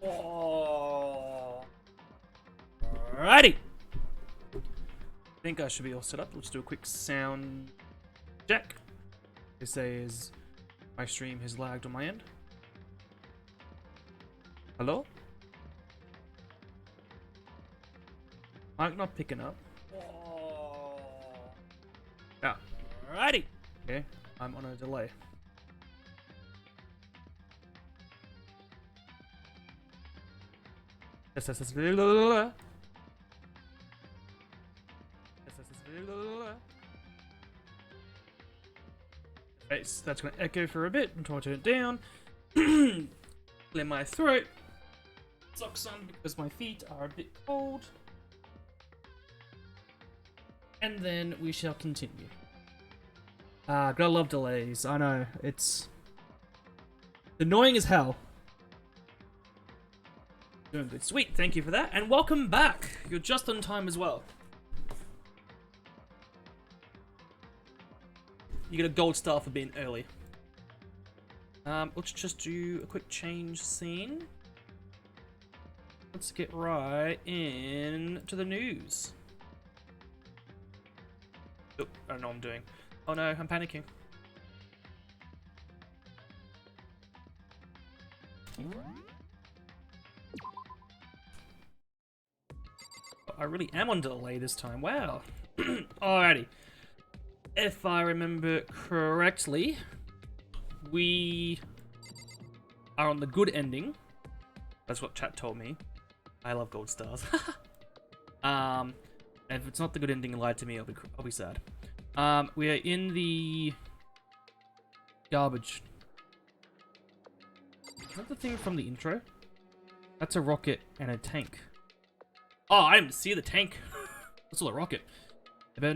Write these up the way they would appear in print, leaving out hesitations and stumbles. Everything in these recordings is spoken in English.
Oh. Alrighty. I think I should be all set up. Let's do a quick sound check. They say is my stream has lagged on my end. Hello? Mic not picking up. Yeah. Alrighty. Okay, I'm on a delay. Yes. Okay, so that's gonna echo for a bit until I turn it down. Clear my throat. Socks on because my feet are a bit cold. And then we shall continue. Gotta love delays. I know, it's annoying as hell. Doing good. Sweet, thank you for that. And welcome back. You're just on time as well. You get a gold star for being early. Let's just do a quick change scene. Let's get right into the news. Oh, I don't know what I'm doing. Oh no, I'm panicking. I really am on delay this time. Wow. Alrighty. If I remember correctly, we are on the good ending. That's what chat told me. I love gold stars. If it's not the good ending, lied to me. I'll be sad. We are in the garbage. Is that the thing from the intro? That's a rocket and a tank. Oh, I didn't see the tank. That's all a rocket. I better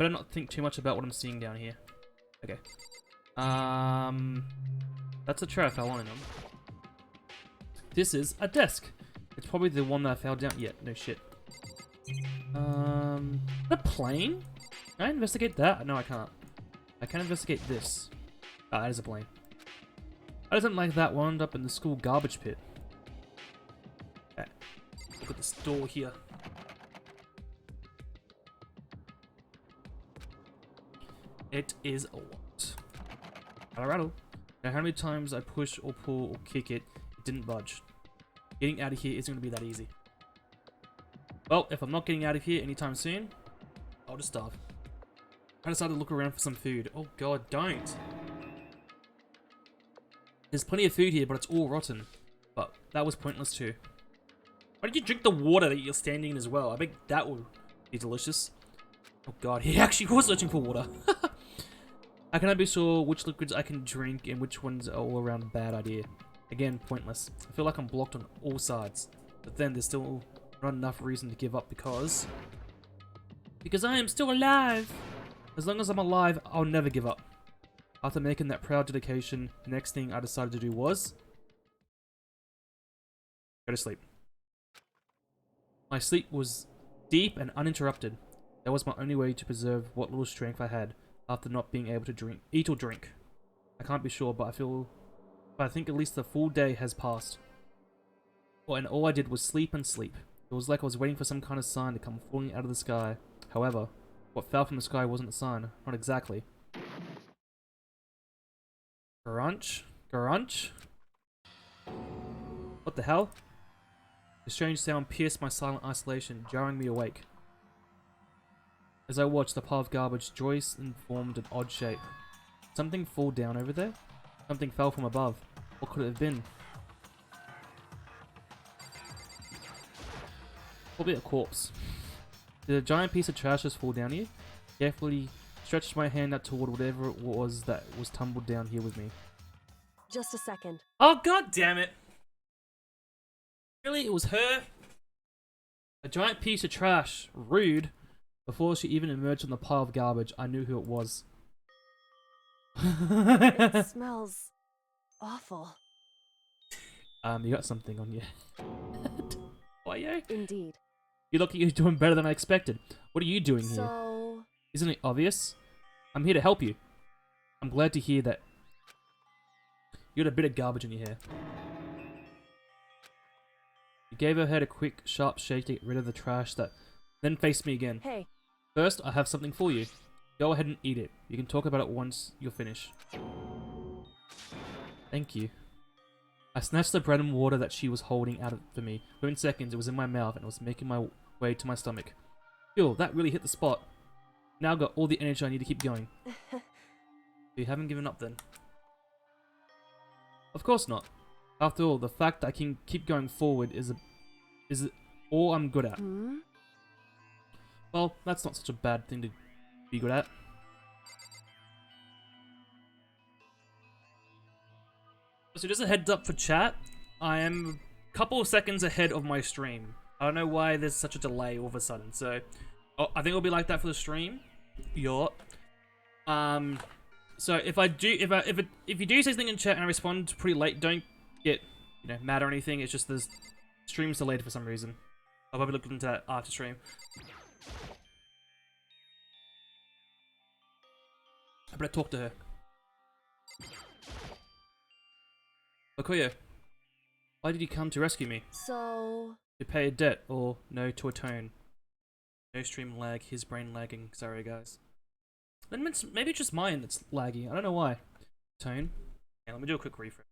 not think too much about what I'm seeing down here. Okay. That's a chair I fell on. This is a desk. It's probably the one that I fell down. Yeah, no shit. A plane? Can I investigate that? No, I can't. I can investigate this. Ah, that is a plane. I doesn't like that wound up in the school garbage pit. Okay. Look at this door here. It is a what? Colorado. Now, how many times I push or pull or kick it, it didn't budge. Getting out of here isn't going to be that easy. Well, if I'm not getting out of here anytime soon, I'll just starve. I decided to look around for some food. Oh god, don't. There's plenty of food here, but it's all rotten. But that was pointless too. Why did you drink the water that you're standing in as well? I bet that would be delicious. Oh god, he actually was searching for water. How can I be sure which liquids I can drink and which ones are all around a bad idea? Again, pointless. I feel like I'm blocked on all sides. But then there's still not enough reason to give up because I am still alive. As long as I'm alive, I'll never give up. After making that proud dedication, the next thing I decided to do was go to sleep. My sleep was deep and uninterrupted. That was my only way to preserve what little strength I had after not being able to eat or drink. I can't be sure, but I think at least the full day has passed. And all I did was sleep and sleep. It was like I was waiting for some kind of sign to come falling out of the sky. However, what fell from the sky wasn't a sign. Not exactly. Grunch? Grunch? What the hell? The strange sound pierced my silent isolation, jarring me awake. As I watched, the pile of garbage joist and formed an odd shape. Did something fall down over there? Something fell from above. What could it have been? Probably a corpse. Did a giant piece of trash just fall down here? Carefully stretched my hand out toward whatever it was that was tumbled down here with me. Just a second. Oh god damn it! Really, it was her? A giant piece of trash. Rude. Before she even emerged from the pile of garbage, I knew who it was. It smells awful. You got something on your head. Why, yo? Indeed. You look like you're doing better than I expected. What are you doing here? So... Isn't it obvious? I'm here to help you. I'm glad to hear that. You got a bit of garbage in your hair. She gave her head a quick, sharp shake to get rid of the trash then faced me again. Hey, First, I have something for you. Go ahead and eat it. You can talk about it once you're finished. Thank you. I snatched the bread and water that she was holding out for me. Within seconds, it was in my mouth and it was making my way to my stomach. Phew, that really hit the spot. Now I've got all the energy I need to keep going. You haven't given up then? Of course not. After all, the fact that I can keep going forward is all I'm good at. Well, that's not such a bad thing to be good at. So just a heads up for chat, I am a couple of seconds ahead of my stream. I don't know why there's such a delay all of a sudden, so I think it'll be like that for the stream. So if you do say something in chat and I respond pretty late, don't get mad or anything. It's just the stream's delayed for some reason. I'll probably look into that after stream. I better talk to her. Okoye, why did you come to rescue me? so... To pay a debt, or no to atone? No stream lag, his brain lagging. Sorry guys. Then maybe it's just mine that's laggy. I don't know why. Tone. Yeah, let me do a quick refresh.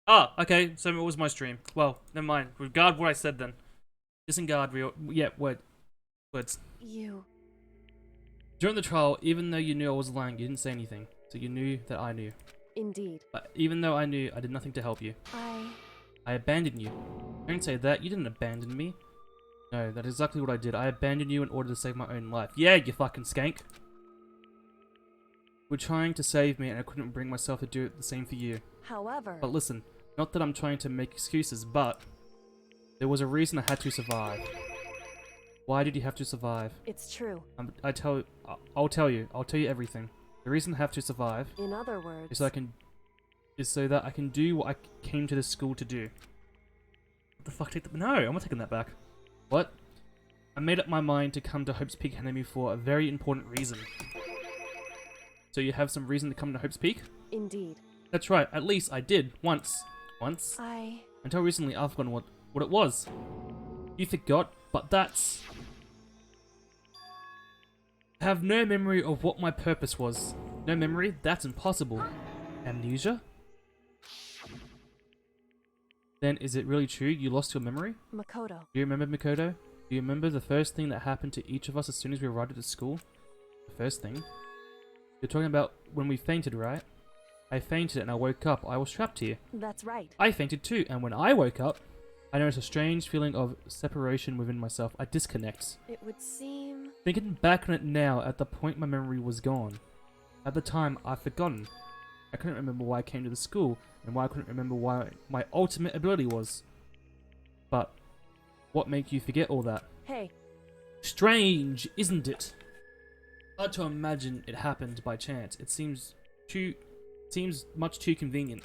Ah, okay, so it was my stream. Well, never mind. Regard what I said then. Disregard words. You... During the trial, even though you knew I was lying, you didn't say anything. So you knew that I knew. Indeed. But even though I knew, I did nothing to help you. I abandoned you. Don't say that. You didn't abandon me. No, that's exactly what I did. I abandoned you in order to save my own life. Yeah, you fucking skank. You were trying to save me and I couldn't bring myself to do it the same for you. However... But listen, not that I'm trying to make excuses, but there was a reason I had to survive. Why did you have to survive? It's true. I'll tell you everything. The reason I have to survive In other words... is so that I can do what I came to this school to do. What the fuck? No, I'm not taking that back. What? I made up my mind to come to Hope's Peak Academy for a very important reason. So you have some reason to come to Hope's Peak? Indeed. That's right, at least I did, once. Once? Until recently I've forgotten what it was. You forgot, but that's... I have no memory of what my purpose was. No memory? That's impossible. Amnesia? Then is it really true you lost your memory? Makoto. Do you remember Makoto? Do you remember the first thing that happened to each of us as soon as we arrived at school? The first thing? You're talking about when we fainted, right? I fainted and I woke up. I was trapped here. That's right. I fainted too, and when I woke up, I noticed a strange feeling of separation within myself. I disconnect. It would seem... Thinking back on it now, at the point my memory was gone. At the time, I've forgotten. I couldn't remember why I came to the school, and why I couldn't remember why my ultimate ability was. But, what made you forget all that? Hey. Strange, isn't it? Hard to imagine it happened by chance. It seems much too convenient.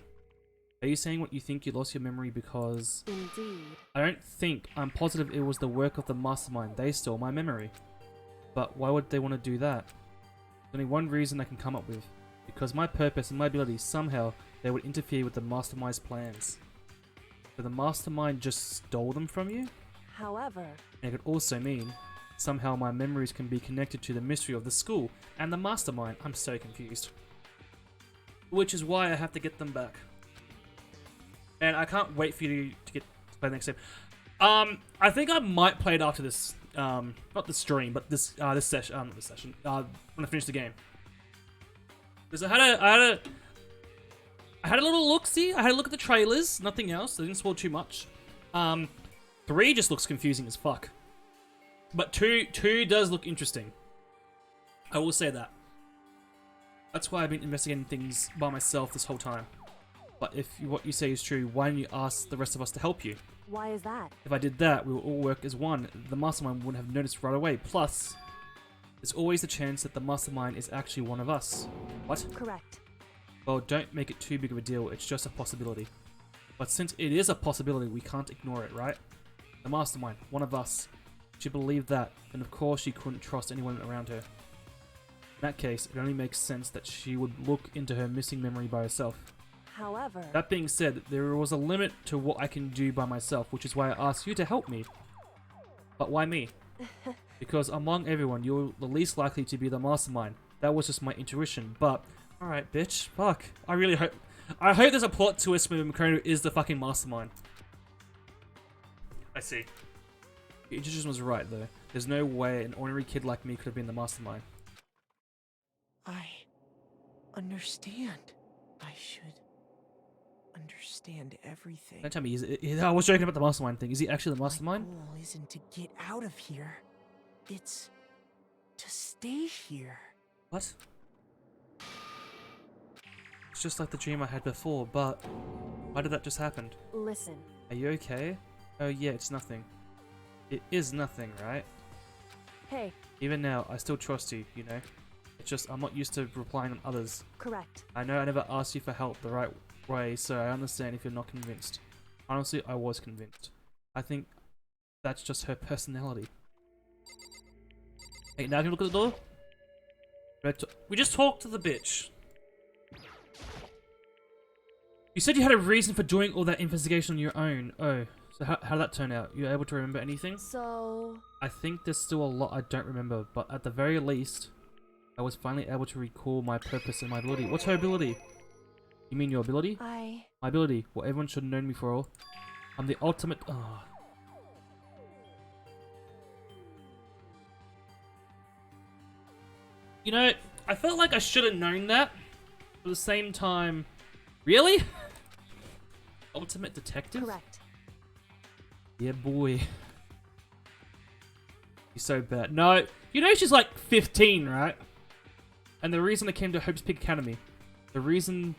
Are you saying what you think you lost your memory because... Indeed. I'm positive it was the work of the mastermind. They stole my memory. But why would they want to do that? There's only one reason I can come up with. Because my purpose and my abilities, somehow, they would interfere with the mastermind's plans. So the mastermind just stole them from you? However... And it could also mean, somehow my memories can be connected to the mystery of the school and the mastermind. I'm so confused. Which is why I have to get them back. And I can't wait for you to play the next game. I think I might play it after this, not the stream, but this session, not this session, when I finish the game. Because I had a little look-see, I had a look at the trailers, nothing else, I didn't spoil too much. 3 just looks confusing as fuck. But 2 does look interesting. I will say that. That's why I've been investigating things by myself this whole time. But if what you say is true, why don't you ask the rest of us to help you? Why is that? If I did that, we would all work as one. The mastermind wouldn't have noticed right away. Plus, there's always the chance that the mastermind is actually one of us. What? Correct. Well, don't make it too big of a deal. It's just a possibility. But since it is a possibility, we can't ignore it, right? The mastermind, one of us. She believed that, and of course she couldn't trust anyone around her. In that case, it only makes sense that she would look into her missing memory by herself. However, That being said, there was a limit to what I can do by myself, which is why I asked you to help me. But why me? Because among everyone, you're the least likely to be the mastermind. That was just my intuition, but... Alright, bitch. Fuck. I hope there's a plot twist where Makoto is the fucking mastermind. I see. Your intuition was right, though. There's no way an ordinary kid like me could have been the mastermind. I understand. I should understand everything. Don't tell me I was joking about the mastermind thing. Is he actually the mastermind? My goal isn't to get out of here. It's to stay here. What? It's just like the dream I had before, but why did that just happen? listen. Are you okay? Oh yeah, it's nothing. It is nothing, right? Hey, Even now, I still trust you, you know? It's just I'm not used to relying on others. correct. I know I never asked you for help the right way, so I understand if you're not convinced. Honestly, I was convinced. I think that's just her personality. Hey, now can you look at the door? We just talked to the bitch. You said you had a reason for doing all that investigation on your own. Oh, so how did that turn out? You able to remember anything? So, I think there's still a lot I don't remember, but at the very least, I was finally able to recall my purpose and my ability. What's her ability? You mean your ability? My ability, what everyone should have known me for. I'm the ultimate... Oh. You know, I felt like I should have known that. But at the same time... Really? Ultimate detective? correct. Yeah, boy. He's so bad. No, you know she's like 15, right? And the reason I came to Hope's Peak Academy, the reason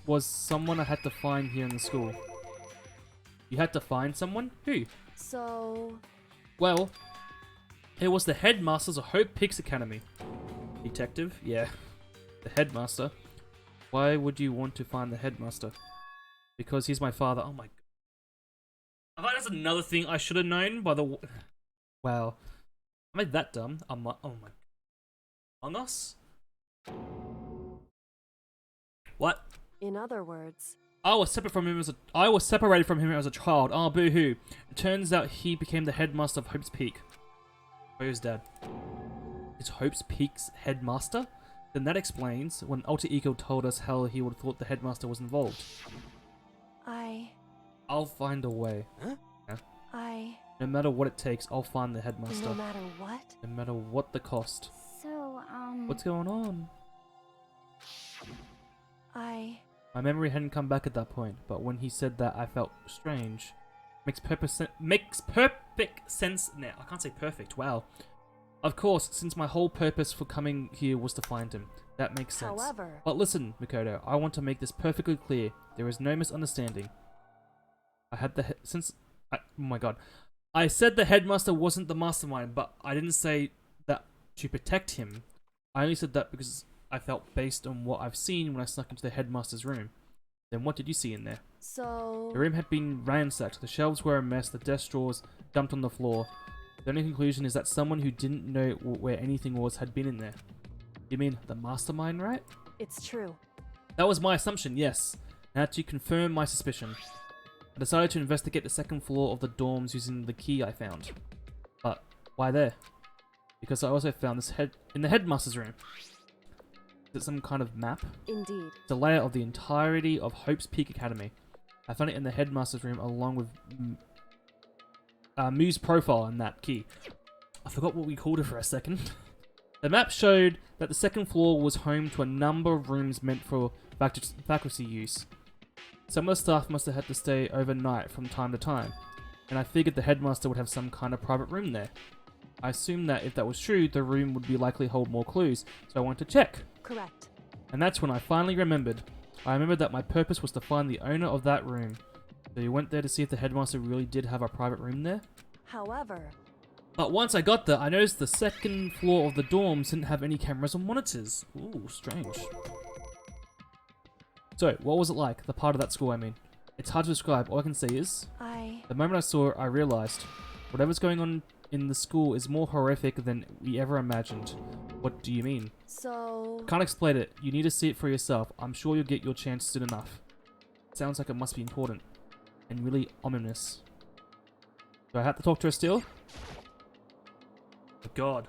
was someone I had to find here in the school. You had to find someone? Who? So, Well, it was the headmasters of Hope Peaks Academy. Detective? Yeah. The headmaster. Why would you want to find the headmaster? Because he's my father. Oh my... I thought that's another thing I should have known by the... Wow. Am I that dumb? Oh my... Among Us? What? in other words, I was separated from him as a child. Oh, boo-hoo. It turns out he became the headmaster of Hope's Peak. Where's Dad? Is Hope's Peak's headmaster? Then that explains when Alter Ego told us how he would have thought the headmaster was involved. I'll find a way. Huh? Yeah. No matter what it takes, I'll find the headmaster. no matter what? No matter what the cost. So, What's going on? I My memory hadn't come back at that point, but when he said that, I felt strange. Makes perfect sense now. I can't say perfect. Wow. Of course, since my whole purpose for coming here was to find him. That makes sense. However, But listen, Makoto, I want to make this perfectly clear. There is no misunderstanding. Oh my god. I said the headmaster wasn't the mastermind, but I didn't say that to protect him. I only said that because I felt based on what I've seen when I snuck into the headmaster's room. Then what did you see in there? so The room had been ransacked, the shelves were a mess, the desk drawers dumped on the floor. The only conclusion is that someone who didn't know where anything was had been in there. You mean the mastermind, right? it's true. That was my assumption, yes. Now to confirm my suspicion, I decided to investigate the second floor of the dorms using the key I found. But why there? Because I also found this in the headmaster's room. Is it some kind of map? Indeed. It's a layout of the entirety of Hope's Peak Academy. I found it in the headmaster's room along with Mu's profile and that key. I forgot what we called it for a second. The map showed that the second floor was home to a number of rooms meant for faculty use. Some of the staff must have had to stay overnight from time to time, and I figured the headmaster would have some kind of private room there. I assumed that if that was true, the room would be likely hold more clues, so I wanted to check. Correct. And that's when I finally remembered. I remembered that my purpose was to find the owner of that room. So you went there to see if the headmaster really did have a private room there? However, But once I got there, I noticed the second floor of the dorms didn't have any cameras or monitors. Ooh, strange. So, what was it like? The part of that school, I mean. It's hard to describe. All I can say is, the moment I saw it, I realized whatever's going on in the school is more horrific than we ever imagined. What do you mean? So, Can't explain it. You need to see it for yourself. I'm sure you'll get your chance soon enough. Sounds like it must be important. And really ominous. Do I have to talk to her still? Oh god.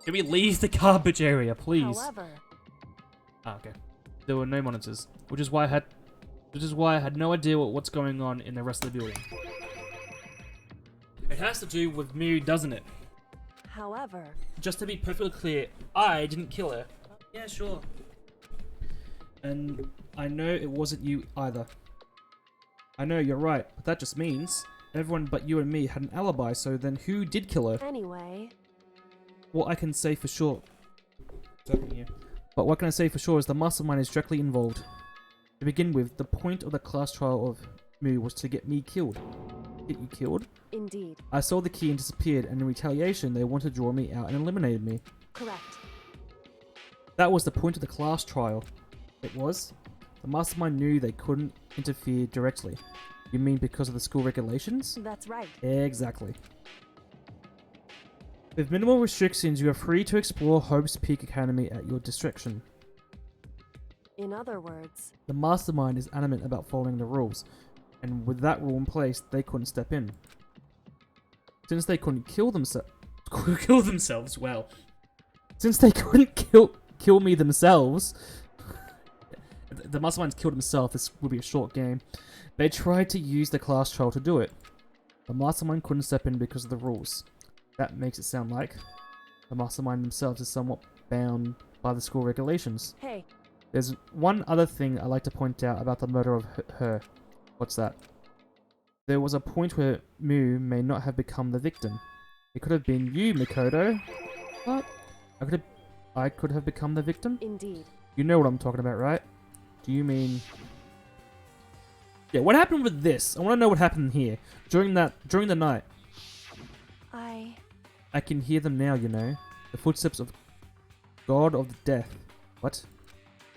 Can we leave the garbage area, please? however, Ah, okay. There were no monitors, which is why I had no idea what's going on in the rest of the building. It has to do with Mew, doesn't it? however, Just to be perfectly clear, I didn't kill her. Yeah, sure. And I know it wasn't you either. I know, you're right, but that just means everyone but you and me had an alibi, so then who did kill her? anyway, What I can say for sure... But what can I say for sure is the mastermind is directly involved. To begin with, the point of the class trial of Mu was to get me killed. Get you killed? indeed, I saw the key and disappeared, and in retaliation they wanted to draw me out and eliminated me. correct, That was the point of the class trial. It was? The mastermind knew they couldn't interfere directly. You mean because of the school regulations? that's right, Exactly. With minimal restrictions, you are free to explore Hope's Peak Academy at your discretion. in other words, The mastermind is adamant about following the rules, and with that rule in place, they couldn't step in. Since they couldn't kill themselves, well. Since they couldn't kill me themselves, the mastermind's killed himself, this will be a short game. They tried to use the class trial to do it. The mastermind couldn't step in because of the rules. That makes it sound like the mastermind themselves is somewhat bound by the school regulations. hey, There's one other thing I'd like to point out about the murder of her. What's that? There was a point where Mu may not have become the victim. It could have been you, Mikoto. What? I could have become the victim? indeed, You know what I'm talking about, right? Do you mean... Yeah, what happened with this? I want to know what happened here. During the night. I can hear them now, you know. The footsteps of God of Death. What?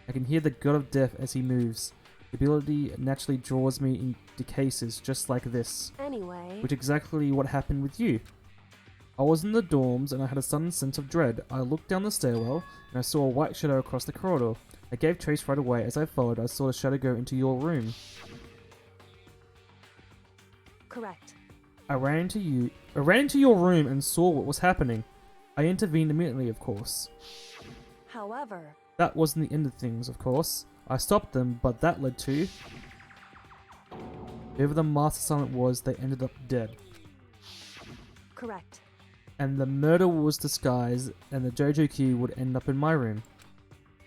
I can hear the God of Death as he moves. The ability naturally draws me into cases just like this. anyway, Which is exactly what happened with you. I was in the dorms and I had a sudden sense of dread. I looked down the stairwell and I saw a white shadow across the corridor. I gave chase right away. As I followed, I saw the shadow go into your room. correct, I ran into your room and saw what was happening. I intervened immediately, of course. however, That wasn't the end of things, of course. I stopped them, but that led to... Whoever the Master Silent was, they ended up dead. correct, And the murder was disguised, and the JoJo key would end up in my room.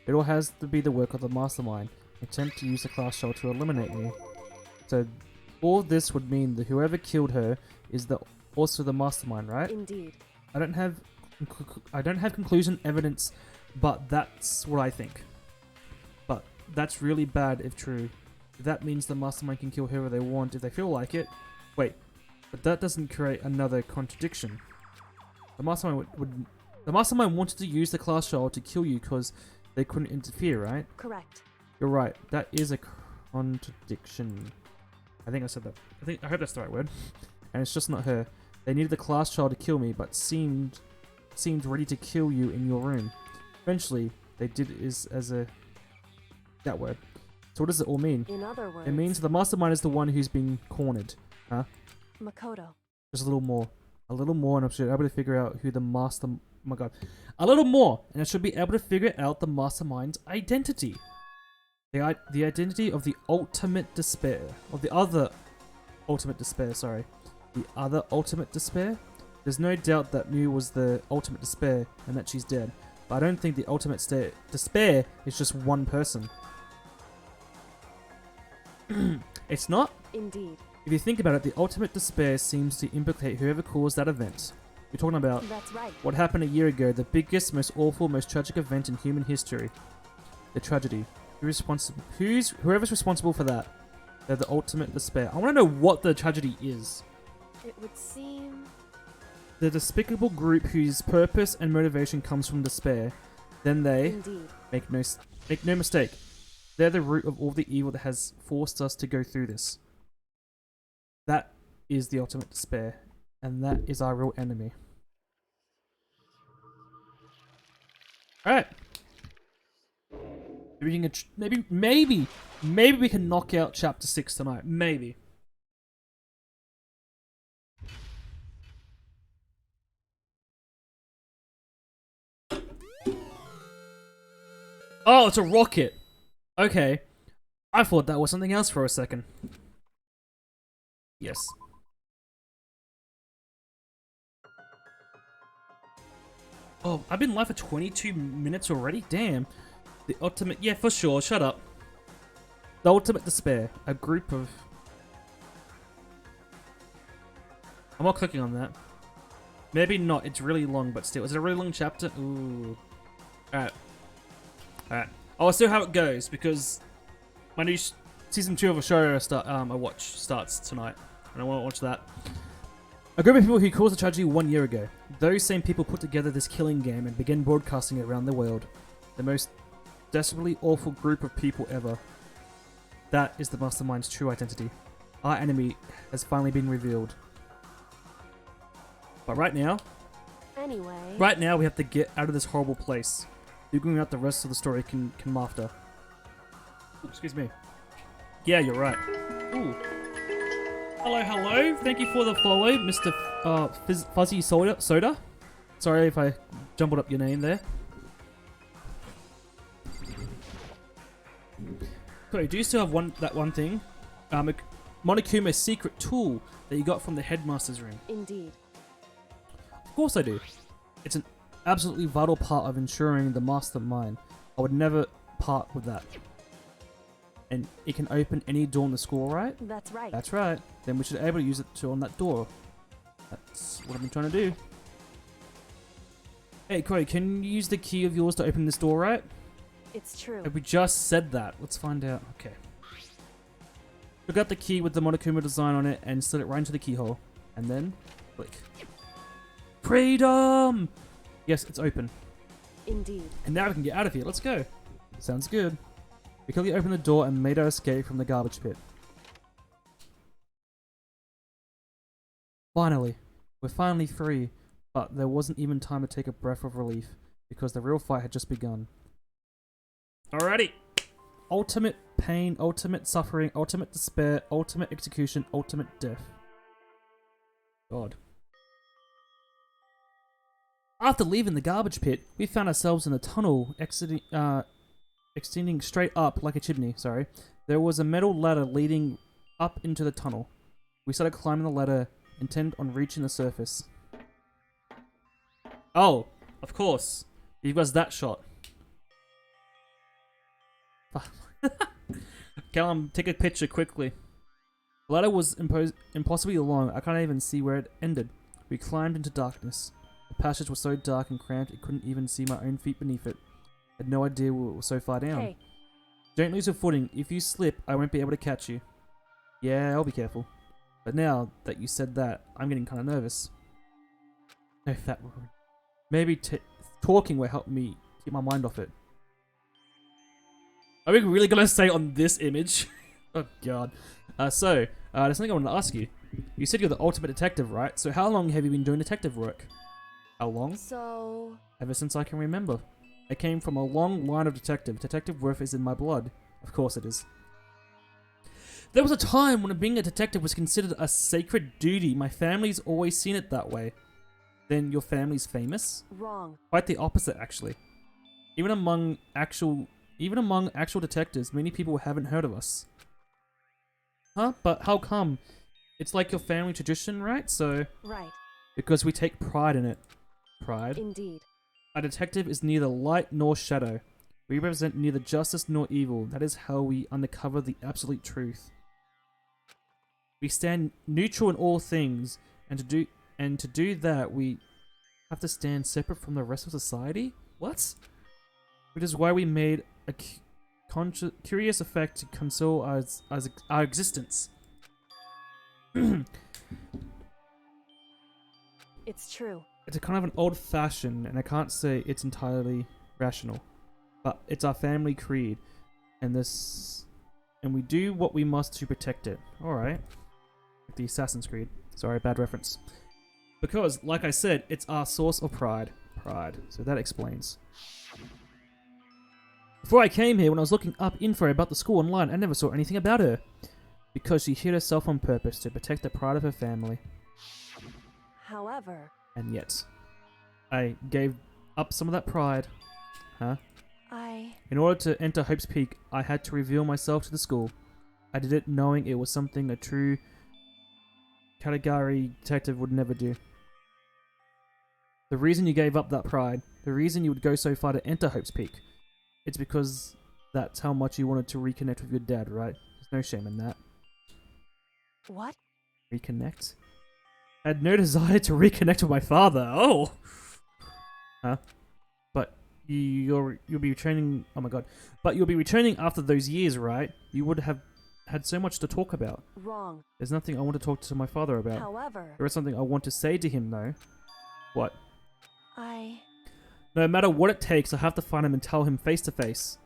It all has to be the work of the Mastermind. Attempt to use the class shell to eliminate me. So, all this would mean that whoever killed her is also the Mastermind, right? indeed, I don't have conclusion evidence, but that's what I think. But that's really bad if true. That means the Mastermind can kill whoever they want if they feel like it. Wait, but that doesn't create another contradiction. The Mastermind wanted to use the class shell to kill you because they couldn't interfere, right? correct, You're right. That is a contradiction. I think I said that. I hope that's the right word. And it's just not her. They needed the class child to kill me, but seemed ready to kill you in your room. Eventually, they did that word. So what does it all mean? in other words, It means the Mastermind is the one who's being cornered. Huh? Makoto, Just a little more. A little more, and I should be able to figure out who the master... Oh my god. A little more, and I should be able to figure out the Mastermind's identity. The identity of the ultimate despair. Of the other ultimate despair, sorry. The other ultimate despair? There's no doubt that Mew was the ultimate despair, and that she's dead. But I don't think the ultimate despair is just one person. It's not? indeed, If you think about it, the ultimate despair seems to implicate whoever caused that event. You're talking about that's right, what happened a year ago, the biggest, most awful, most tragic event in human history. The tragedy. Whoever's responsible for that? They're the ultimate despair. I want to know what the tragedy is. it would seem, The despicable group whose purpose and motivation comes from despair. Then they, indeed, make no mistake, they're the root of all the evil that has forced us to go through this. That is the ultimate despair, and that is our real enemy. All right. Maybe we can maybe we can knock out chapter 6 tonight. Maybe. Oh, it's a rocket. Okay. I thought that was something else for a second. Yes. Oh, I've been live for 22 minutes already? Damn. The ultimate... Yeah, for sure. Shut up. The ultimate despair. A group of... I'm not clicking on that. Maybe not. It's really long, but still. Is it a really long chapter? Ooh. Alright. Alright. I'll see how it goes, because my new season 2 of a show I watch starts tonight. And I want to watch that. A group of people who caused a tragedy 1 year ago. Those same people put together this killing game and began broadcasting it around the world. The most desperately awful group of people ever. That is the Mastermind's true identity. Our enemy has finally been revealed. But right now we have to get out of this horrible place. Figuring out the rest of the story can after. Ooh, excuse me. Yeah, you're right. Ooh. Hello, hello. Thank you for the follow, Mr. Fuzzy Soda. Sorry if I jumbled up your name there. Cody, do you still have that one thing? Monokuma's secret tool that you got from the headmaster's room. Indeed. Of course I do. It's an absolutely vital part of ensuring the mastermind. I would never part with that. And it can open any door in the school, right? That's right. That's right. Then we should be able to use it on that door. That's what I've been trying to do. Hey, Cody, can you use the key of yours to open this door, right? It's true. We just said that. Let's find out. Okay. Took out the key with the Monokuma design on it and slid it right into the keyhole. And then, click. Freedom! Yes, it's open. Indeed. And now we can get out of here. Let's go. Sounds good. We quickly opened the door and made our escape from the garbage pit. Finally. We're finally free. But there wasn't even time to take a breath of relief, because the real fight had just begun. Alrighty. Ultimate pain, ultimate suffering, ultimate despair, ultimate execution, ultimate death. God. After leaving the garbage pit, we found ourselves in a tunnel extending straight up like a chimney, sorry. There was a metal ladder leading up into the tunnel. We started climbing the ladder, intent on reaching the surface. Oh, of course. You've got that shot. Callum, take a picture quickly. The ladder was impossibly long. I can't even see where it ended. We climbed into darkness. The passage was so dark and cramped, I couldn't even see my own feet beneath it. I had no idea we were so far down. Hey. Don't lose your footing. If you slip, I won't be able to catch you. Yeah, I'll be careful. But now that you said that, I'm getting kind of nervous. No, that word. Maybe talking will help me keep my mind off it. Are we really gonna say on this image? Oh god. There's something I wanted to ask you. You said you're the ultimate detective, right? So how long have you been doing detective work? How long? So... Ever since I can remember. I came from a long line of detective. Detective work is in my blood. Of course it is. There was a time when being a detective was considered a sacred duty. My family's always seen it that way. Then your family's famous? Wrong. Quite the opposite, actually. Even among actual detectives, many people haven't heard of us. Huh? But how come? It's like your family tradition, right? So... Right. Because we take pride in it. Pride? Indeed. A detective is neither light nor shadow. We represent neither justice nor evil. That is how we uncover the absolute truth. We stand neutral in all things, and to do that, we have to stand separate from the rest of society? What? Which is why we made a curious effect to console our existence. It's true. It's a kind of an old-fashioned, and I can't say it's entirely rational, but it's our family creed, and we do what we must to protect it. All right, like the Assassin's Creed. Sorry, bad reference. Because, like I said, it's our source of pride. Pride. So that explains. Before I came here, when I was looking up info about the school online, I never saw anything about her. Because she hid herself on purpose to protect the pride of her family. However, And yet, I gave up some of that pride. Huh? In order to enter Hope's Peak, I had to reveal myself to the school. I did it knowing it was something a true category detective would never do. The reason you gave up that pride, the reason you would go so far to enter Hope's Peak, it's because that's how much you wanted to reconnect with your dad, right? There's no shame in that. what? Reconnect? I had no desire to reconnect with my father. Oh! Huh? But you'll be returning... Oh my god. But you'll be returning after those years, right? You would have had so much to talk about. Wrong. There's nothing I want to talk to my father about. However, There is something I want to say to him, though. What? No No matter what it takes, I have to find him and tell him face to face.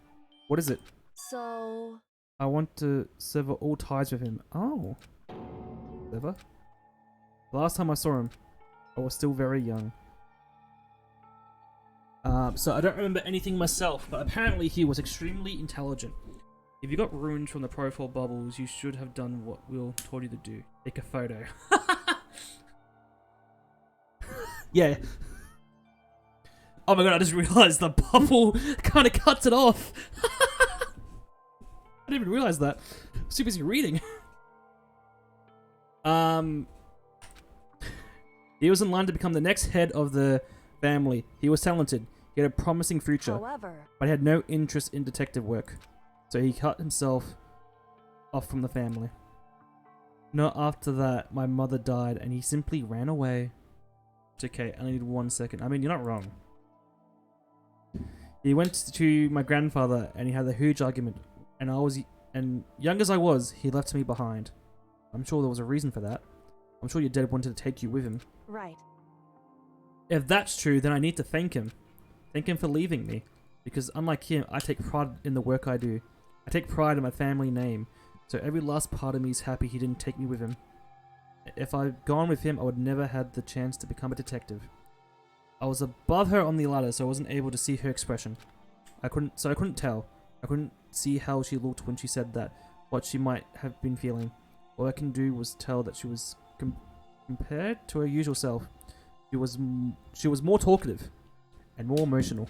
What is it? So... I want to sever all ties with him. Oh. Sever? The last time I saw him, I was still very young. So I don't remember anything myself, but apparently he was extremely intelligent. If you got ruined from the profile bubbles, you should have done what Will told you to do. Take a photo. Yeah. Oh my god, I just realized the bubble kind of cuts it off. I didn't even realize that. I was too busy reading. He was in line to become the next head of the family. He was talented. He had a promising future. However, But he had no interest in detective work. So he cut himself off from the family. Not after that, my mother died and he simply ran away. It's okay, I need 1 second. I mean, you're not wrong. He went to my grandfather and he had a huge argument. And young as I was, he left me behind. I'm sure there was a reason for that. I'm sure your dad wanted to take you with him. right. If that's true, then I need to thank him. Thank him for leaving me. Because unlike him, I take pride in the work I do. I take pride in my family name. So every last part of me is happy he didn't take me with him. If I'd gone with him, I would never had the chance to become a detective. I was above her on the ladder, so I wasn't able to see her expression. I couldn't tell. I couldn't see how she looked when she said that, what she might have been feeling. All I can do was tell that she was compared to her usual self. She was more talkative and more emotional.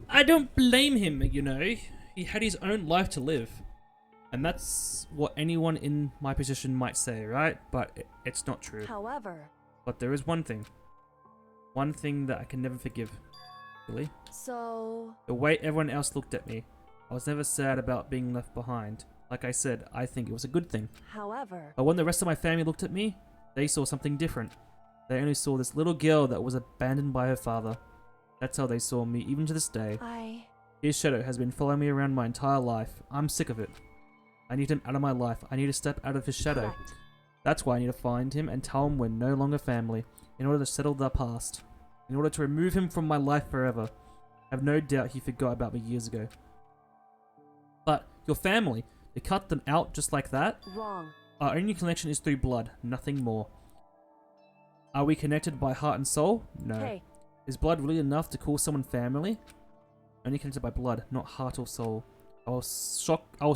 I don't blame him, you know. He had his own life to live. And that's what anyone in my position might say, right? But it's not true. However, But there is one thing. One thing that I can never forgive. Really? so... The way everyone else looked at me. I was never sad about being left behind. Like I said, I think it was a good thing. However, But when the rest of my family looked at me, they saw something different. They only saw this little girl that was abandoned by her father. That's how they saw me, even to this day. His shadow has been following me around my entire life. I'm sick of it. I need him out of my life. I need to step out of his shadow. correct. That's why I need to find him and tell him we're no longer family, in order to settle the past. In order to remove him from my life forever. I have no doubt he forgot about me years ago. But your family, you cut them out just like that? Wrong. Our only connection is through blood, nothing more. Are we connected by heart and soul? No. Hey, Is blood really enough to call someone family? Only connected by blood, not heart or soul. I was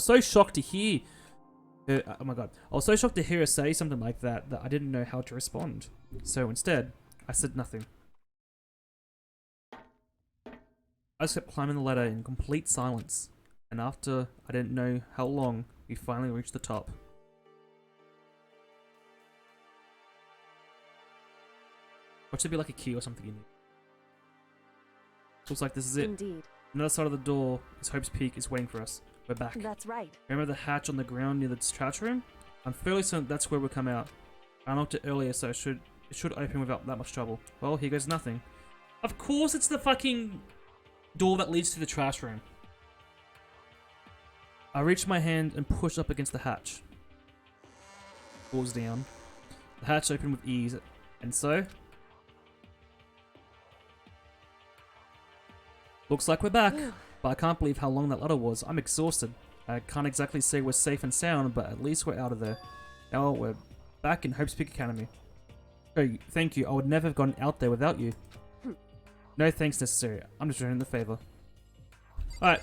so shocked to hear her, oh my god. I was so shocked to hear her say something like that I didn't know how to respond. So instead, I said nothing. I just kept climbing the ladder in complete silence. And after I didn't know how long, we finally reached the top. Watch there be like a key or something in it. Looks like this is it. indeed. Another side of the door is Hope's Peak is waiting for us. We're back. That's right. Remember the hatch on the ground near the trash room? I'm fairly certain that's where we'll come out. I unlocked it earlier, so it should open without that much trouble. Well, here goes nothing. Of course it's the fucking door that leads to the trash room. I reached my hand and pushed up against the hatch. Pulls down. The hatch opened with ease, and so... Looks like we're back, but I can't believe how long that ladder was. I'm exhausted. I can't exactly say we're safe and sound, but at least we're out of there. Now we're back in Hope's Peak Academy. Oh, thank you. I would never have gone out there without you. No thanks necessary. I'm just returning the favor. Alright.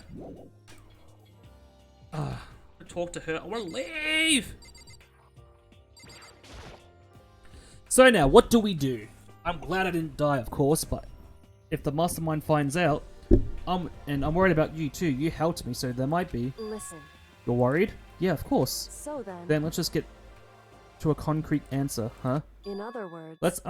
Talk to her. I want to leave! So now, what do we do? I'm glad I didn't die, of course, but if the mastermind finds out, and I'm worried about you too. You helped me, so there might be. Listen. You're worried? Yeah, of course. So then. Then let's just get to a concrete answer, huh? In other words. Let's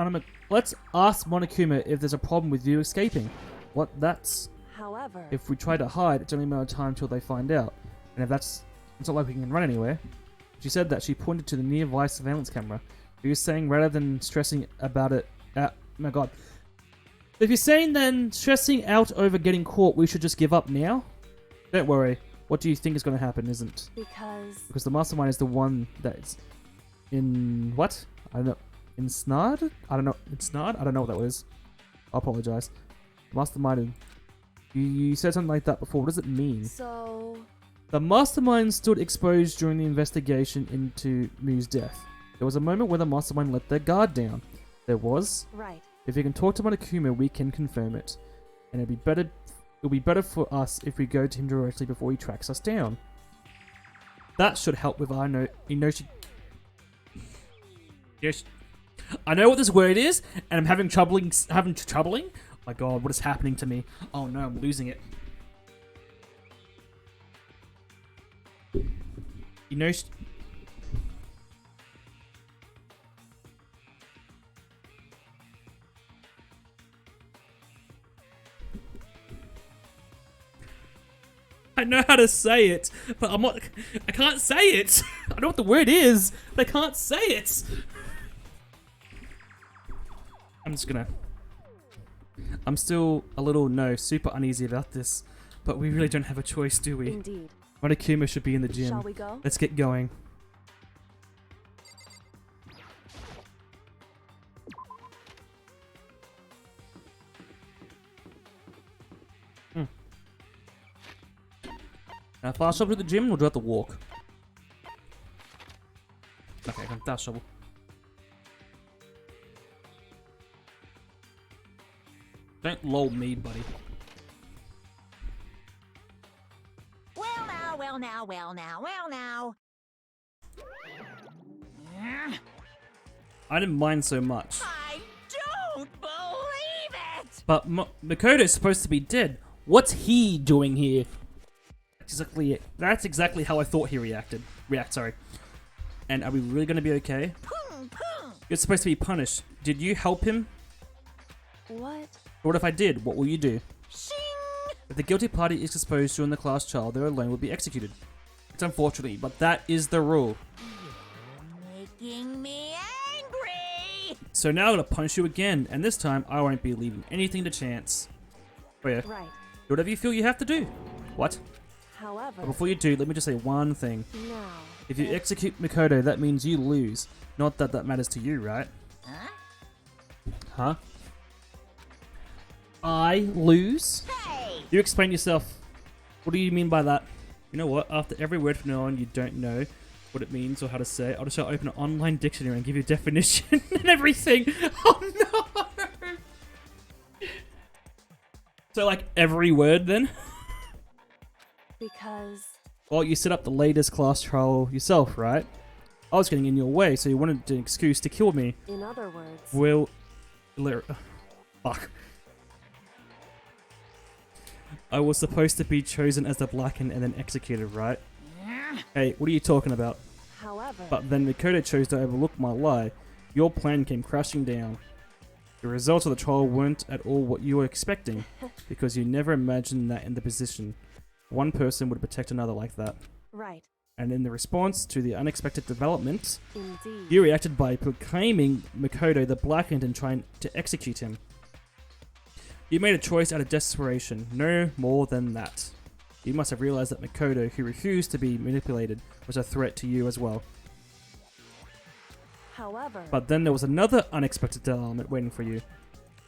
ask Monokuma if there's a problem with you escaping. What? That's. However. If we try to hide, it's only a matter of time till they find out. And if it's not like we can run anywhere. She said that she pointed to the nearby surveillance camera. You're saying rather than stressing about it, oh my god. If you're saying then stressing out over getting caught, we should just give up now? Don't worry. What do you think is going to happen, isn't? Because the mastermind is the one that's in what? I don't know. Ensnared? I don't know. Ensnared? I don't know what that was. I apologize. Mastermind. You said something like that before. What does it mean? So. The mastermind stood exposed during the investigation into Mu's death. There was a moment where the mastermind let their guard down. There was. Right. If you can talk to Monokuma, we can confirm it. And it'll be better for us if we go to him directly before he tracks us down. That should help with our Yes. I know what this word is, and I'm having troubling. Oh my god, what is happening to me? Oh no, I'm losing it. You know. I know how to say it, but I can't say it. I know what the word is, but I can't say it. I'm still a little, super uneasy about this, but we really don't have a choice, do we? Indeed. Monokuma should be in the gym. Shall we go? Let's get going. Now fast travel to the gym, or do I have to walk? Okay, I can fast travel. Don't lol me, buddy. Well now. I didn't mind so much. I don't believe it! But Makoto's supposed to be dead. What's he doing here? Exactly it. That's exactly how I thought he sorry. And are we really going to be okay? You're supposed to be punished. Did you help him? What? What if I did? What will you do? Shing! If the guilty party is exposed during the class trial, they alone will be executed. It's unfortunately, but that is the rule. You're making me angry! So now I'm going to punish you again, and this time I won't be leaving anything to chance. Oh yeah. Right. Do whatever you feel you have to do. What? However. But before you do, let me just say one thing. Now. If you execute Makoto, that means you lose. Not that that matters to you, right? Huh? Huh? I lose? Hey! You explain yourself. What do you mean by that? You know what? After every word from now on you don't know what it means or how to say it, I'll just open an online dictionary and give you a definition and everything. Oh no! So like every word then? Because. Well, you set up the latest class trial yourself, right? I was getting in your way, so you wanted an excuse to kill me. In other words. Well, fuck. I was supposed to be chosen as the Blackened and then executed, right? Hey, what are you talking about? However. But then Makoto chose to overlook my lie. Your plan came crashing down. The results of the trial weren't at all what you were expecting, because you never imagined that in the position. One person would protect another like that. Right. And in the response to the unexpected development, Indeed. you reacted by proclaiming Makoto the Blackened and trying to execute him. You made a choice out of desperation, no more than that. You must have realized that Makoto, who refused to be manipulated, was a threat to you as well. However. But then there was another unexpected development waiting for you.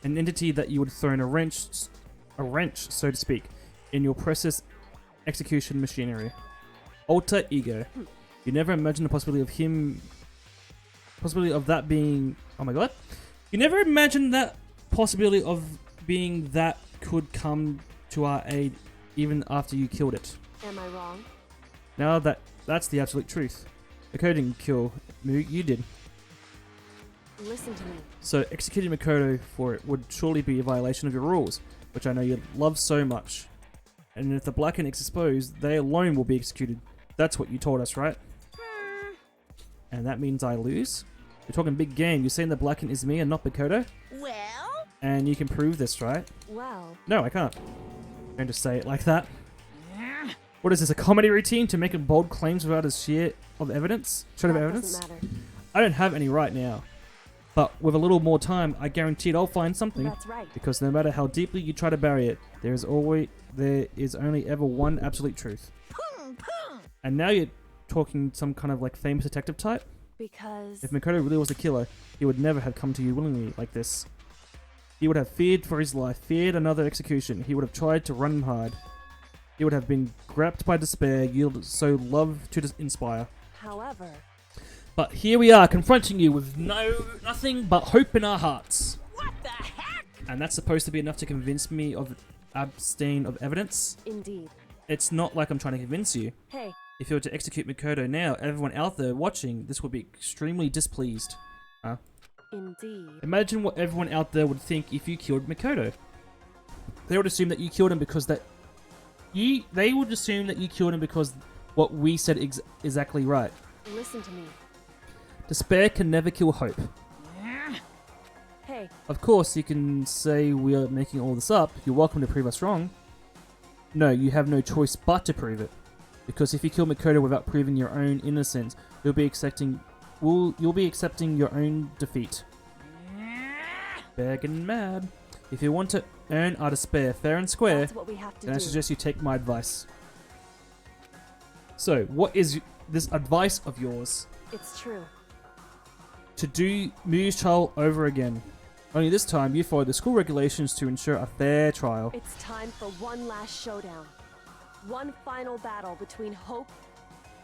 An entity that you would have thrown a wrench, so to speak, in your precious execution machinery. Alter ego. You never imagined the possibility of that being... Oh my god. You never imagined that possibility of being that could come to our aid even after you killed it. Am I wrong? Now that's the absolute truth. Makoto didn't kill Mu, you did. Listen to me. So executing Makoto for it would surely be a violation of your rules, which I know you love so much. And if the Blacken is exposed, they alone will be executed. That's what you told us, right? And that means I lose? You're talking big game. You're saying the Blacken is me and not Makoto? Well? And you can prove this, right? Well, No, I can't. I'm going to say it like that. What is this, a comedy routine to make bold claims without a shred of evidence? that evidence? doesn't matter. I don't have any right now. But with a little more time, I guarantee I'll find something. That's right. Because no matter how deeply you try to bury it, there is only ever one absolute truth. And now you're talking some kind of like famous detective type? Because If Makoto really was the killer, he would never have come to you willingly like this. He would have feared for his life, feared another execution. He would have tried to run and hide. He would have been gripped by despair, you so love to inspire. however, But here we are, confronting you with nothing but hope in our hearts. What the heck? And that's supposed to be enough to convince me of abstain of evidence? indeed. It's not like I'm trying to convince you. Hey, If you were to execute Makoto now, everyone out there watching this would be extremely displeased. indeed. Imagine what everyone out there would think if you killed Makoto. They would assume that you killed him because they would assume that you killed him because what we said exactly right. Listen to me. Despair can never kill hope. Hey, Of course, you can say we are making all this up. You're welcome to prove us wrong. No, you have no choice but to prove it. Because if you kill Makoto without proving your own innocence, you'll be accepting your own defeat. Begging mad. If you want to earn our despair fair and square, that's what we have to then I do. suggest you take my advice. So, what is this advice of yours? It's true. To do Mu's trial over again. Only this time, you followed the school regulations to ensure a fair trial. It's time for one last showdown. One final battle between hope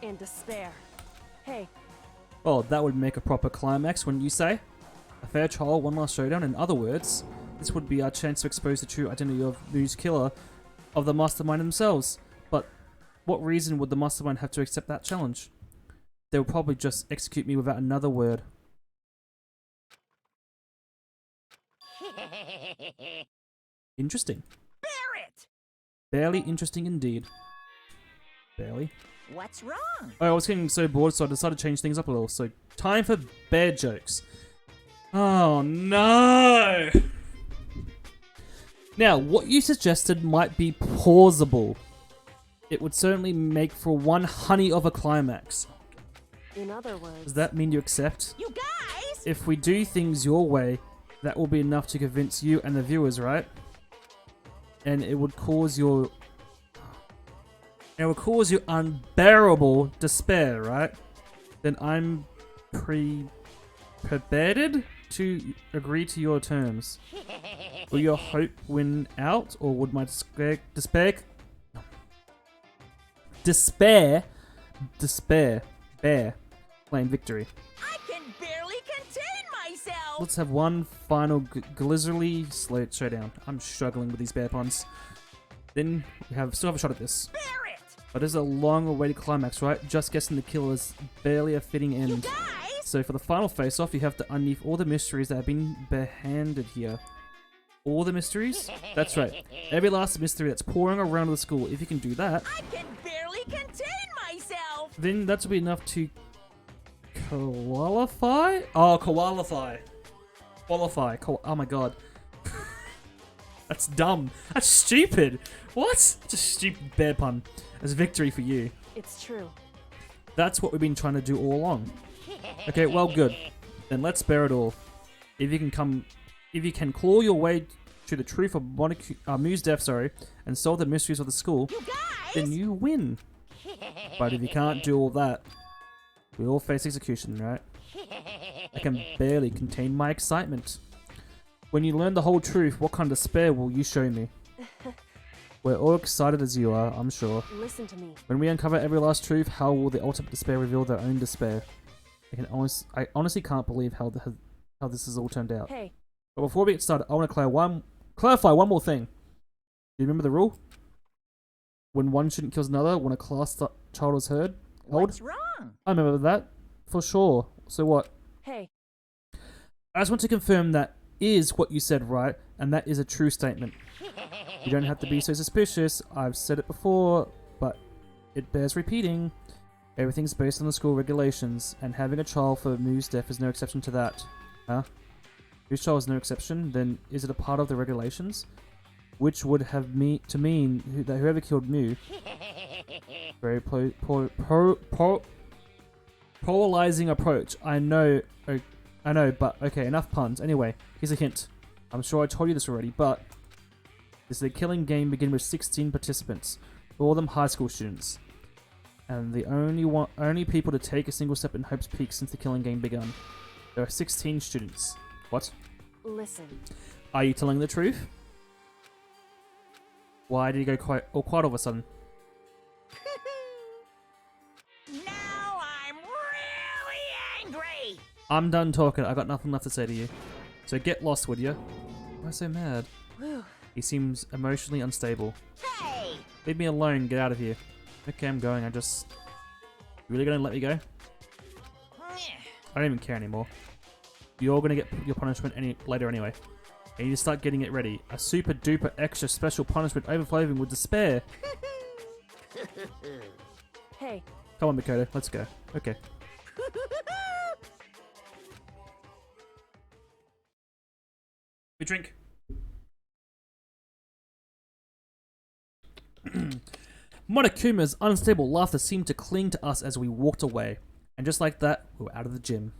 and despair. Hey, Oh, that would make a proper climax, wouldn't you say? A fair trial, one last showdown. In other words, this would be our chance to expose the true identity of Mu's killer, of the mastermind themselves. But what reason would the mastermind have to accept that challenge? They would probably just execute me without another word. Interesting. Barrett! Barely interesting indeed. Barely. What's wrong? Oh, I was getting so bored, so I decided to change things up a little. So, time for bear jokes. Oh no! Now, what you suggested might be plausible. It would certainly make for one honey of a climax. in other words, Does that mean you accept? You guys! If we do things your way, that will be enough to convince you and the viewers, right? And it would cause your unbearable despair, right? Then I'm prepared to agree to your terms. Will your hope win out, or would my despair claim victory? I can barely contain myself! Let's have one final glizzerly showdown. I'm struggling with these bear puns. Then we still have a shot at this. Barrett! But this is a long-awaited climax, right? Just guessing the kill is barely a fitting You end. guys! So for the final face-off, you have to unearth all the mysteries that have been behanded here. All the mysteries? That's right. Every last mystery that's pouring around the school. If you can do that, I can barely contain myself! then that will be enough to qualify? Oh, qualify. Qualify. Oh my god. That's dumb. That's stupid. What? It's a stupid bear pun. As victory for you. it's true. That's what we've been trying to do all along. Okay, well, good. Then let's bear it all. If you can claw your way to the truth of Mu's death, and solve the mysteries of the school, You guys! then you win. But if you can't do all that, we all face execution, right? I can barely contain my excitement. When you learn the whole truth, what kind of despair will you show me? We're all excited as you are, I'm sure. Listen to me. When we uncover every last truth, how will the ultimate despair reveal their own despair? I honestly can't believe how how this has all turned out. Hey, But before we get started, I want to clarify one more thing. Do you remember the rule? When one student kills another, when a child is held? What's wrong? I remember that, for sure. So what? hey, I just want to confirm that is what you said, right? And that is a true statement. You don't have to be so suspicious. I've said it before, but it bears repeating. Everything's based on the school regulations, and having a child for Mu's death is no exception to that. Huh? Whose child is no exception? Then is it a part of the regulations? Which would have to mean that whoever killed Mu... Very polarizing approach. I know, but okay, enough puns. Anyway, here's a hint. I'm sure I told you this already, but this is a killing game begin with 16 participants, all of them high school students, and the only people to take a single step in Hope's Peak since the killing game begun. There are 16 students. What? listen. Are you telling the truth? Why did you go quiet all of a sudden? Now I'm really angry. I'm done talking. I got nothing left to say to you. So get lost, would you? Why am I so mad? Whew. He seems emotionally unstable. Hey, Leave me alone. Get out of here. Okay, I'm going. You really gonna let me go? I don't even care anymore. You're gonna get your punishment later anyway. And you start getting it ready. A super duper extra special punishment overflowing with despair. Hey, Come on, Makoto. Let's go. Okay. We drink. Monokuma's unstable laughter seemed to cling to us as we walked away. And just like that, we were out of the gym.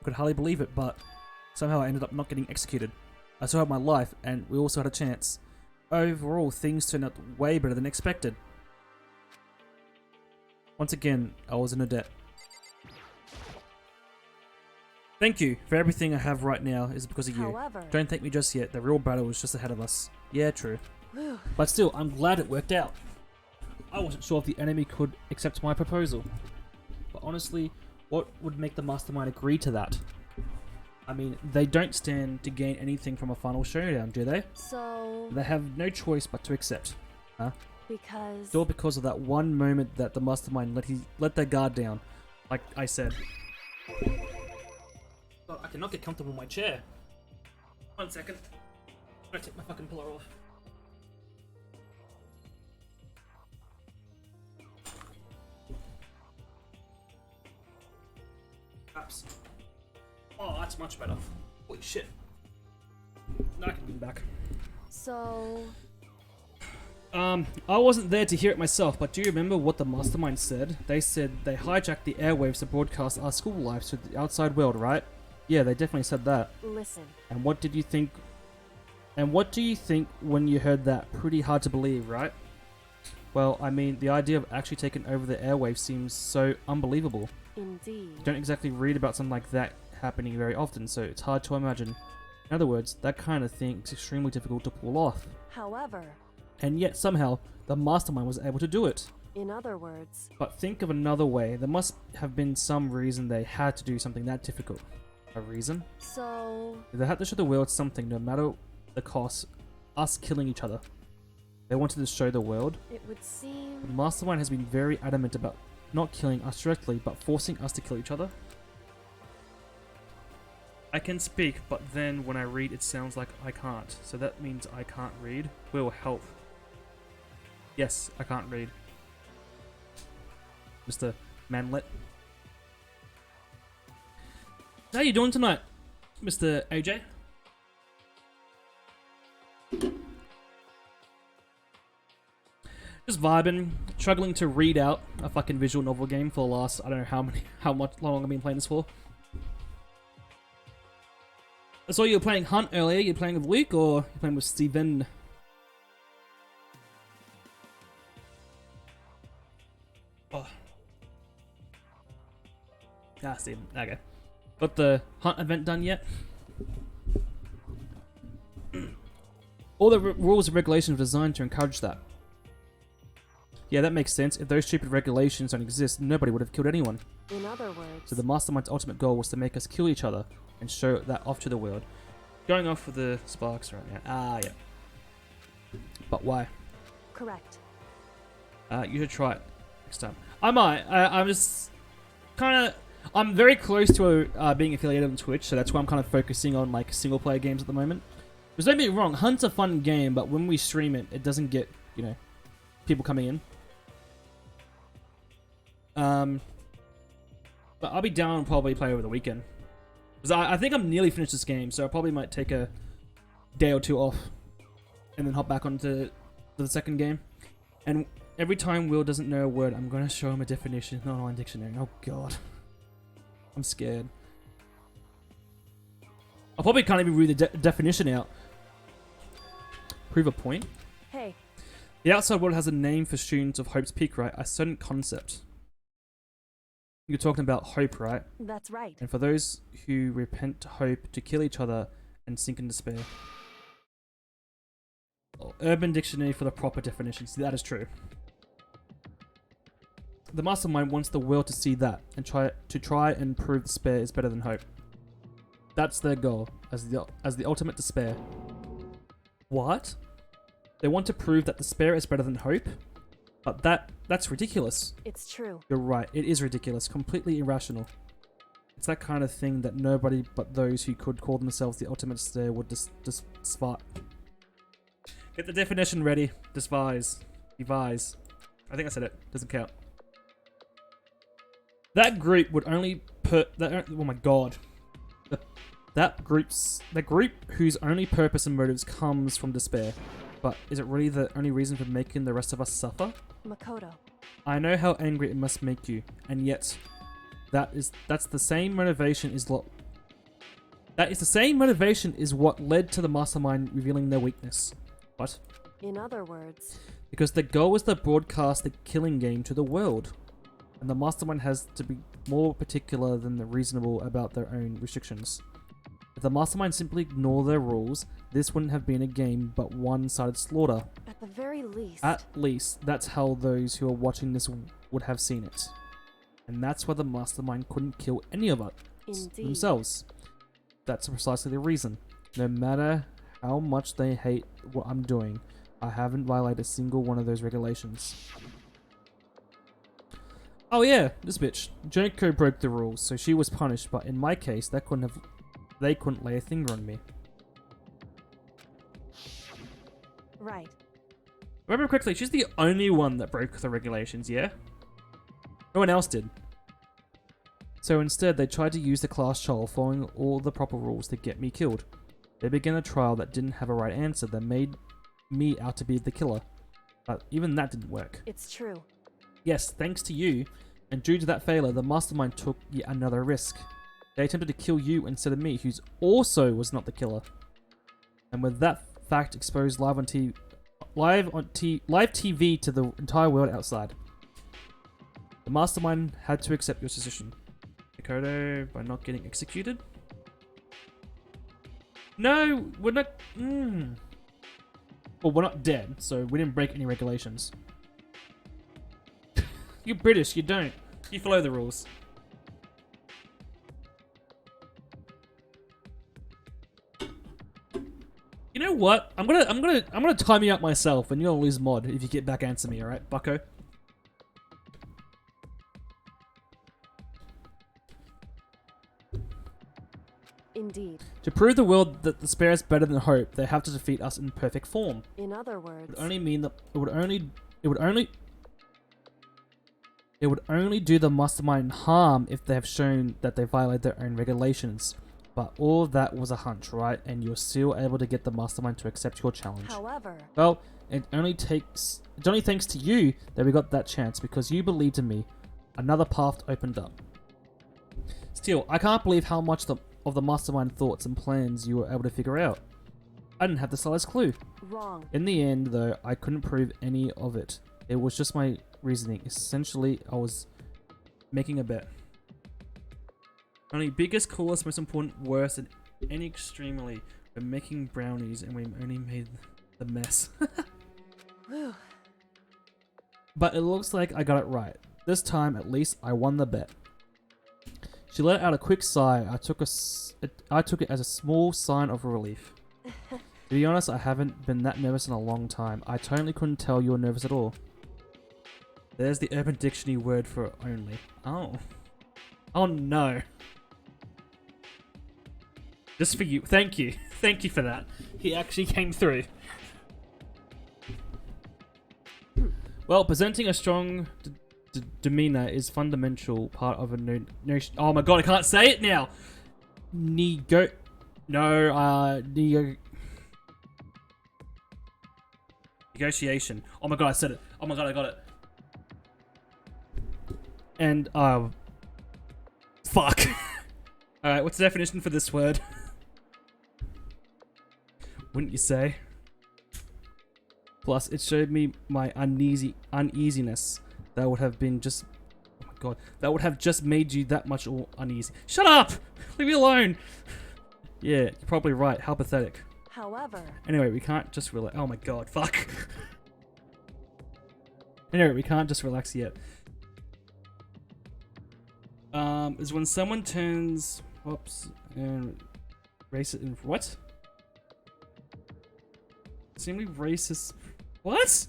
I could hardly believe it, but somehow I ended up not getting executed. I still had my life, and we also had a chance. Overall, things turned out way better than expected. Once again, I was in a debt. Thank you for everything I have right now is because of you. however. Don't thank me just yet. The real battle is just ahead of us. Yeah, true. Whew. But still, I'm glad it worked out. I wasn't sure if the enemy could accept my proposal. But honestly, what would make the mastermind agree to that? I mean, they don't stand to gain anything from a final showdown, do they? So, They have no choice but to accept. Huh? because... It's all because of that one moment that the mastermind let their guard down. Like I said. God, I cannot get comfortable in my chair. 1 second. I'm gonna take my fucking pillow off. Perhaps. Oh, that's much better. Holy shit. Now I can lean back. So, I wasn't there to hear it myself, but do you remember what the mastermind said? They said they hijacked the airwaves to broadcast our school lives to the outside world, right? Yeah, they definitely said that. listen. And what did you think? And what do you think when you heard that? Pretty hard to believe, right? Well, I mean, the idea of actually taking over the airwaves seems so unbelievable. Indeed. You don't exactly read about something like that happening very often, so it's hard to imagine. In other words, that kind of thing is extremely difficult to pull off. However, And yet, somehow, the mastermind was able to do it. in other words, But think of another way. There must have been some reason they had to do something that difficult. A reason? so... They had to show the world something, no matter the cost. Us killing each other. They wanted to show the world. It would The seem... mastermind has been very adamant about not killing us directly, but forcing us to kill each other. I can speak, but then when I read, it sounds like I can't. So that means I can't read. Will help. Yes, I can't read. Mr. Manlet. How you doing tonight, Mr. AJ? Just vibing, struggling to read out a fucking visual novel game for the last, I don't know how much long I've been playing this for. I saw you were playing Hunt earlier. You playing with Luke or you playing with Steven? Oh. Ah, Steven. Okay. Got the Hunt event done yet? All the rules and regulations are designed to encourage that. Yeah, that makes sense. If those stupid regulations don't exist, nobody would have killed anyone. In other words, So the Mastermind's ultimate goal was to make us kill each other and show that off to the world. Going off with the sparks right now. Ah, yeah. But why? correct. You should try it next time. I might. I'm just kind of... I'm very close to being affiliated on Twitch, so that's why I'm kind of focusing on like single player games at the moment. Because don't get me wrong, Hunt's a fun game, but when we stream it, it doesn't get, you know, people coming in. But I'll be down and probably play over the weekend. Because I think I'm nearly finished this game, so I probably might take a day or two off and then hop back onto the second game. And every time Will doesn't know a word, I'm going to show him a definition in the online dictionary. Oh god. I'm scared. I'll probably can't even read the definition out. Prove a point? Hey, The outside world has a name for students of Hope's Peak, right? A certain concept. You're talking about hope, right? that's right. And for those who repent to hope to kill each other and sink in despair. Oh, Urban Dictionary for the proper definition. See, that is true. The Mastermind wants the world to see that and try and prove despair is better than hope. That's their goal as the ultimate despair. What? They want to prove that despair is better than hope? But that's ridiculous. It's true. You're right, it is ridiculous, completely irrational. It's that kind of thing that nobody but those who could call themselves the ultimate despair would despise. Get the definition ready. Despise. Devise. I think I said it. Doesn't count. That group would only oh my god. That group whose only purpose and motives comes from despair. But is it really the only reason for making the rest of us suffer? Makoto. I know how angry it must make you, and yet that's the same motivation is what led to the Mastermind revealing their weakness. What? In other words, Because the goal is to broadcast the killing game to the world. And the Mastermind has to be more particular than the reasonable about their own restrictions. If the Mastermind simply ignore their rules, this wouldn't have been a game but one-sided slaughter. at the very least, At least, that's how those who are watching this would have seen it. And that's why the Mastermind couldn't kill any of us indeed. themselves. That's precisely the reason. No matter how much they hate what I'm doing, I haven't violated a single one of those regulations. Oh yeah, this bitch. Junko broke the rules, so she was punished, but in my case, they couldn't lay a finger on me. Right. Remember quickly, she's the only one that broke the regulations, yeah? No one else did. So instead, they tried to use the class child following all the proper rules to get me killed. They began a trial that didn't have a right answer that made me out to be the killer. But even that didn't work. It's true. Yes, thanks to you, and due to that failure, the Mastermind took yet another risk. They attempted to kill you instead of me, who also was not the killer. And with that fact exposed live TV to the entire world outside, the Mastermind had to accept your decision. Makoto, by not getting executed? No, we're not... Well, we're not dead, so we didn't break any regulations. You're British, you don't. You follow the rules. You know what? I'm gonna time you out myself, and you're gonna lose mod if you get back answer me, alright, bucko? Indeed. To prove the world that despair is better than hope, they have to defeat us in perfect form. In other words, It would only mean that it would only do the Mastermind harm if they have shown that they violate their own regulations. But all of that was a hunch, right? And you're still able to get the Mastermind to accept your challenge. however, Well, it's only thanks to you that we got that chance, because you believed in me. Another path opened up. Still, I can't believe how much of the Mastermind thoughts and plans you were able to figure out. I didn't have the slightest clue. wrong. In the end, though, I couldn't prove any of it. It was just my reasoning. Essentially, I was making a bet. Only biggest, coolest, most important, worst, and any extremely. We're making brownies, and we only made the mess. Whew. but it looks like I got it right. This time, at least, I won the bet. She let out a quick sigh. I took it as a small sign of relief. To be honest, I haven't been that nervous in a long time. I totally couldn't tell you were nervous at all. There's the Urban Dictionary word for only. Oh. Oh no. Just for you. Thank you. Thank you for that. He actually came through. Well, presenting a strong demeanor is fundamental part of a notion. Oh my god, I can't say it now. Negotiation. Oh my god, I said it. Oh my god, I got it. And fuck. All right, what's the definition for this word? Wouldn't you say? Plus, it showed me my uneasiness. That would have been just... Oh my god. That would have just made you that much more uneasy. Shut up! Leave me alone! Yeah, you're probably right. How pathetic. However... Anyway, we can't just relax. Oh my god, fuck. Anyway, we can't just relax yet. Is when someone turns... Whoops. And... Racist... What? Seemingly racist... What?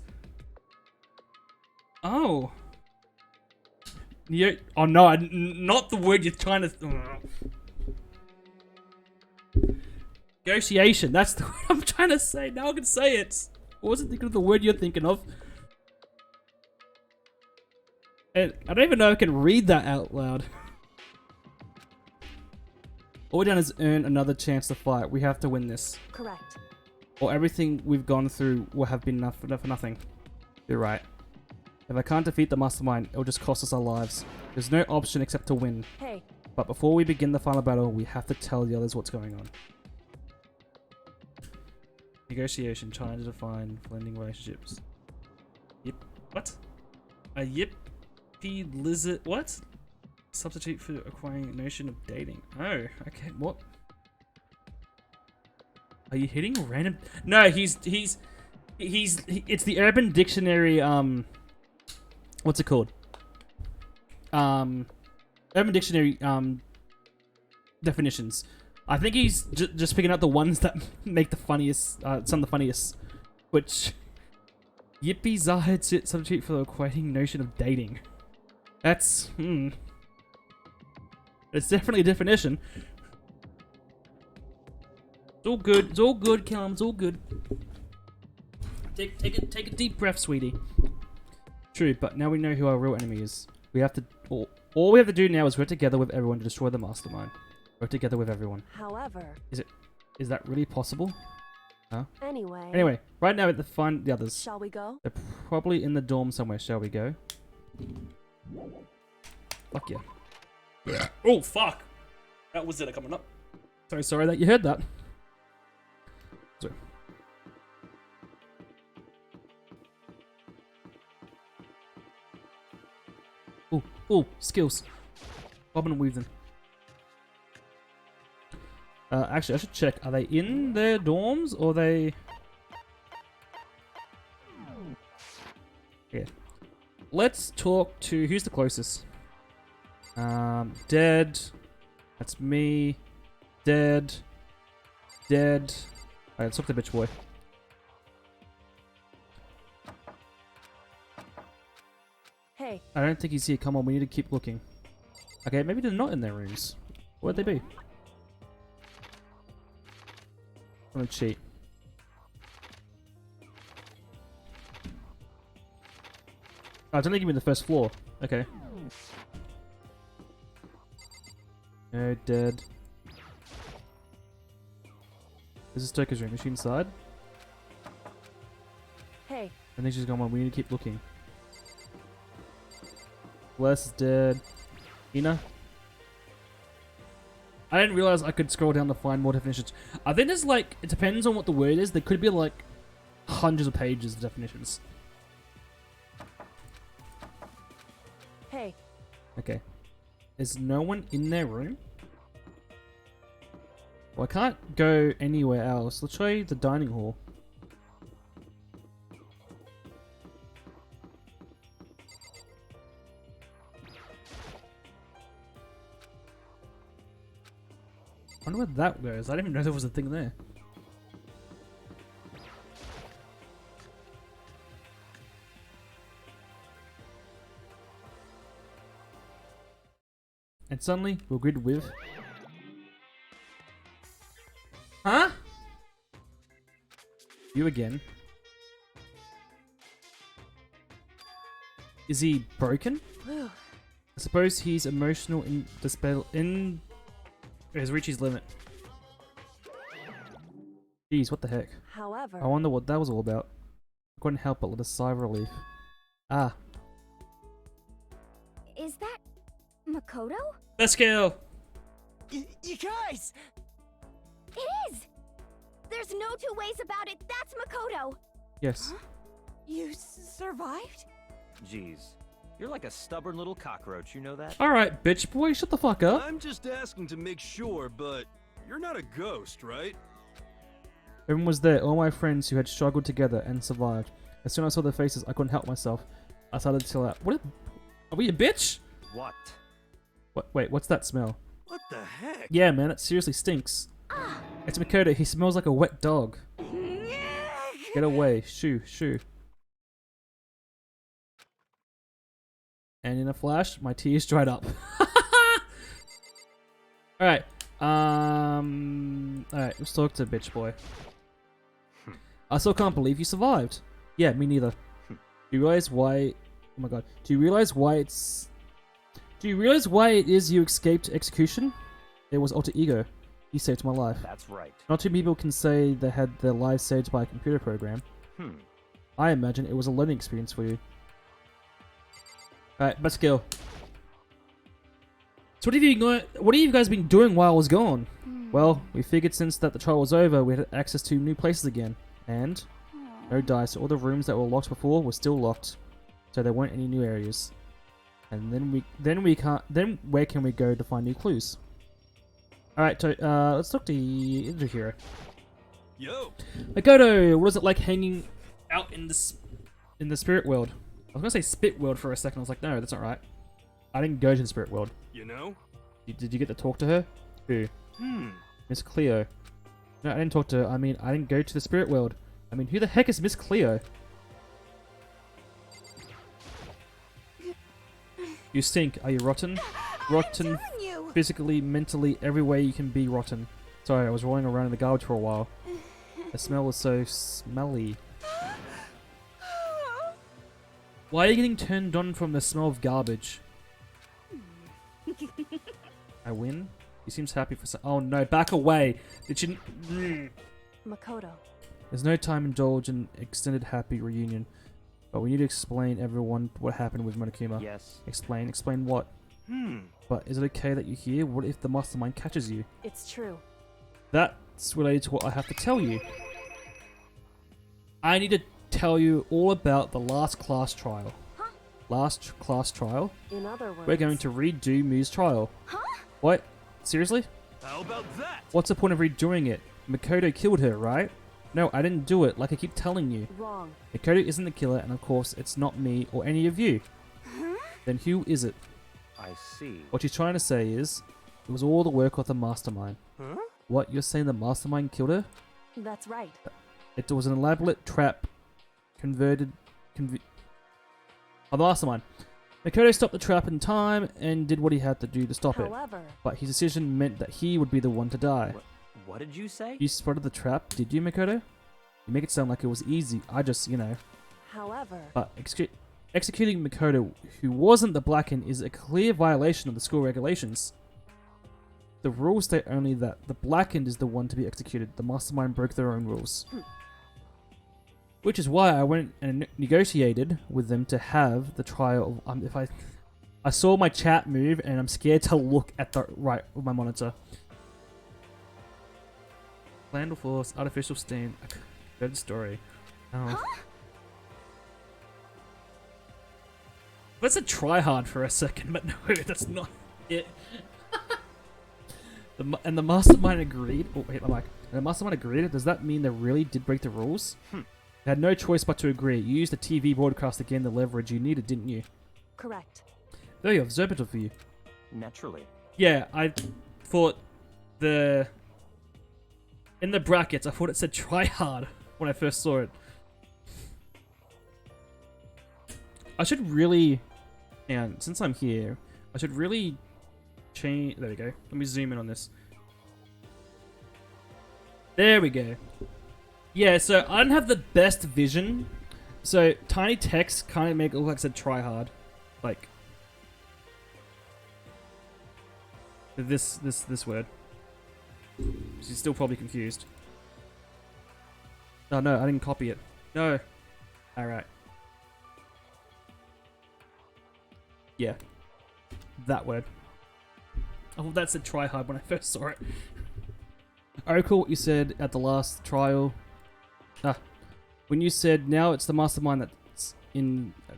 Oh. Yeah. Oh no, not the word you're trying to... Negotiation, that's the word I'm trying to say. Now I can say it. I wasn't thinking of the word you're thinking of. And I don't even know if I can read that out loud. All we've done is earn another chance to fight. We have to win this. Correct. Or everything we've gone through will have been for nothing. You're right. If I can't defeat the mastermind, it'll just cost us our lives. There's no option except to win. Hey. But before we begin the final battle, we have to tell the others what's going on. Negotiation, trying to define blending relationships. Yep. What? A yippy lizard. What? Substitute for acquiring a notion of dating. Oh, okay. What? Are you hitting random? No, it's the Urban Dictionary. What's it called? Urban Dictionary definitions. I think he's just picking out the ones that make the funniest, some of the funniest. Which, yippee zahid substitute for the equating notion of dating. That's, It's definitely a definition. It's all good. It's all good, Callum. It's all good. Take a deep breath, sweetie. True, but now we know who our real enemy is. We have to. All we have to do now is work together with everyone to destroy the mastermind. Work together with everyone. However. Is that really possible? Huh? Anyway, right now we have to find the others. Shall we go? They're probably in the dorm somewhere. Shall we go? Fuck yeah. Oh fuck! That was it coming up. Sorry that you heard that. Sorry. Oh, skills. Bobbing and weaving. Actually, I should check. Are they in their dorms or are they... Yeah. Let's talk to... Who's the closest? Dead. That's me. Dead. Alright, let's talk to the bitch boy. Hey. I don't think he's here. Come on, we need to keep looking. Okay, maybe they're not in their rooms. Where'd they be? I'm gonna cheat. Oh, it's only giving me the first floor. Okay. No, dead. This is Toka's room. Is she inside? Hey. I think she's gone on. We need to keep looking. Bless is dead. Ina? I didn't realize I could scroll down to find more definitions. I think there's like, it depends on what the word is. There could be like hundreds of pages of definitions. Hey. Okay. Is no one in their room? Well, I can't go anywhere else. Let's show you the dining hall. wonder where that goes. I didn't even know there was a thing there. And suddenly, we're greeted with... Huh? You again. Is he broken? Whew. I suppose he's emotional in the spell has reached his limit. Jeez, what the heck? However, I wonder what that was all about. I couldn't help but let a sigh of relief. Ah, Is that Makoto? let's go! You guys! It is! There's no two ways about it. That's Makoto. Yes. You survived? Jeez. You're like a stubborn little cockroach, you know that? Alright, bitch boy, shut the fuck up. I'm just asking to make sure, but you're not a ghost, right? Everyone was there, all my friends who had struggled together and survived. As soon as I saw their faces, I couldn't help myself. I started to tell out. Are we a bitch? What? What? Wait, what's that smell? What the heck? Yeah, man, it seriously stinks. It's Makoto, he smells like a wet dog. Get away, shoo, shoo. And in a flash, my tears dried up. Alright, alright, let's talk to bitch boy. I still can't believe you survived. Yeah, me neither. Do you realize why... Oh my god. Do you realize why it is you escaped execution? It was alter ego. You saved my life. That's right. Not too many people can say they had their lives saved by a computer program. I imagine it was a learning experience for you. Alright, let's go. So what have you guys been doing while I was gone? Well, we figured since that the trial was over, we had access to new places again. And no dice. All the rooms that were locked before were still locked. So there weren't any new areas. And then where can we go to find new clues? Alright, so let's talk to the hero. Yo! Makoto, what is it like hanging out in the spirit world? I was gonna say spit world for a second. I was like, no, that's not right. I didn't go to the spirit world. You know? Did you get to talk to her? Who? Miss Cleo. No, I didn't talk to her. I mean, I didn't go to the spirit world. I mean, who the heck is Miss Cleo? You stink. Are you rotten? Rotten physically, mentally, every way you can be rotten. Sorry, I was rolling around in the garbage for a while. The smell was so smelly. Why are you getting turned on from the smell of garbage? I win? He seems happy for some— Oh no, back away! Did you— Makoto. There's no time to indulge in extended happy reunion. But we need to explain everyone what happened with Monokuma. Yes. Explain? Explain what? But is it okay that you're here? What if the mastermind catches you? It's true. That's related to what I have to tell you. I need to tell you all about the last class trial. Huh? Last class trial? In other words, We're going to redo Mu's trial. Huh? What? Seriously? How about that? What's the point of redoing it? Makoto killed her, right? No, I didn't do it, like I keep telling you. wrong. Makoto isn't the killer, and of course, it's not me or any of you. Then who is it? I see. What she's trying to say is, it was all the work of the mastermind. Huh? What, you're saying the mastermind killed her? That's right. It was an elaborate trap of the mastermind. Makoto stopped the trap in time and did what he had to do to stop it. However, But his decision meant that he would be the one to die. What did you say? You spotted the trap, did you, Makoto? You make it sound like it was easy. I just, however, But executing Makoto, who wasn't the Blackened, is a clear violation of the school regulations. The rules state only that the Blackened is the one to be executed. The mastermind broke their own rules. Which is why I went and negotiated with them to have the trial of, I saw my chat move and I'm scared to look at the right of my monitor. Land Force, Artificial Steam, good story. Oh. Let's try hard for a second, but no, that's not it. And the mastermind agreed. Oh wait, my mic. And the mastermind agreed. Does that mean they really did break the rules? They had no choice but to agree. You used the TV broadcast again, the leverage you needed, didn't you? correct. Very observative for you. Naturally. Yeah, I thought in the brackets, I thought it said try hard when I first saw it. I should really, and since I'm here, I should really change. There we go. Let me zoom in on this. There we go. Yeah, so I don't have the best vision, so tiny text kind of make it look like it said try hard, like this word. She's still probably confused. Oh no, I didn't copy it. No. Alright. Yeah. That word. Oh, that said try hard when I first saw it. I recall what you said at the last trial. When you said now it's the mastermind that's in... I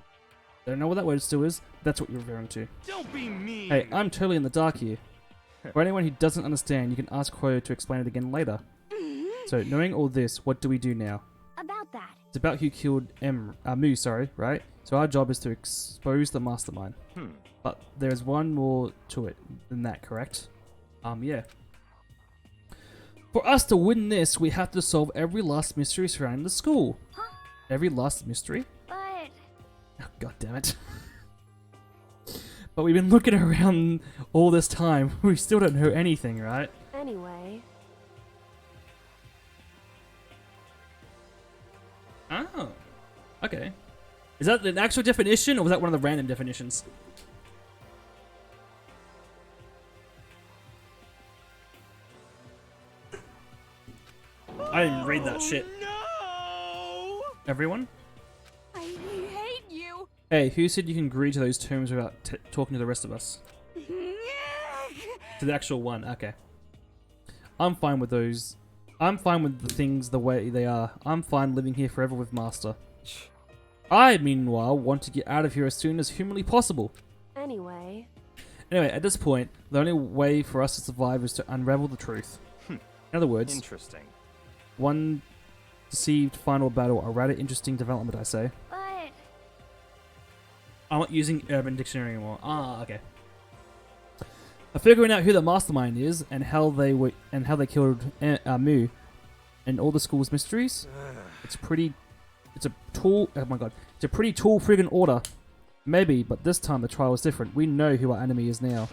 don't know what that word still is. That's what you're referring to. Don't be mean. Hey, I'm totally in the dark here. For anyone who doesn't understand, you can ask Koyo to explain it again later. So, knowing all this, what do we do now? About that. It's about who killed Mu, sorry, right? So our job is to expose the mastermind. But there's one more to it than that, correct? Yeah. For us to win this, we have to solve every last mystery surrounding the school. Huh? Every last mystery? But Oh, God damn it. But we've been looking around all this time. We still don't know anything, right? Anyway, Oh. Okay. Is that an actual definition, or was that one of the random definitions? I didn't read that shit. No! Everyone? I hate you. Hey, who said you can agree to those terms without talking to the rest of us? To the actual one, okay. I'm fine with those. I'm fine with the things the way they are. I'm fine living here forever with Master. I, meanwhile, want to get out of here as soon as humanly possible. anyway, Anyway, at this point, the only way for us to survive is to unravel the truth. In other words, Interesting. one deceived final battle, a rather interesting development, I say. But I'm not using Urban Dictionary anymore. Ah, okay. Figuring out who the mastermind is and how they killed Mu and all the school's mysteries. It's a pretty tall friggin' order. Maybe, but this time the trial is different. We know who our enemy is now.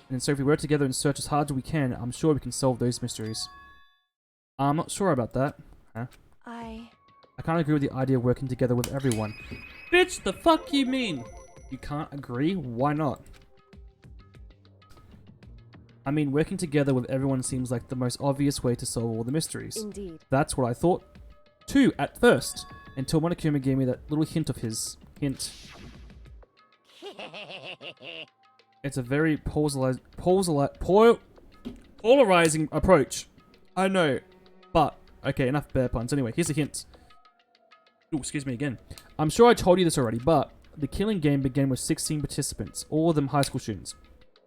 And so if we work together and search as hard as we can, I'm sure we can solve those mysteries. I'm not sure about that. Huh? I can't agree with the idea of working together with everyone. Bitch, the fuck you mean? You can't agree? Why not? I mean, working together with everyone seems like the most obvious way to solve all the mysteries. indeed. That's what I thought too at first, until Monokuma gave me that little hint of his. Hint. It's a very polarizing approach. I know, but okay, enough bear puns. Anyway, here's a hint. Ooh, excuse me again. I'm sure I told you this already, but the killing game began with 16 participants, all of them high school students,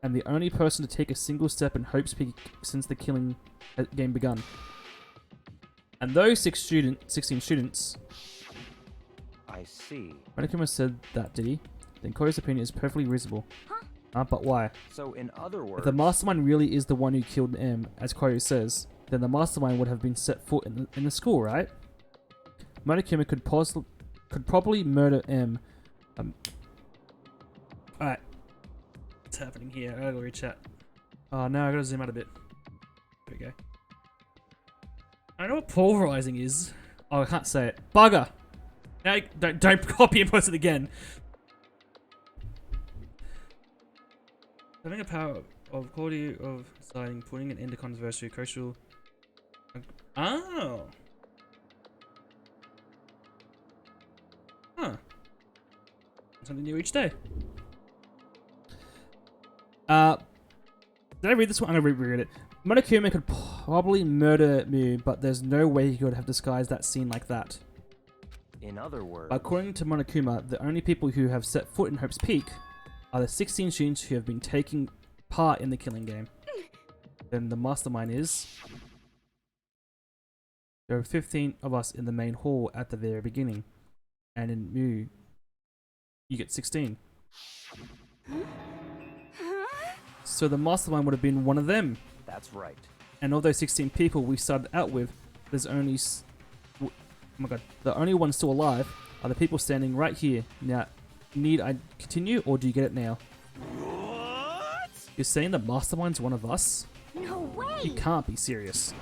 and the only person to take a single step in Hope's Peak since the killing game begun. And those 16 students. I see. Monokuma said that, did he? Then Koyo's opinion is perfectly reasonable. But why? So, in other words, If the mastermind really is the one who killed M, as Koyo says, then the mastermind would have been set foot in the school, right? Monokuma could probably murder M. Alright. What's happening here? I gotta read chat. Oh no, I gotta zoom out a bit. There we go. I know what polarizing is. Oh, I can't say it. Bugger! Now, don't copy and post it again. Having a power of quality of deciding, putting an end to controversy, crucial. Oh. Huh. Something new each day. Did I read this one? I'm gonna reread it. Monokuma could probably murder Mu, but there's no way he could have disguised that scene like that. in other words, According to Monokuma, the only people who have set foot in Hope's Peak are the 16 students who have been taking part in the killing game. Then the mastermind is... There are 15 of us in the main hall at the very beginning. And in Mu, you get 16. So the mastermind would have been one of them. That's right. And of those 16 people we started out with, there's only... oh my god. The only ones still alive are the people standing right here. Now, need I continue, or do you get it now? What? You're saying the mastermind's one of us? No way! You can't be serious.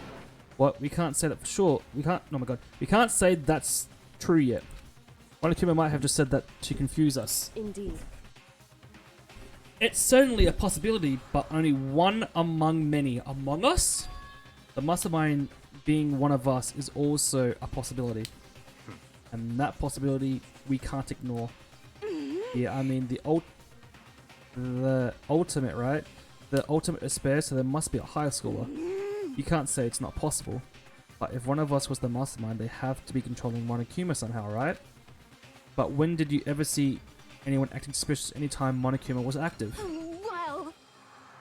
What? We can't say that for sure. We can't... Oh my god. We can't say that's true yet. Monokuma might have just said that to confuse us. Indeed. It's certainly a possibility, but only one among many. Among us? The mastermind being one of us is also a possibility. And that possibility we can't ignore. Yeah, I mean the ultimate, right? The ultimate despair, so there must be a higher schooler. You can't say it's not possible. But if one of us was the mastermind, they have to be controlling Monokuma somehow, right? But when did you ever see anyone acting suspicious anytime Monokuma was active? Well,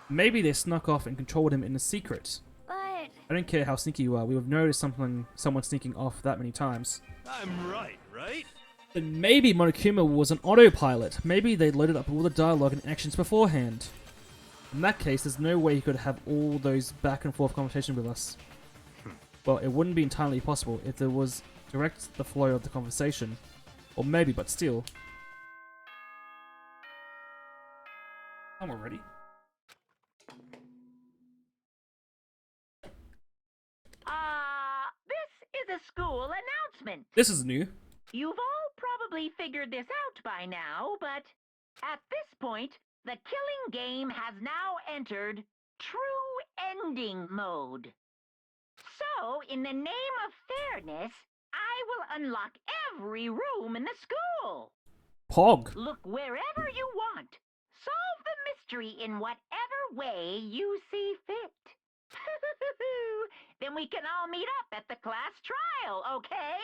Maybe they snuck off and controlled him in a secret. but I don't care how sneaky you are, we have noticed someone sneaking off that many times. I'm right? Then maybe Monokuma was an autopilot. Maybe they loaded up all the dialogue and actions beforehand. In that case, there's no way he could have all those back and forth conversations with us. Well, it wouldn't be entirely possible if there was direct the flow of the conversation. Or maybe, but still. I'm ready. This is a school announcement. This is new. You've all probably figured this out by now, but at this point, the killing game has now entered true ending mode. So, in the name of fairness, I will unlock every room in the school. Pog. Look wherever you want. Solve the mystery in whatever way you see fit. Then we can all meet up at the class trial, okay?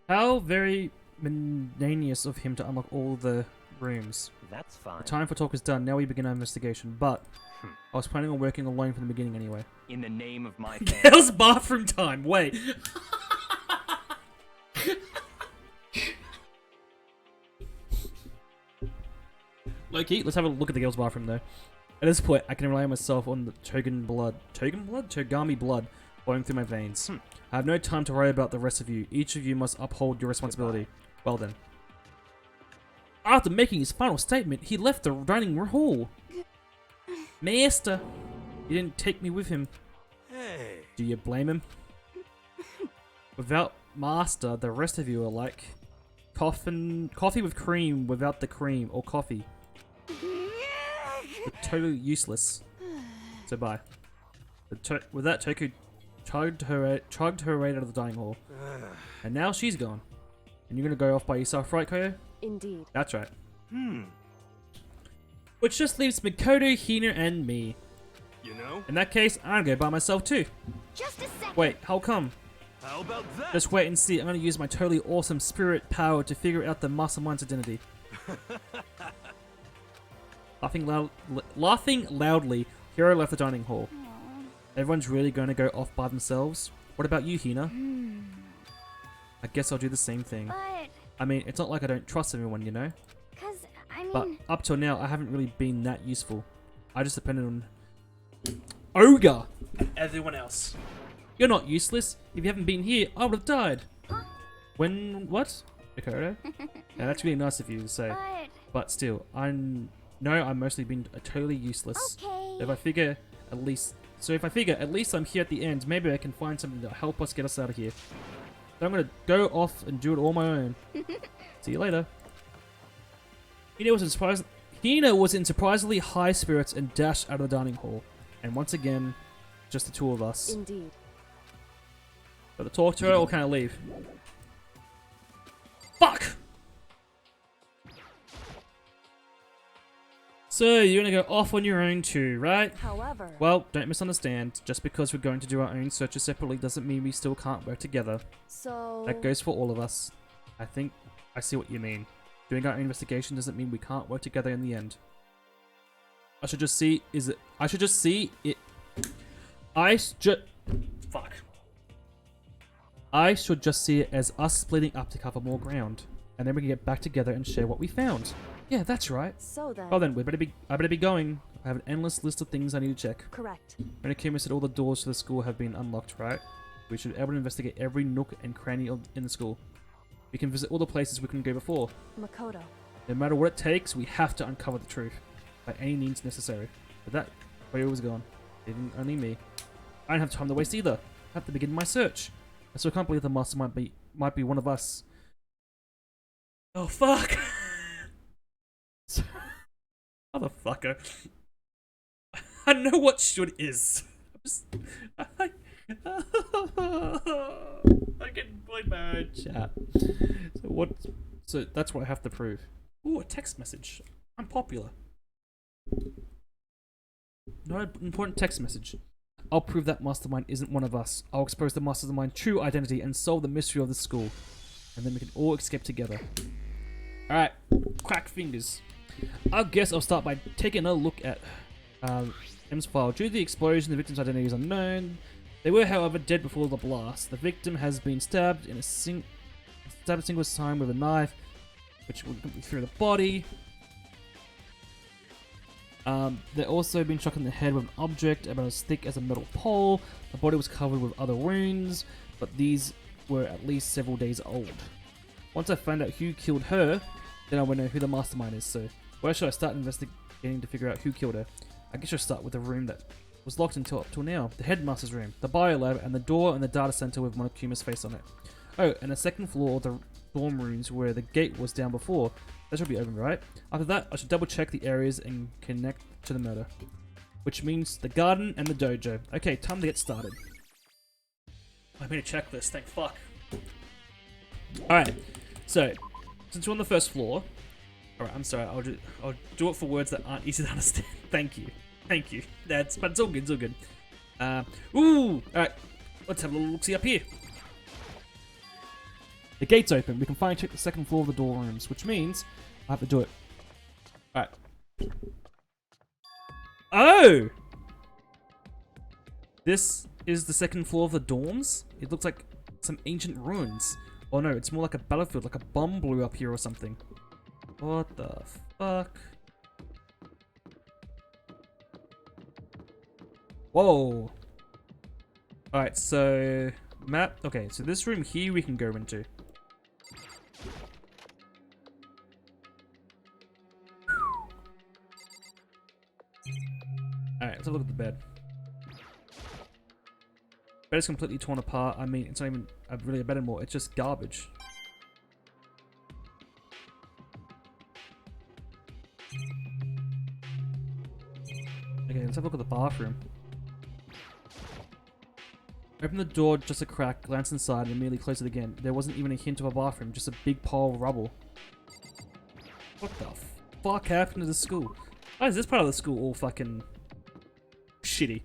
How very magnanimous of him to unlock all the rooms. That's fine. The time for talk is done. Now we begin our investigation. But I was planning on working alone from the beginning anyway. In the name of my family. Girls' bathroom time. Wait. Loki, let's have a look at the girls' bathroom though. At this point, I can rely on myself on the Togami blood flowing through my veins. I have no time to worry about the rest of you. Each of you must uphold your responsibility. Well then. After making his final statement, he left the dining hall. Master, he didn't take me with him. Hey. Do you blame him? Without Master, the rest of you are like coffee with cream without the cream, or coffee. You're totally useless. So bye. With that, Toku chugged her way out of the dining hall. And now she's gone. And you're gonna go off by yourself, right, Koyo? Indeed. That's right. Which just leaves Mikoto, Hina, and me. You know? In that case, I'm gonna go by myself too. just a second. Wait, how come? How about that? Just wait and see. I'm gonna use my totally awesome spirit power to figure out the mastermind's identity. Laughing loudly, Hiro left the dining hall. Everyone's really going to go off by themselves? What about you, Hina? I guess I'll do the same thing. But, I mean, it's not like I don't trust everyone, you know? cause, I mean... But up till now, I haven't really been that useful. I just depended on Ogre and everyone else. You're not useless. If you haven't been here, I would have died. When... what? Dakota? Yeah, that's really nice of you to say. But still, I'm mostly been totally useless. Okay. If I figure at least I'm here at the end, maybe I can find something to help us get us out of here. So I'm gonna go off and do it all my own. See you later. Hina was in surprisingly high spirits and dashed out of the dining hall. And once again, just the two of us. Indeed. Got to talk to her or can I leave? Fuck! So, you're gonna go off on your own too, right? However... Well, don't misunderstand. Just because we're going to do our own searches separately doesn't mean we still can't work together. So... That goes for all of us. I think I see what you mean. Doing our own investigation doesn't mean we can't work together in the end. I should just see it as us splitting up to cover more ground. And then we can get back together and share what we found. Yeah, that's right. So then. Oh, then I better be going. I have an endless list of things I need to check. Correct. Renakuma said all the doors to the school have been unlocked, right? We should be able to investigate every nook and cranny in the school. We can visit all the places we couldn't go before. Makoto. No matter what it takes, we have to uncover the truth. By any means necessary. But that way was gone. Leaving only me. I don't have time to waste either. I have to begin my search. I still can't believe the master might be one of us. Oh fuck! Motherfucker. I know what should is. I can play my chat. So that's what I have to prove. Ooh, a text message. I'm popular. Not an important text message. I'll prove that Mastermind isn't one of us. I'll expose the Mastermind's true identity and solve the mystery of the school. And then we can all escape together. Alright, crack fingers. I guess I'll start by taking a look at M's file. Due to the explosion, the victim's identity is unknown. They were, however, dead before the blast. The victim has been stabbed a single time with a knife, which will go through the body. They've also been struck in the head with an object about as thick as a metal pole. The body was covered with other wounds, but these were at least several days old. Once I find out who killed her, then I will know who the mastermind is. So, where should I start investigating to figure out who killed her? I guess I'll start with the room that was locked up till now. The headmaster's room, the biolab, and the door in the data center with Monokuma's face on it. Oh, and the second floor of the dorm rooms where the gate was down before. That should be open, right? After that, I should double check the areas and connect to the murder. Which means the garden and the dojo. Okay, time to get started. I made a checklist, thank fuck. Alright, so, since we're on the first floor... Alright, I'm sorry, I'll do it for words that aren't easy to understand. Thank you. Thank you. But it's all good, it's all good. Ooh! Alright, let's have a little look-see up here. The gate's open. We can finally check the second floor of the door rooms, which means I have to do it. Alright. Oh! This is the second floor of the dorms? It looks like some ancient ruins. Oh no, it's more like a battlefield, like a bomb blew up here or something. What the fuck? Whoa! Alright, so... map. Okay, so this room here we can go into. Alright, let's have a look at the bed. Bed is completely torn apart. I mean, it's not even really a bed anymore. It's just garbage. Okay, let's have a look at the bathroom. Open the door just a crack, glance inside, and immediately close it again. There wasn't even a hint of a bathroom, just a big pile of rubble. What the fuck happened to the school? Why is this part of the school all fucking shitty?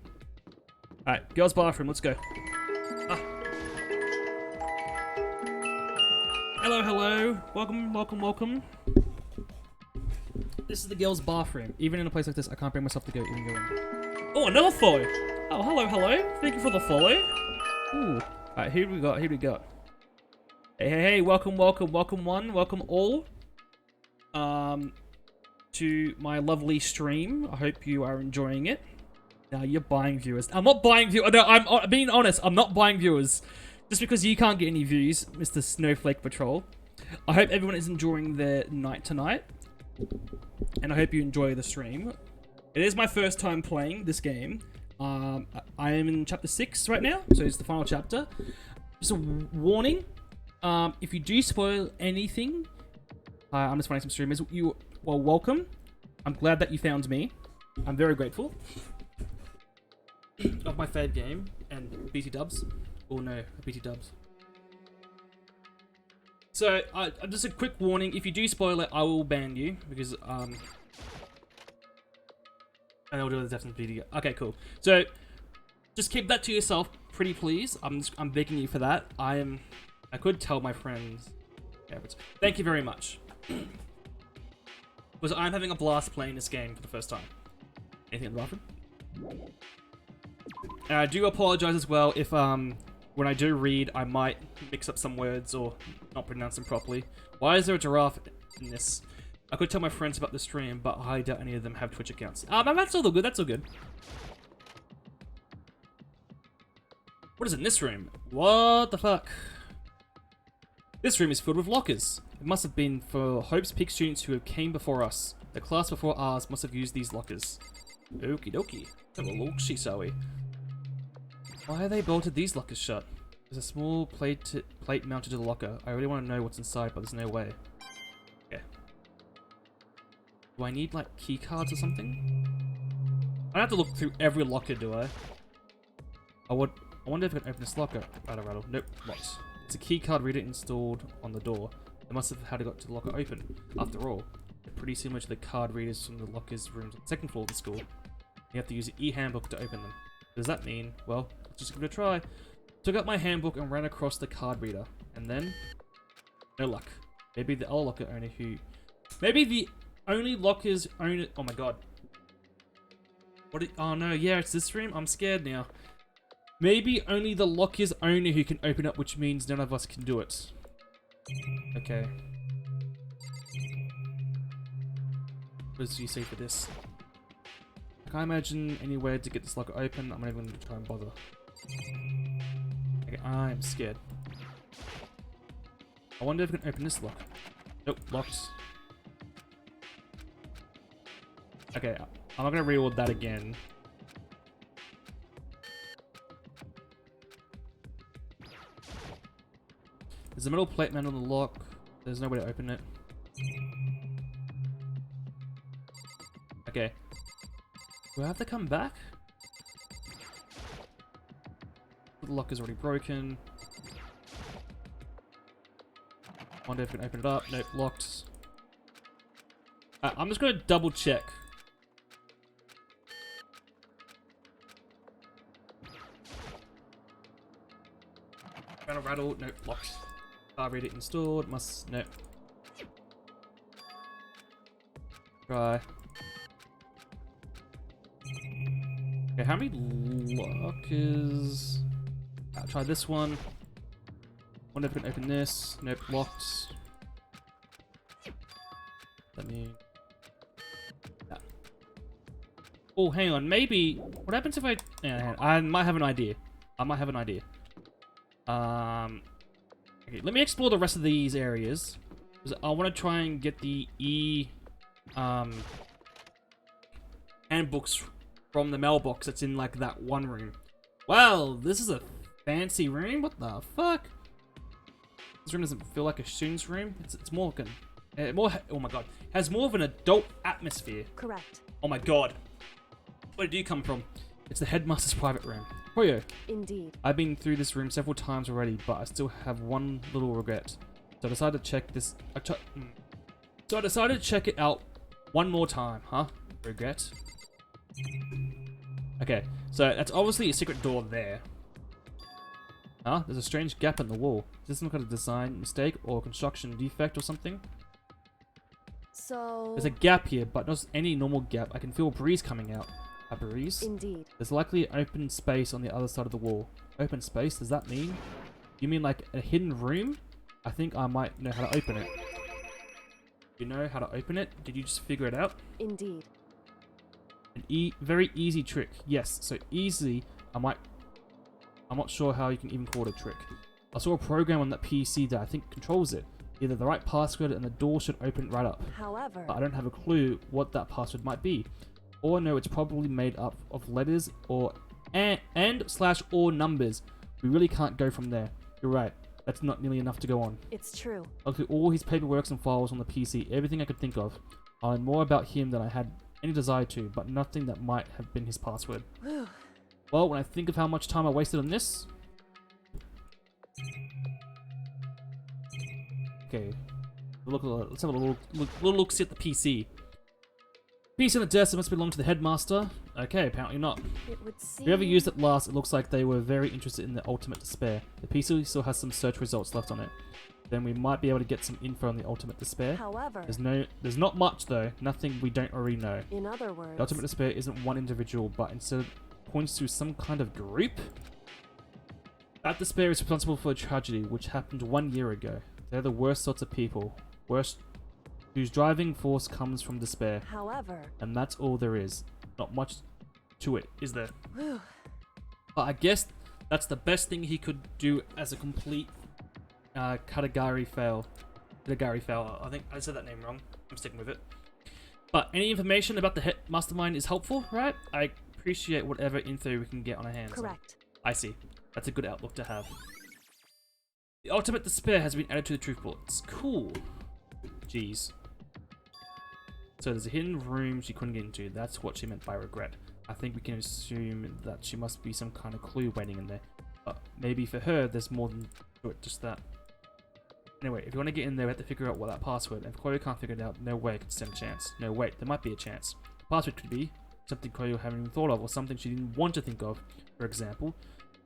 Alright, girls' bathroom, let's go. Ah. Hello, hello. Welcome, welcome, welcome. This is the girls' bathroom. Even in a place like this, I can't bring myself to even go in. Oh, another follow! Oh, hello, hello. Thank you for the follow. Ooh. Alright, here we got, here we got. Hey, hey, hey, welcome, welcome, welcome one, welcome all. To my lovely stream. I hope you are enjoying it. Now you're buying viewers. I'm not buying viewers. No, I'm being honest. I'm not buying viewers. Just because you can't get any views, Mr. Snowflake Patrol. I hope everyone is enjoying their night tonight. And I hope you enjoy the stream. It is my first time playing this game. I am in chapter 6 right now, so it's the final chapter. Just a warning, if you do spoil anything, I'm just finding some streamers. You are welcome. I'm glad that you found me. I'm very grateful. Of my fave game and BT dubs. Oh no, BT dubs. So, just a quick warning, if you do spoil it, I will ban you, because, and I'll do the definite video. Okay, cool. So, just keep that to yourself, pretty please. I'm begging you for that. I could tell my friends. Yeah, but thank you very much. Because I'm having a blast playing this game for the first time. Anything in the bathroom? And I do apologize as well if, when I do read, I might mix up some words or not pronounce them properly. Why is there a giraffe in this? I could tell my friends about the stream, but I doubt any of them have Twitch accounts. Ah, but that's all good. That's all good. What is in this room? What the fuck? This room is filled with lockers. It must have been for Hope's Peak students who came before us. The class before ours must have used these lockers. Okie dokie. Have a look, shall we? Why are they bolted these lockers shut? There's a small plate mounted to the locker. I really want to know what's inside, but there's no way. Okay. Do I need, like, key cards or something? I don't have to look through every locker, do I? I wonder if I can open this locker. Rattle. Nope, locked. It's a key card reader installed on the door. They must have had to got to the locker open. After all, they're pretty similar to the card readers from the lockers rooms on the second floor of the school. You have to use an e-handbook to open them. What does that mean? Well, let's just give it a try. Took out my handbook and ran across the card reader. And then, no luck. Maybe the other locker owner who... Maybe the only locker's owner... Oh my god. Oh no, yeah, it's this room? I'm scared now. Maybe only the locker's owner who can open up, which means none of us can do it. Okay. What does you say for this? I can't imagine any way to get this locker open. I'm not even going to try and bother. Okay, I'm scared. I wonder if I can open this lock. Nope, locked. Okay, I'm not going to reload that again. There's a metal plate mounted on the lock. There's no way to open it. Okay. Do I have to come back? The lock is already broken. Wonder if I can open it up. Nope, locked. I'm just gonna double check. Rattle. Nope, locked. Card reader installed. Must. Nope. Try. Okay, how many lockers? I'll try this one. Wonder if I can open this. Nope, locked. Let me. Yeah. Oh, hang on. Maybe. What happens if I? Yeah, I might have an idea. Okay, let me explore the rest of these areas. Because I want to try and get the handbooks from the mailbox that's in like that one room. Wow, this is a fancy room. What the fuck? This room doesn't feel like a student's room. It's more like oh my god, has more of an adult atmosphere. Correct. Oh my god, where did you come from? It's the headmaster's private room. Hoyo. Indeed. I've been through this room several times already, but I still have one little regret. So I decided to check this. So I decided to check it out one more time, huh? Regret. Okay, so that's obviously a secret door there. Huh? There's a strange gap in the wall. Is this some kind of design mistake or construction defect or something? So... There's a gap here, but not just any normal gap. I can feel a breeze coming out. A breeze? Indeed. There's likely an open space on the other side of the wall. Open space? Does that mean? You mean like a hidden room? I think I might know how to open it. You know how to open it? Did you just figure it out? Indeed. An very easy trick. Yes, so easy. I'm not sure how you can even call it a trick. I saw a program on that PC that I think controls it. Either the right password and the door should open right up. However... But I don't have a clue what that password might be. Or no, it's probably made up of letters or and/or numbers. We really can't go from there. You're right. That's not nearly enough to go on. It's true. I looked at all his paperwork and files on the PC, everything I could think of. I learned more about him than I had any desire to, but nothing that might have been his password. Well, when I think of how much time I wasted on this... Okay. Let's have a little look-see at the PC. PC on the desk, it must belong to the headmaster. Okay, apparently not. It would seem... Whoever used it last, it looks like they were very interested in the ultimate despair. The PC still has some search results left on it. Then we might be able to get some info on the ultimate despair. However... There's not much though. Nothing we don't already know. In other words... The ultimate despair isn't one individual, but instead points to some kind of group? That despair is responsible for a tragedy which happened 1 year ago. They're the worst sorts of people. Worst whose driving force comes from despair. However, And that's all there is. Not much to it, is there? whew, But I guess that's the best thing he could do as a complete Katagari fail. Katagari fail. I think I said that name wrong. I'm sticking with it. But any information about the hit mastermind is helpful, right? I appreciate whatever info we can get on our hands. correct. I see. That's a good outlook to have. The ultimate despair has been added to the truth bullets. Cool. Jeez. So there's a hidden room she couldn't get into. That's what she meant by regret. I think we can assume that she must be some kind of clue waiting in there. But maybe for her, there's more than just that. Anyway, if you want to get in there, we have to figure out what that password. And if Chloe can't figure it out, no way I could stand a chance. No, wait, there might be a chance. The password could be something Chloe haven't even thought of, or something she didn't want to think of. For example,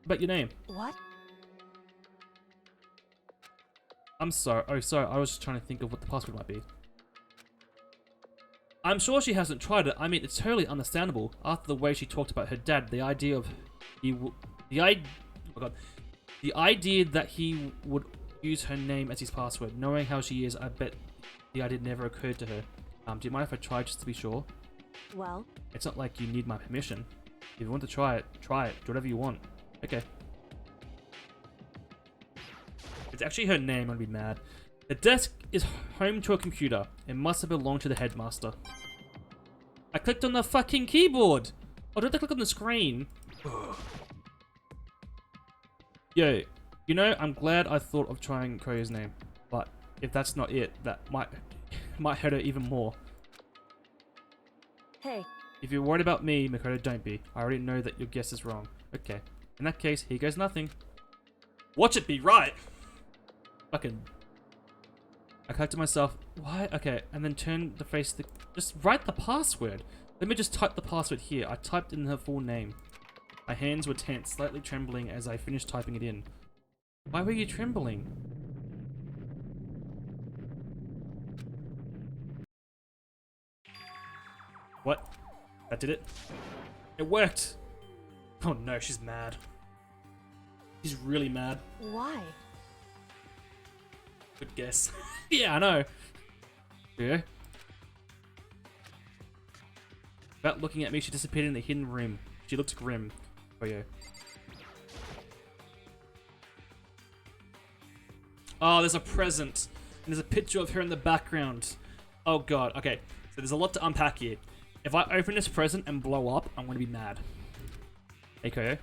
about your name. What? I'm sorry. Oh, sorry. I was just trying to think of what the password might be. I'm sure she hasn't tried it. I mean, it's totally understandable. After the way she talked about her dad, the idea of oh my god, the idea that he would use her name as his password, knowing how she is, I bet the idea never occurred to her. Do you mind if I try just to be sure? Well, It's not like you need my permission. If you want to try it. Do whatever you want. Okay. It's actually her name, I'm gonna be mad. The desk is home to a computer. It must have belonged to the headmaster. I clicked on the fucking keyboard! Oh, did I click on the screen? Yo, you know, I'm glad I thought of trying Koya's name. But if that's not it, that might hurt her even more. hey, If you're worried about me, Makoto, don't be. I already know that your guess is wrong. Okay. In that case, here goes nothing. Watch it be right! Fucking... I collected myself. Why? Okay, and then turn the face to... Just write the password. Let me just type the password here. I typed in her full name. My hands were tense, slightly trembling as I finished typing it in. Why were you trembling? What? That did it? It worked! Oh no, she's mad. She's really mad. why? Good guess. Yeah, I know. Yeah. Without looking at me, she disappeared in the hidden room. She looks grim. Oh yeah. Oh, there's a present. And there's a picture of her in the background. Oh god. Okay. So there's a lot to unpack here. If I open this present and blow up, I'm gonna be mad. Hey Koyo.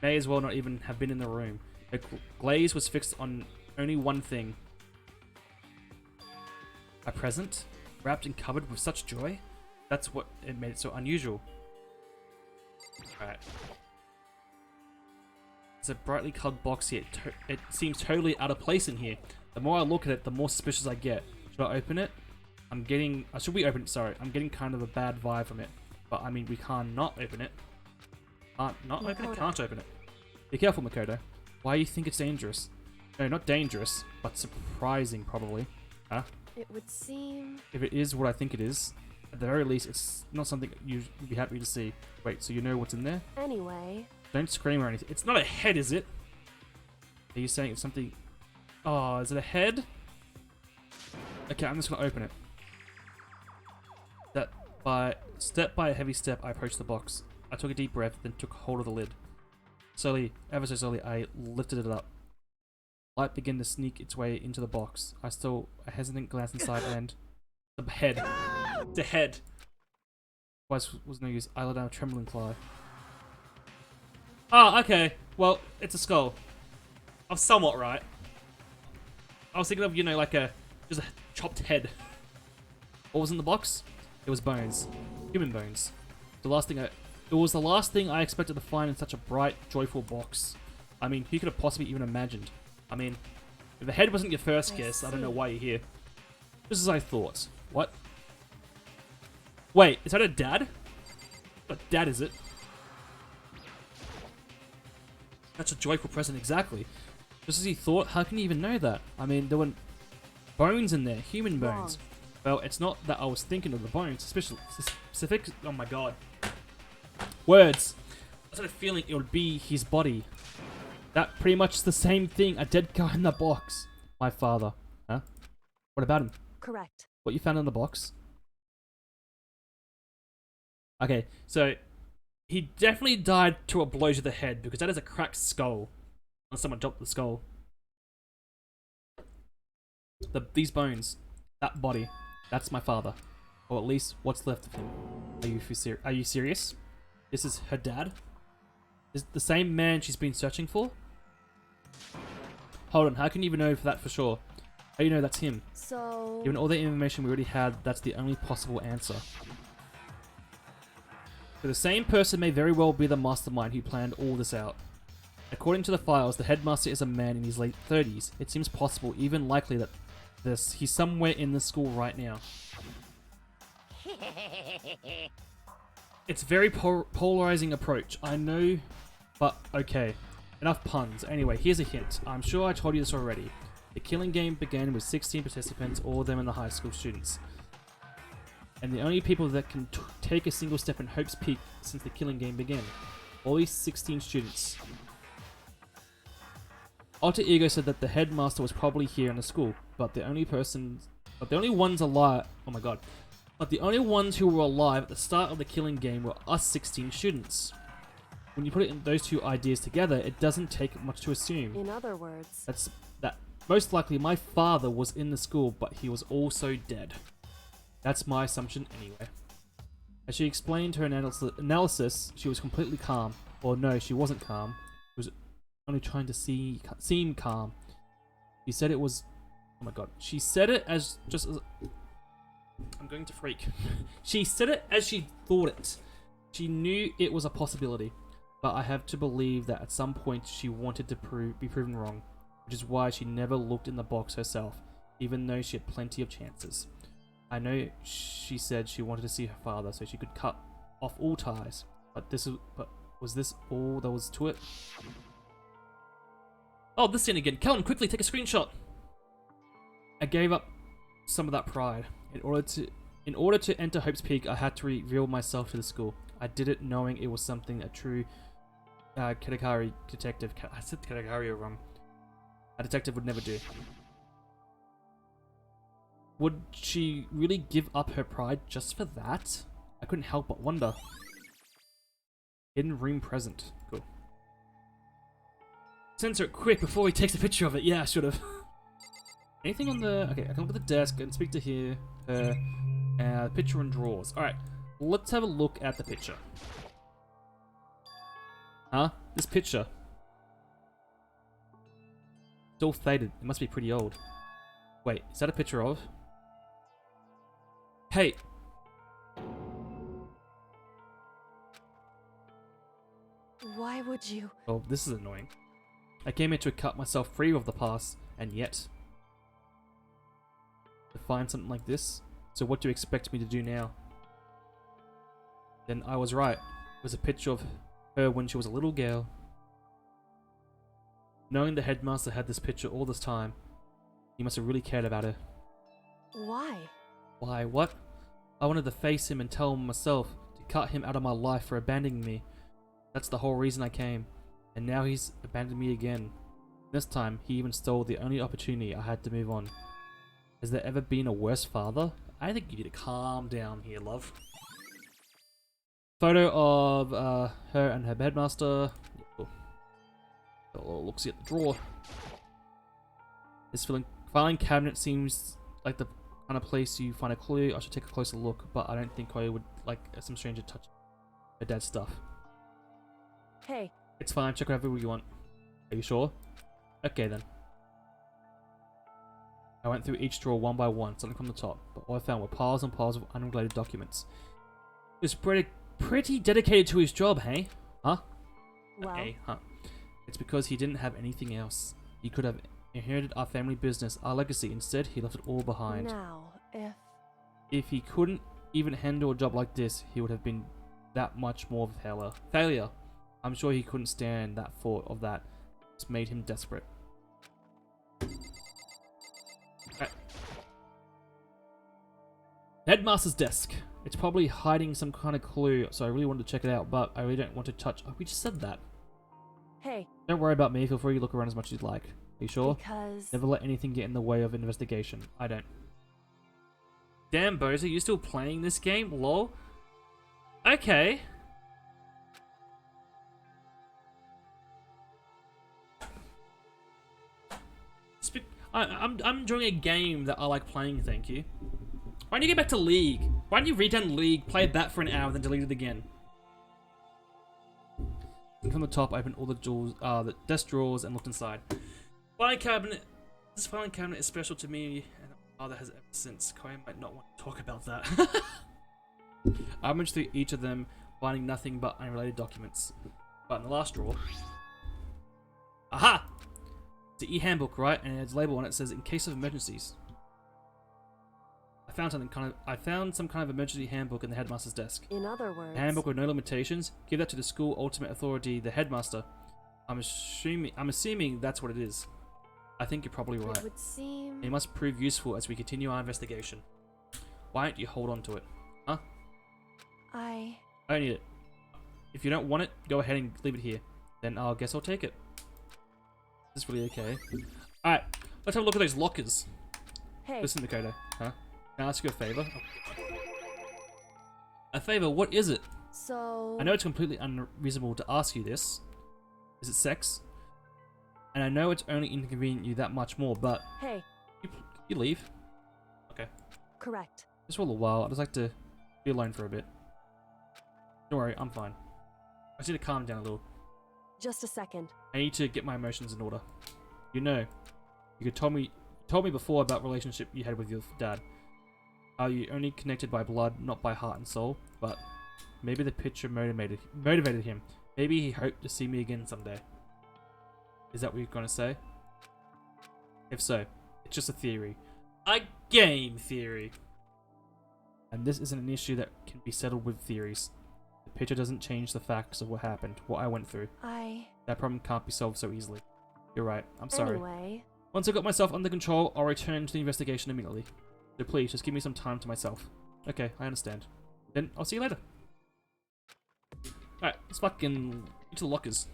May as well not even have been in the room. The glaze was fixed on only one thing. A present? Wrapped and covered with such joy? That's what it made it so unusual. Alright. It's a brightly colored box here. It seems totally out of place in here. The more I look at it, the more suspicious I get. Should I open it? I'm getting... should we open it? Sorry. I'm getting kind of a bad vibe from it. But I mean, we can't not open it. Can't not open it? Can't open it. Be careful, Makoto. Why do you think it's dangerous? No, not dangerous, but surprising, probably. Huh? It would seem... If it is what I think it is, at the very least, it's not something you'd be happy to see. Wait, so you know what's in there? Anyway... Don't scream or anything. It's not a head, is it? Are you saying it's something... Oh, is it a head? Okay, I'm just gonna open it. Step by a heavy step, I approached the box. I took a deep breath, then took hold of the lid. Slowly, ever so slowly, I lifted it up. Light began to sneak its way into the box. I stole a hesitant glance inside and... The head. The head. Twice was no use. I let down a trembling cry. Ah, okay. Well, it's a skull. I'm somewhat right. I was thinking of, you know, like just a chopped head. What was in the box? It was bones. Human bones. It was the last thing I expected to find in such a bright, joyful box. I mean, who could have possibly even imagined? I mean, if the head wasn't your first guess, I don't know why you're here. Just as I thought. What? Wait, is that a dad? What dad is it? That's a joyful present, exactly. Just as he thought, how can you even know that? I mean, there were bones in there, human bones. Well, it's not that I was thinking of the bones, specific. Oh my god. Words. I had a feeling it would be his body. That pretty much is the same thing, a dead guy in the box. My father. Huh? What about him? correct. What you found in the box? Okay, so he definitely died to a blow to the head because that is a cracked skull. Unless someone dropped the skull. These bones, that body, that's my father. Or at least what's left of him. Are you serious? This is her dad? Is it the same man she's been searching for? Hold on, how can you even know for that for sure? How do you know that's him? So... Given all the information we already had, that's the only possible answer. So the same person may very well be the mastermind who planned all this out. According to the files, the headmaster is a man in his late 30s. It seems possible, even likely, that he's somewhere in the school right now. It's a very polarizing approach, I know, but okay. Enough puns. Anyway, here's a hint. I'm sure I told you this already. The killing game began with 16 participants, all of them in the high school students. And the only people that can take a single step in Hope's Peak since the killing game began. All these 16 students. Alter Ego said that the headmaster was probably here in the school, but the only ones alive. Oh my god. But the only ones who were alive at the start of the killing game were us 16 students. When you put it in those two ideas together, it doesn't take much to assume. In other words... That most likely my father was in the school, but he was also dead. That's my assumption anyway. As she explained her analysis, she was completely calm. Or no, she wasn't calm. She was only trying to seem calm. She said it was... Oh my god. She said it as just as... I'm going to freak. She said it as she thought it. She knew it was a possibility. But I have to believe that at some point she wanted to be proven wrong. Which is why she never looked in the box herself, even though she had plenty of chances. I know she said she wanted to see her father so she could cut off all ties. But was this all there was to it? Oh, this scene again. Kellen, quickly take a screenshot. I gave up some of that pride. In order to enter Hope's Peak, I had to reveal myself to the school. I did it knowing it was something a true Katakari detective... I said Katakari wrong. A detective would never do. Would she really give up her pride just for that? I couldn't help but wonder. Hidden room present. Cool. Censor it quick before he takes a picture of it. Yeah, I should have. Anything on the... Okay, I can look at the desk and speak to her. Picture and drawers. Alright, let's have a look at the picture. Huh? This picture. It's all faded. It must be pretty old. Wait, is that a picture of... Hey! Why would you... Oh, this is annoying. I came here to cut myself free of the past, and yet... to find something like this? So what do you expect me to do now? Then I was right. It was a picture of her when she was a little girl. Knowing the headmaster had this picture all this time, he must have really cared about her. Why? Why, what? I wanted to face him and tell him myself, to cut him out of my life for abandoning me. That's the whole reason I came. And now he's abandoned me again. This time, he even stole the only opportunity I had to move on. Has there ever been a worse father? I think you need to calm down here, love. Photo of her and her headmaster. Cool. Look-see at the drawer. This filing cabinet seems like the kind of place you find a clue. I should take a closer look, but I don't think I would like some stranger touch her dad's stuff. Hey. It's fine, check whatever you want. Are you sure? Okay then. I went through each drawer one by one, starting from the top, but all I found were piles and piles of unrelated documents. He was pretty dedicated to his job, hey? Huh? Well... Hey, huh? It's because he didn't have anything else. He could have inherited our family business, our legacy. Instead, he left it all behind. Now, if he couldn't even handle a job like this, he would have been that much more of a failure. I'm sure he couldn't stand that thought of that. It's made him desperate. Okay. Headmaster's desk. It's probably hiding some kind of clue, so I really wanted to check it out, but I really don't want to touch... Oh, we just said that. Hey. Don't worry about me. Feel free to look around as much as you'd like. Are you sure? Because... Never let anything get in the way of an investigation. I don't. Damn, Bozo, you still playing this game? Lol. Okay. I'm enjoying a game that I like playing, thank you. Why don't you get back to League? Why don't you return League, play that for an hour, then delete it again? And from the top, open all the drawers, the desk drawers, and looked inside. Filing cabinet. This filing cabinet is special to me, and my father has ever since. Koi might not want to talk about that. I rummaged through each of them, finding nothing but unrelated documents. But in the last drawer, aha! It's the e-handbook, right? And its label on it says, "In case of emergencies." I found some kind of emergency handbook in the headmaster's desk. In other words, A handbook with no limitations. Give that to the school ultimate authority, the headmaster. I'm assuming that's what it is. I think you're probably right. it would seem... It must prove useful as we continue our investigation. Why don't you hold on to it? Huh? I don't need it. If you don't want it, go ahead and leave it here. Then I guess I'll take it. Is this really okay? Alright, let's have a look at those lockers. Hey, Listen, Makoto. Huh? Can I ask you a favor? A favor? What is it? so... I know it's completely unreasonable to ask you this. Is it sex? And I know it's only inconvenient you that much more, but... Hey, You leave? Okay. correct. Just for a little while. I'd just like to be alone for a bit. Don't worry, I'm fine. I just need to calm down a little. Just a second. I need to get my emotions in order. You know, you told me before about relationship you had with your dad. How you only connected by blood, not by heart and soul. But maybe the picture motivated him. Maybe he hoped to see me again someday. Is that what you're gonna say? If so, it's just a theory. A game theory. And this isn't an issue that can be settled with theories. The picture doesn't change the facts of what happened, what I went through. That problem can't be solved so easily. You're right, I'm sorry. Anyway, Once I got myself under control, I'll return to the investigation immediately. So please, just give me some time to myself. Okay, I understand. Then I'll see you later. Alright, let's fucking get to the lockers.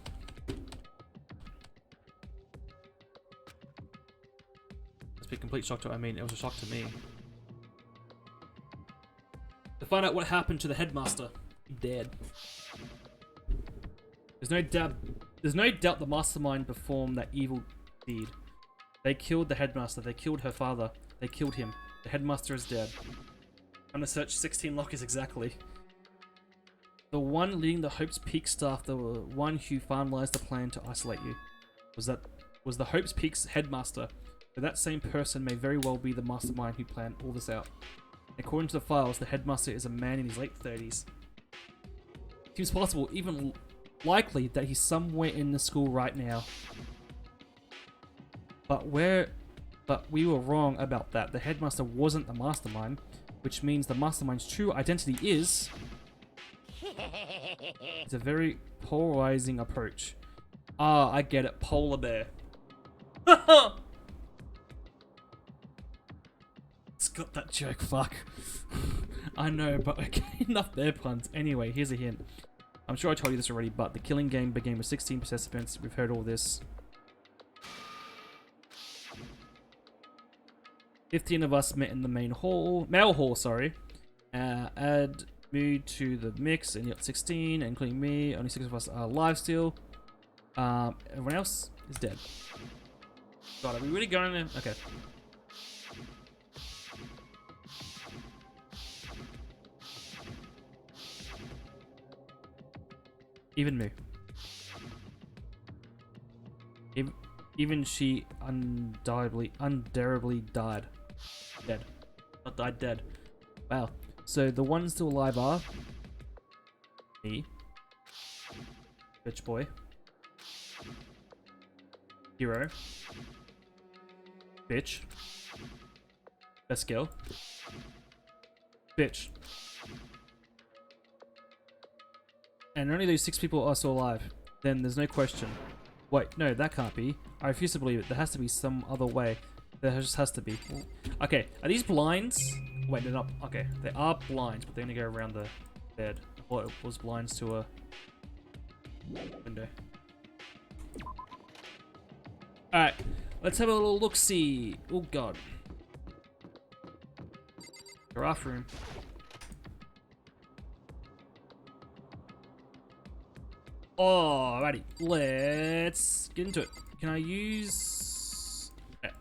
It's been a complete shock to it was a shock to me. To find out what happened to the headmaster. He dead. There's no doubt the mastermind performed that evil deed. They killed the headmaster, they killed her father, they killed him. The headmaster is dead. I'm gonna search 16 lockers exactly. The one leading the Hope's Peak staff, the one who finalized the plan to isolate you. Was the Hope's Peak's headmaster, but that same person may very well be the mastermind who planned all this out. According to the files, the headmaster is a man in his late 30s. Seems possible, even likely, that he's somewhere in the school right now. But we were wrong about that. The headmaster wasn't the mastermind, which means the mastermind's true identity is... It's a very polarizing approach. Ah, I get it. Polar bear. It's got that joke, fuck. I know, but okay, enough bear puns. Anyway, here's a hint. I'm sure I told you this already, but the killing game began with 16 participants. We've heard all this. 15 of us met in the male hall, sorry. Add me to the mix, and you got 16, including me. Only 6 of us are alive still. Everyone else is dead. God, are we really going there? Okay. Even me. Even she unbearably died. Dead. Not died, dead. Wow. So the ones still alive are... me. Bitch boy. Hero. Bitch. Best girl. Bitch. And only those 6 people are still alive. Then there's no question. Wait, no, that can't be. I refuse to believe it. There has to be some other way. There just has to be. Okay, are these blinds? Wait, they're not. Okay, they are blinds, but they're gonna go around the bed. I thought it was blinds to a window. Alright, let's have a little look-see. Oh god. Giraffe room. Alrighty, let's get into it. Can I use... Okay.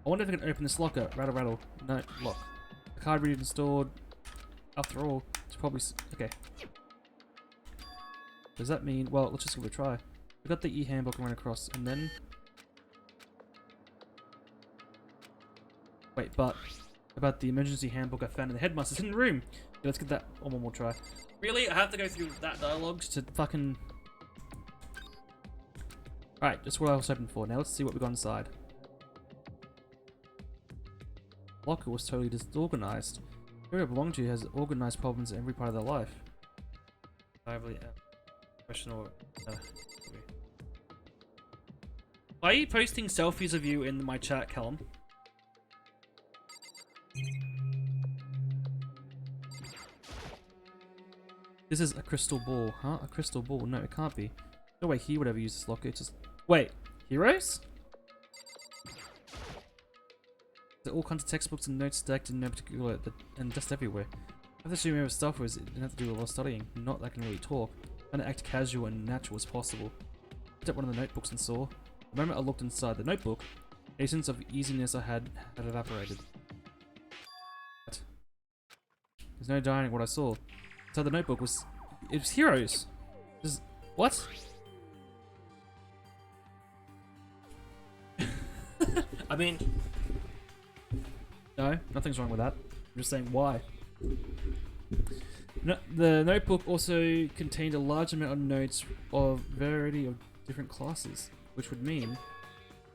I wonder if I can open this locker. Rattle, rattle. No, lock. The card reader installed. After all, it's probably... Okay. Does that mean... Well, let's just give it a try. We got the e-handbook and run across, and then... Wait, but... About the emergency handbook I found in the headmaster's hidden room. Okay, let's get that one more try. Really? I have to go through that dialogue to fucking... Alright, that's what I was hoping for. Now let's see what we got inside. Locker was totally disorganized. Whoever I belong to has organized problems in every part of their life. Lively, professional. Why are you posting selfies of you in my chat, Callum? This is a crystal ball, huh? A crystal ball? No, it can't be. No way he would ever use this locker. It's just... Wait, heroes? There are all kinds of textbooks and notes stacked in no particular... and just everywhere. I have to assume whoever stuff was, it didn't have to do a lot of studying. Not that I can really talk. Trying to act casual and natural as possible. I picked up one of the notebooks and saw. The moment I looked inside the notebook, a sense of easiness I had evaporated. What? There's no denying what I saw. So the notebook was... It was heroes! What? I mean... No, nothing's wrong with that. I'm just saying why. No, the notebook also contained a large amount of notes of variety of different classes, which would mean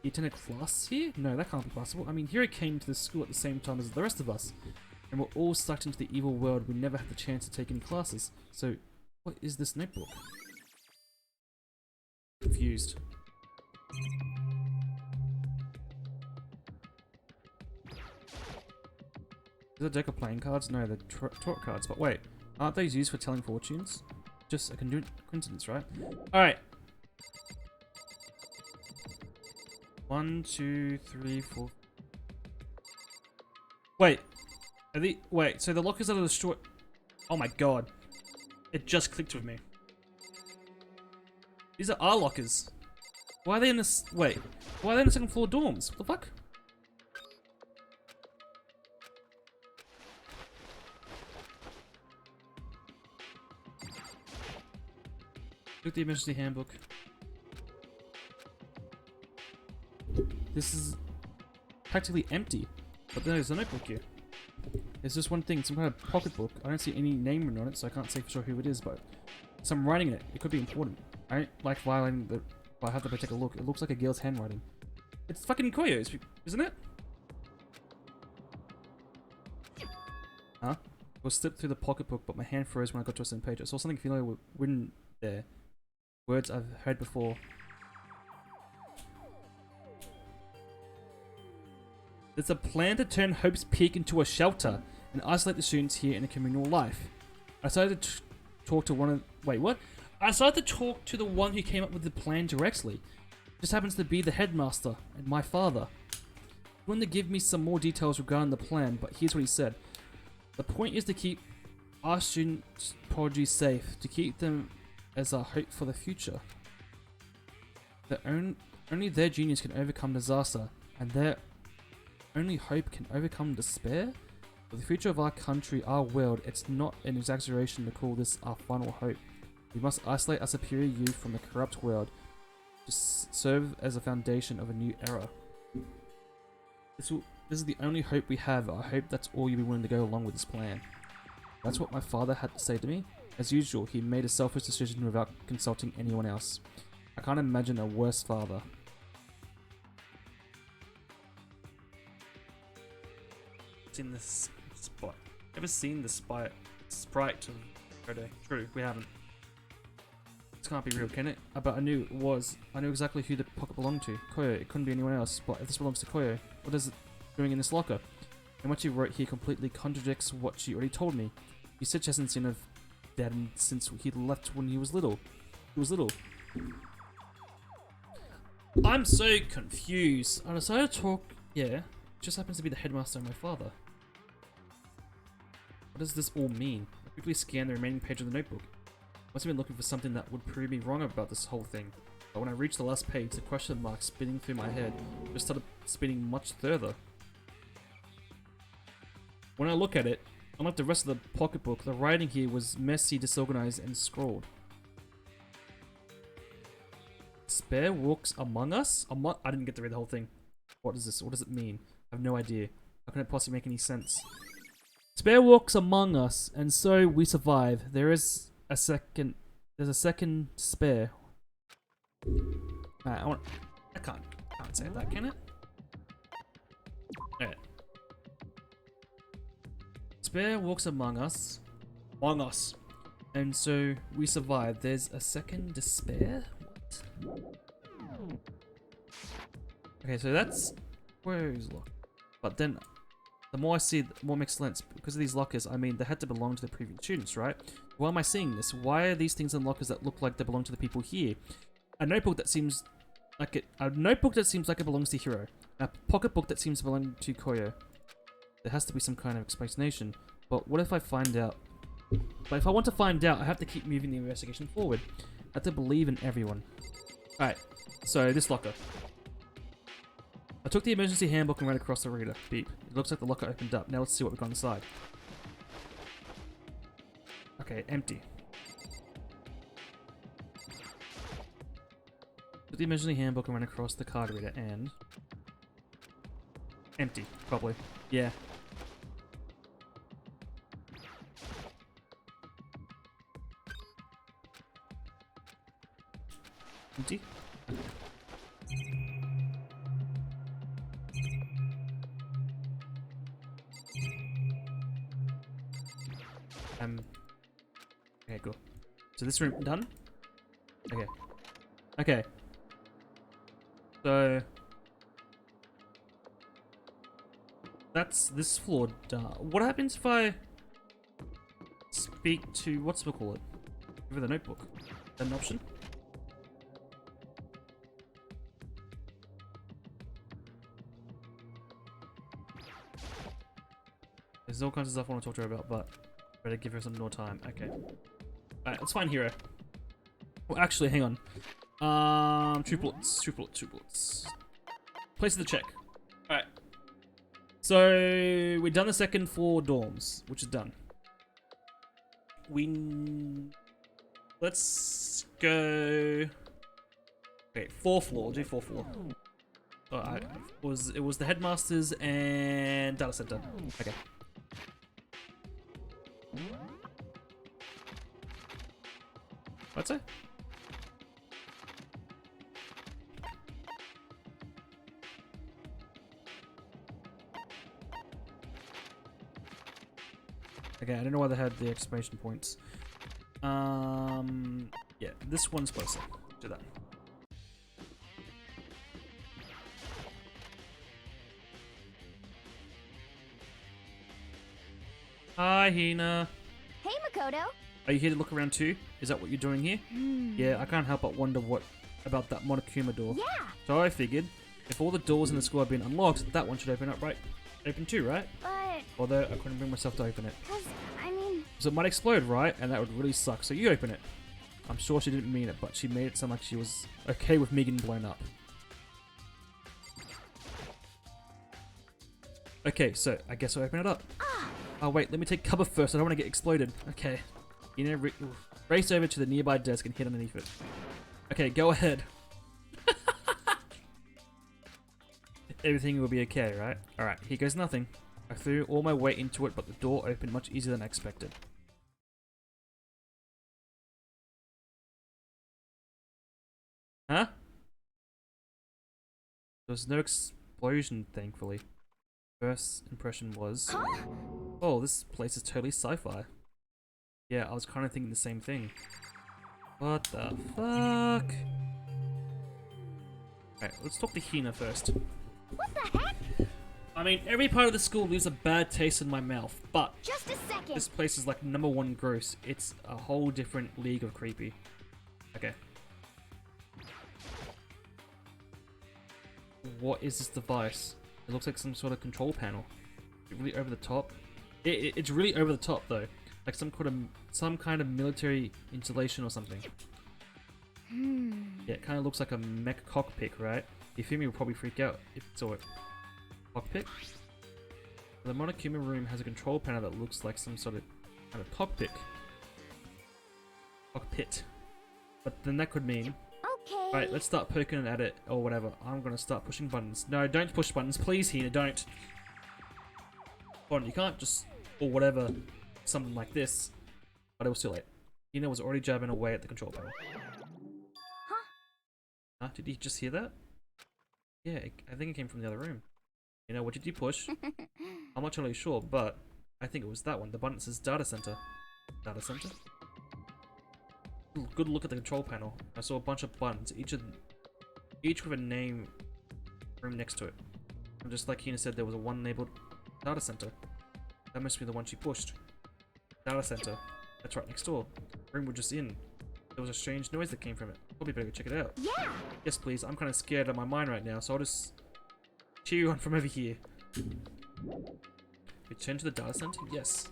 he attended class here? No, that can't be possible. I mean, Hero came to the school at the same time as the rest of us, and we're all sucked into the evil world. We never had the chance to take any classes. So, what is this notebook? Confused. Is it a deck of playing cards? No, they're tarot cards. But wait, aren't those used for telling fortunes? Just a coincidence, right? Alright. 1, 2, 3, 4. Wait. Wait, so the lockers are destroyed. Oh my god. It just clicked with me. These are our lockers. Why are they in this? Wait. Why are they in the second floor dorms? What the fuck? Look at the emergency handbook. This is practically empty, but there's a notebook here. There's just one thing, some kind of pocketbook. I don't see any name written on it, so I can't say for sure who it is, but some writing in it. It could be important. I don't like violating the... But I have to take a look. It looks like a girl's handwriting. It's fucking Koyo's, isn't it? Huh? I was slipped through the pocketbook, but my hand froze when I got to a certain page. I saw something familiar written there. Words I've heard before. There's a plan to turn Hope's Peak into a shelter and isolate the students here in a communal life. I decided to talk to one of... Wait, what? I decided to talk to the one who came up with the plan directly. Just happens to be the headmaster and my father. He wanted to give me some more details regarding the plan, but here's what he said. The point is to keep our students' prodigy safe, to keep them as a hope for the future. Only their genius can overcome disaster, and their only hope can overcome despair? For the future of our country, our world, it's not an exaggeration to call this our final hope. We must isolate our superior youth from the corrupt world to serve as a foundation of a new era. This is the only hope we have. I hope that's all you'll be willing to go along with this plan. That's what my father had to say to me. As usual, he made a selfish decision without consulting anyone else. I can't imagine a worse father. Seen this spot? Ever seen the sprite of Friday? True, we haven't. This can't be real, can it? But I knew it was. I knew exactly who the pocket belonged to. Koyo. It couldn't be anyone else. But if this belongs to Koyo, what is it doing in this locker? And what you wrote here completely contradicts what she already told me. You said she hasn't seen her dad since he left when he was little. I'm so confused. I decided to talk. Yeah. just happens to be the headmaster and my father. What does this all mean? I quickly scanned the remaining page of the notebook. I must have been looking for something that would prove me wrong about this whole thing. But when I reached the last page, the question mark spinning through my head just started spinning much further. When I look at it, unlike the rest of the pocketbook, the writing here was messy, disorganized, and scrawled. Spare walks among us? I didn't get to read the whole thing. What is this? What does it mean? I have no idea. How can it possibly make any sense? Spare walks among us, and so we survive. There's a second spare. I can't say that, can it? Alright. Spare walks among us. And so we survive. There's a second despair? What? Okay, so that's where is locked. But then the more I see, the more it makes sense. Because of these lockers, I mean, they had to belong to the previous students, right? Why am I seeing this? Why are these things in lockers that look like they belong to the people here? A notebook that seems like it belongs to Hiro. A pocketbook that seems to belong to Koyo. There has to be some kind of explanation. But what if I find out? But if I want to find out, I have to keep moving the investigation forward. I have to believe in everyone. Alright, so this locker. I took the emergency handbook and ran across the reader. Beep. It looks like the locker opened up. Now let's see what we've got inside. Okay, empty. Took the emergency handbook and ran across the card reader and... empty, probably. Yeah. Empty? Okay, cool. So this room done? Okay. Okay. So that's this floor done. What happens if I speak to what's we call it? Give her the notebook. Is that an option? There's all kinds of stuff I want to talk to her about, but better give her some more time. Okay. Alright, let's find Hiro. Well, actually, hang on. Two bullets. Place of the check. Alright. So, we've done the second floor dorms, which is done. Let's go... Okay, 4th floor. Do 4th floor. Alright. It was the headmasters and data center. Okay. What's it? Okay, I don't know why they had the exclamation points. Yeah, this one's closer. Do that. Hi, Hina. Hey, Makoto. Are you here to look around too? Is that what you're doing here? Yeah, I can't help but wonder what about that Monokuma door. Yeah. So I figured, if all the doors in the school have been unlocked, that one should open up, right? Open too, right? But... Although I couldn't bring myself to open it. Cause, I mean... So it might explode, right? And that would really suck. So you open it. I'm sure she didn't mean it, but she made it sound like she was okay with me getting blown up. Okay, so I guess I'll open it up. Oh wait, let me take cover first. I don't want to get exploded. Okay. You know, race over to the nearby desk and hit underneath it. Okay, go ahead. Everything will be okay, right? Alright, here goes nothing. I threw all my weight into it, but the door opened much easier than I expected. Huh? There was no explosion, thankfully. First impression was... Oh, this place is totally sci-fi. Yeah, I was kind of thinking the same thing. What the fuck? Alright, let's talk to Hina first. What the heck? I mean, every part of the school leaves a bad taste in my mouth, but... Just a second. This place is like #1 gross. It's a whole different league of creepy. Okay. What is this device? It looks like some sort of control panel. Really over the top. It's really over the top though, like some kind of military installation or something. Yeah, it kind of looks like a mech cockpit, right? Ifumi will probably freak out if it saw it. Cockpit? The Monokuma room has a control panel that looks like some sort of kind of cockpit. But then that could mean... Okay. Right, let's start poking at it or whatever. I'm gonna start pushing buttons. No, don't push buttons, please, Hina, don't. Come on, you can't just... or whatever, something like this. But it was too late. Hina was already jabbing away at the control panel. Huh? Did you just hear that? Yeah, I think it came from the other room. You know, what did you push? I'm not totally sure, but I think it was that one. The button says data center. Data center? Good look at the control panel. I saw a bunch of buttons, each with a name room next to it. And just like Hina said, there was a one labeled data center. That must be the one she pushed. Data center. That's right next door. The room we're just in. There was a strange noise that came from it. Probably better go check it out. Yeah. Yes, please. I'm kind of scared out of my mind right now, so I'll just cheer you on from over here. Return to the data center? Yes.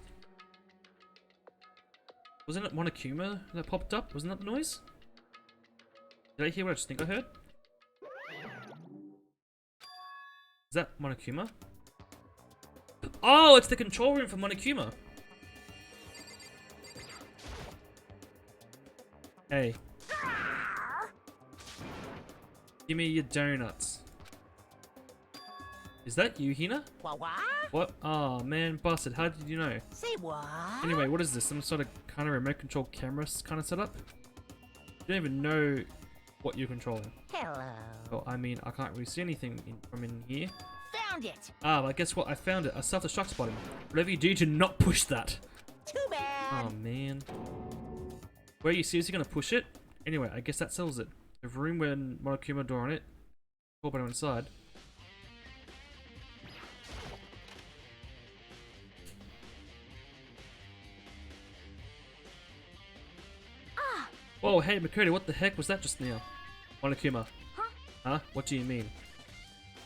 Wasn't it Monokuma that popped up? Wasn't that the noise? Did I hear what I just think I heard? Is that Monokuma? Oh, it's the control room for Monokuma. Hey. Give me your donuts. Is that you, Hina? What? Oh man, busted. How did you know? Say what? Anyway, what is this? Some sort of kind of remote control camera kind of setup? You don't even know what you're controlling. Hello. Well, I mean, I can't really see anything from in here. Found it. Ah, well, guess what? I found it. A self-destruct button. Whatever you do, to not push that. Too bad. Oh man. Where are you seriously gonna push it? Anyway, I guess that settles it. The room with Monokuma door on it. Control button inside. Whoa, hey Makoto, what the heck was that just now? Monokuma. Huh? Huh? What do you mean?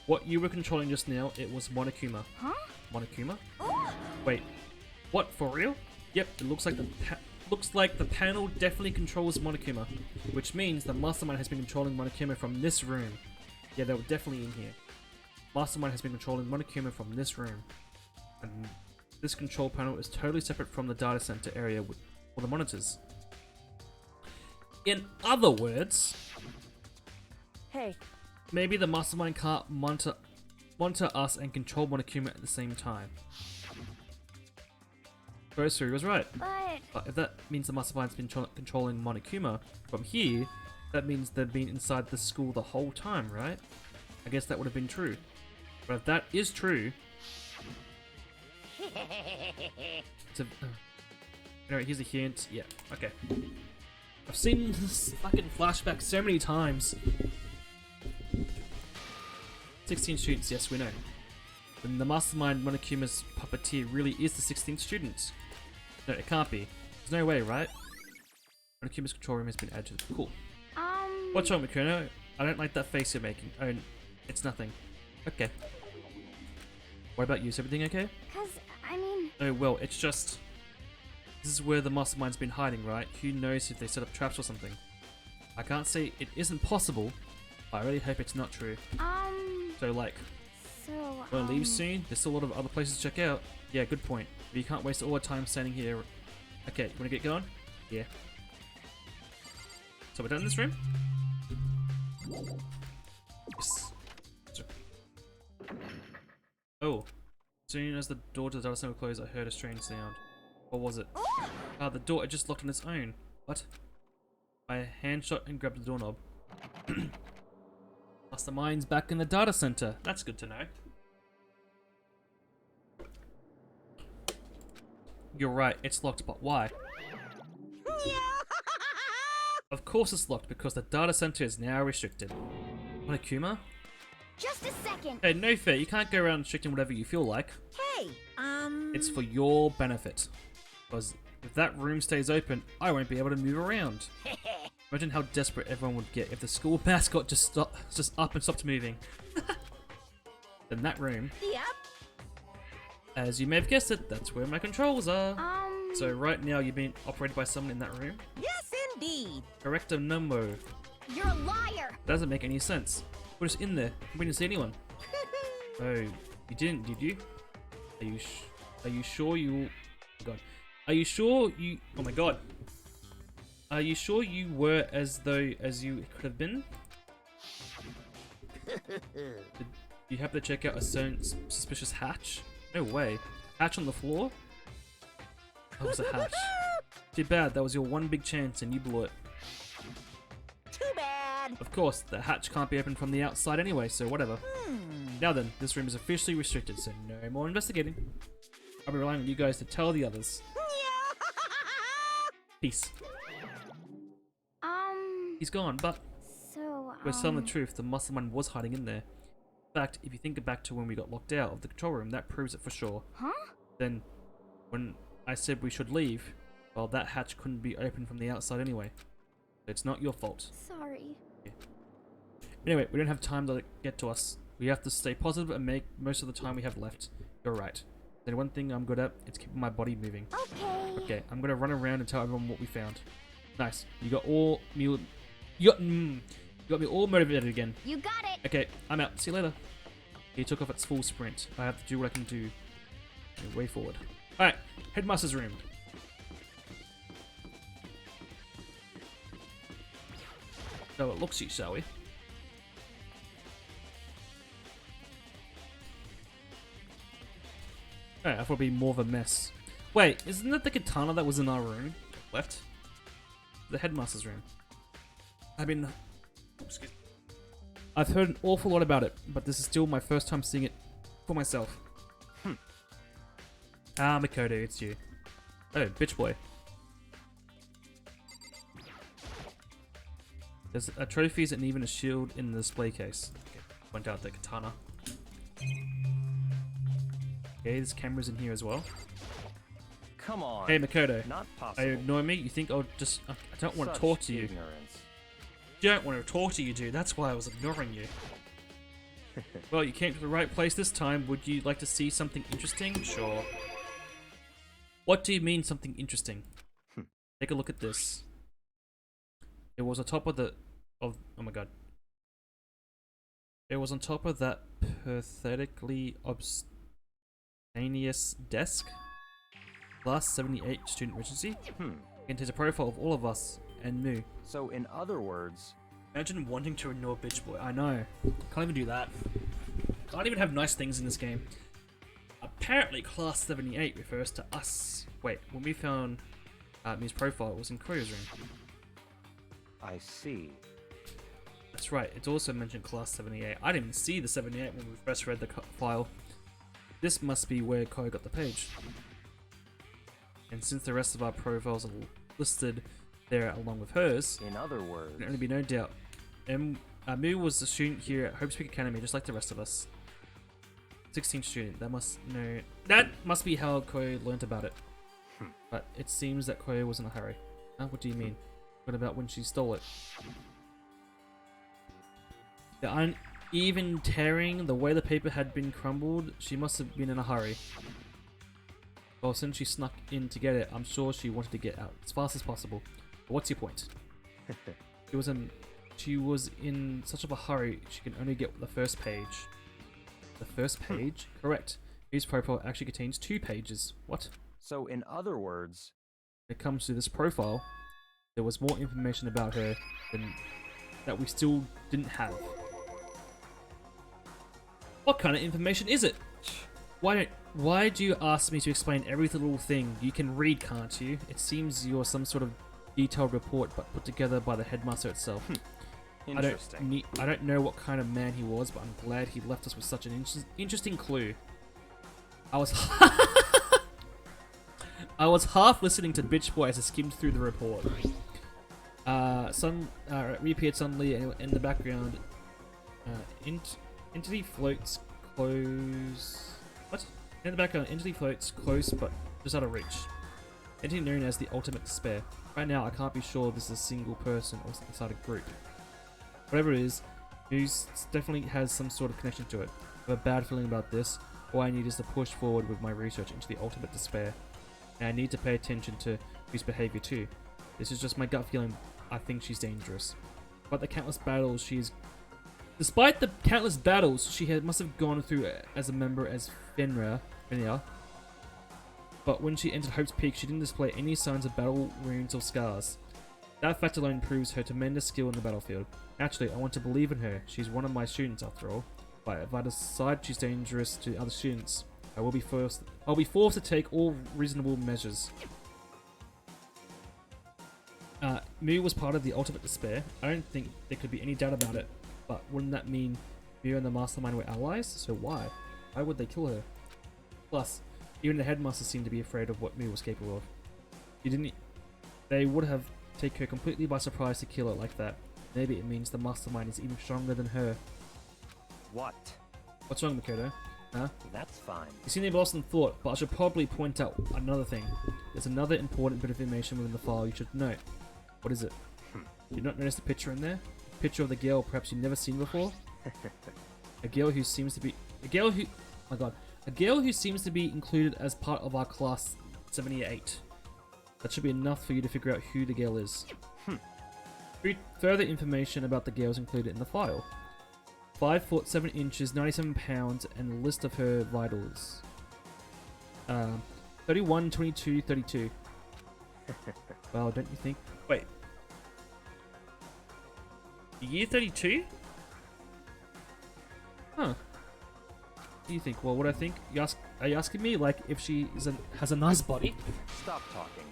What you were controlling just now, it was Monokuma. Huh? Monokuma? Oh. Wait. What, for real? Yep, it looks like the panel definitely controls Monokuma. Which means the Mastermind has been controlling Monokuma from this room. Yeah, they were definitely in here. Mastermind has been controlling Monokuma from this room. And this control panel is totally separate from the data center area with all the monitors. In other words, Hey, maybe the Mastermind can't monitor us and control Monokuma at the same time. Grocery was right. But if that means the Mastermind's been controlling Monokuma from here, that means they've been inside the school the whole time, right? I guess that would have been true. But if that is true... Anyway, here's a hint. Yeah, okay. I've seen this fucking flashback so many times. 16 students, yes, we know. When the Mastermind Monokuma's puppeteer really is the 16th student. No, it can't be. There's no way, right? Monokuma's control room has been added to the... Cool. What's wrong, Mikuno? I don't like that face you're making. Oh, it's nothing. Okay. What about you? Is everything okay? I mean... Oh, well, it's just... This is where the Mastermind's been hiding, right? Who knows if they set up traps or something. I can't say it isn't possible, but I really hope it's not true. So, like... Wanna leave soon? There's still a lot of other places to check out. Yeah, good point. But you can't waste all our time standing here. Okay, you wanna get going? Yeah. So we're done in this room? Yes. Oh. As soon as the door to the data center closed, I heard a strange sound. What was it? Ah, the door had just locked on its own. What? I hand shot and grabbed the doorknob. Mastermind's back in the data center. That's good to know. You're right, it's locked, but why? Of course it's locked, because the data center is now restricted. Monokuma? Just a second. Hey, no fair, you can't go around restricting whatever you feel like. Hey, It's for your benefit. Because if that room stays open, I won't be able to move around. Imagine how desperate everyone would get if the school mascot just up and stopped moving. In that room, Yep. as you may have guessed it, that's where my controls are. Um, So right now you're being operated by someone in that room. Yes, indeed. Correcto numero. you're a liar. Doesn't make any sense. Put us in there. We didn't see anyone. Oh, you didn't, did you? Are you sure you? Oh god. Are you sure you? Oh my god. Are you sure you were as you could have been? Did you have to check out a certain suspicious hatch? No way. Hatch on the floor? That was a hatch. Too bad. That was your one big chance and you blew it. Too bad. Of course, the hatch can't be opened from the outside anyway, so whatever. Now then, this room is officially restricted, so no more investigating. I'll be relying on you guys to tell the others. Peace. He's gone, but So, we're telling the truth, the muscle man was hiding in there. In fact, if you think back to when we got locked out of the control room, that proves it for sure. Huh? Then, when I said we should leave, well, that hatch couldn't be opened from the outside anyway. So it's not your fault. Sorry. Anyway, we don't have time to get to us. We have to stay positive and make most of the time we have left. You're right. Then one thing I'm good at, it's keeping my body moving. Okay. Okay, I'm gonna run around and tell everyone what we found. Nice. You got me all motivated again. You got it. Okay, I'm out. See you later. He took off its full sprint. I have to do what I can do. Okay, way forward. Alright, Headmaster's room. So it looks, shall we? Alright, I thought it'd be more of a mess. Wait, isn't that the katana that was in our room? Left? The Headmaster's room. I've heard an awful lot about it, but this is still my first time seeing it for myself. Ah, Makoto, it's you. Oh, bitch boy. There's trophies and even a shield in the display case. Okay, point out the katana. Okay, there's cameras in here as well. Come on. Hey, Makoto. Not Are possible. you ignoring me? You think I'll just... I don't want to Such talk to you. ignorance. Don't want to talk to you, dude. That's why I was ignoring you. Well, you came to the right place this time. Would you like to see something interesting? Sure. What do you mean, something interesting? Take a look at this. It was on top of the... oh my god. It was on top of that pathetically obscenious desk. Class 78 student regency. Contains a profile of all of us and Mu. So, in other words, Imagine wanting to ignore bitch boy. I know. Can't even do that. Can't even have nice things in this game. Apparently, class 78 refers to us. Wait, when we found Mu's profile, it was in Koya's room. I see. That's right. It's also mentioned class 78. I didn't even see the 78 when we first read the file. This must be where Koya got the page. And since the rest of our profiles are listed there along with hers, In other words, there can only be no doubt. Mu was a student here at Hope Speak Academy, just like the rest of us. 16 student. That must be how Koya learnt about it. But it seems that Koya was in a hurry. Huh? What do you mean? What about when she stole it? The uneven tearing, the way the paper had been crumbled, she must have been in a hurry. Well, since she snuck in to get it, I'm sure she wanted to get out as fast as possible. But what's your point? She was in such of a hurry, she could only get the first page. The first page? Correct. His profile actually contains 2 pages. What? so in other words, When it comes to this profile, there was more information about her that we still didn't have. What kind of information is it? Why do you ask me to explain every little thing? You can read, can't you? It seems you're some sort of detailed report, but put together by the headmaster itself. interesting. I don't know what kind of man he was, but I'm glad he left us with such an interesting clue. I was half listening to Bitch Boy as I skimmed through the report. Reappeared suddenly in the background. Entity floats close. What? In the background, entity floats close but just out of reach. Entity known as the Ultimate Despair. Right now, I can't be sure this is a single person or inside a group. Whatever it is, news definitely has some sort of connection to it. I have a bad feeling about this. All I need is to push forward with my research into the ultimate despair. And I need to pay attention to Ryu's behavior too. This is just my gut feeling. I think she's dangerous. Despite the countless battles she must have gone through as a member as Finra, but when she entered Hope's Peak, she didn't display any signs of battle wounds or scars. That fact alone proves her tremendous skill in the battlefield. Actually, I want to believe in her. She's one of my students after all. But if I decide she's dangerous to other students, I'll be forced to take all reasonable measures. Miu was part of the ultimate despair. I don't think there could be any doubt about it. But wouldn't that mean Miu and the mastermind were allies? So why? Why would they kill her? Plus, even the headmaster seemed to be afraid of what Miu was capable of. They would have taken her completely by surprise to kill her like that. Maybe it means the mastermind is even stronger than her. What? What's wrong, Makoto? Huh? That's fine. You seem to be lost in thought, but I should probably point out another thing. There's another important bit of information within the file you should note. What is it? Did you not notice the picture in there? A picture of the girl perhaps you've never seen before? A girl who seems to be included as part of our class 78. That should be enough for you to figure out who the girl is. Further information about the girl is included in the file. 5 foot 7 inches, 97 pounds, and a list of her vitals. 31, 22, 32. Well, don't you think? Wait. Year 32? Huh. What do you think? Well, what I think? Are you asking me, like, if she has a nice body? Stop talking.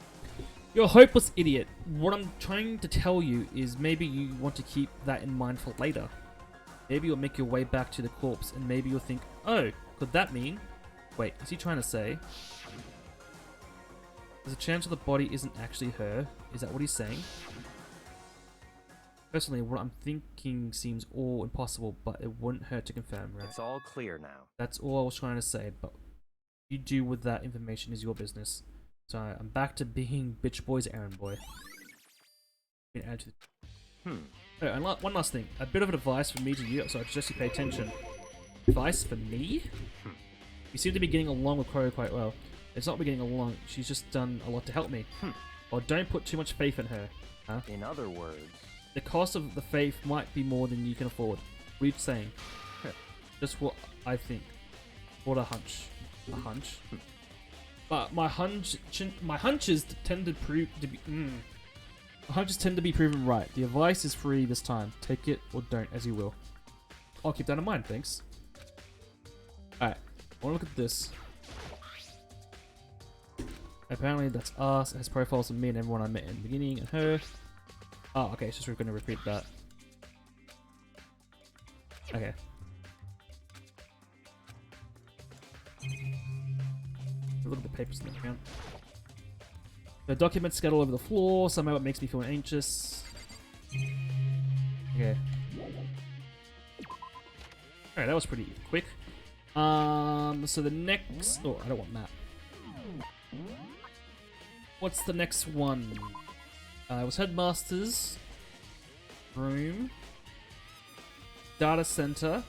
You're a hopeless idiot. What I'm trying to tell you is maybe you want to keep that in mind for later. Maybe you'll make your way back to the corpse and maybe you'll think, oh, could that mean? Wait, is he trying to say? There's a chance that the body isn't actually her. Is that what he's saying? Personally, what I'm thinking seems all impossible, but it wouldn't hurt to confirm, right? It's all clear now. That's all I was trying to say, but what you do with that information is your business. So I'm back to being bitch boy's errand boy. Oh, and one last thing. A bit of advice from me to you, so I suggest you pay attention. Advice for me? You seem to be getting along with Koro quite well. It's not we getting along, she's just done a lot to help me. Well, don't put too much faith in her. Huh? In other words... The cost of the faith might be more than you can afford. What are you saying? Just what I think. What a hunch. A hunch? But my hunches tend to prove to be... My hunches tend to be proven right. The advice is free this time. Take it or don't, as you will. I'll keep that in mind, thanks. Alright, I want to look at this. Apparently that's us. It has profiles of me and everyone I met in the beginning and her. Oh, okay, it's just we're going to repeat that. Okay. Look at the papers in the account. The documents scattered all over the floor. Somehow it makes me feel anxious. Okay. Alright, that was pretty quick. So the next... Oh, I don't want that. What's the next one? It was Headmaster's room. Data center.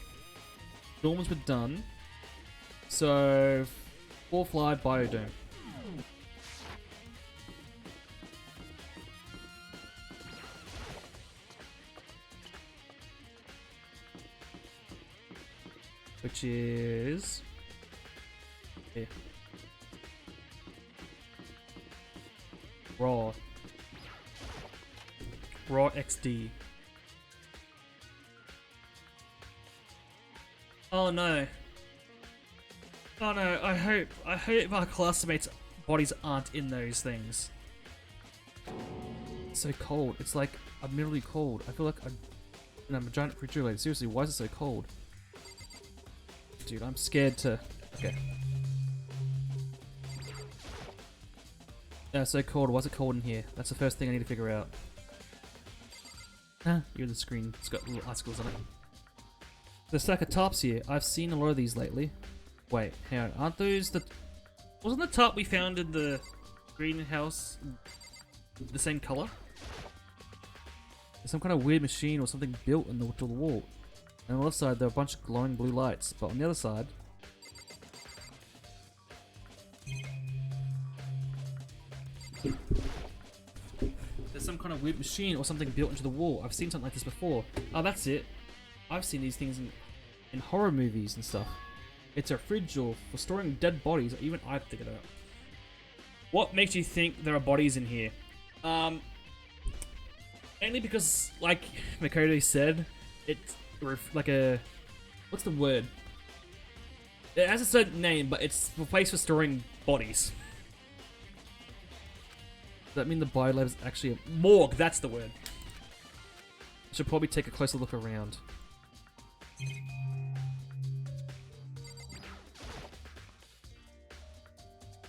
Dorms were done. So... 4th Live Biodome. Which is... here. Raw XD. Oh no. Oh no, I hope our classmates' bodies aren't in those things. It's so cold. It's like, I'm literally cold. I feel like I'm a giant refrigerator. Seriously, why is it so cold? Dude, I'm scared to... Okay. Yeah, it's so cold. Why is it cold in here? That's the first thing I need to figure out. Ah, you're the screen. It's got little icicles on it. There's a stack of tarps here. I've seen a lot of these lately. Wait, hang on. Aren't those the... Wasn't the tarp we found in the greenhouse the same color? There's some kind of weird machine or something built in the wall. And on the left side, there are a bunch of glowing blue lights, but on the other side, there's some kind of weird machine or something built into the wall. I've seen something like this before. Oh, that's it. I've seen these things in horror movies and stuff. It's a fridge or for storing dead bodies. Even I figured it out. What makes you think there are bodies in here? Mainly because, like Makoto said, it's like a... What's the word? It has a certain name, but it's a place for storing bodies. Does that mean the biolab is actually a morgue? That's the word. I should probably take a closer look around.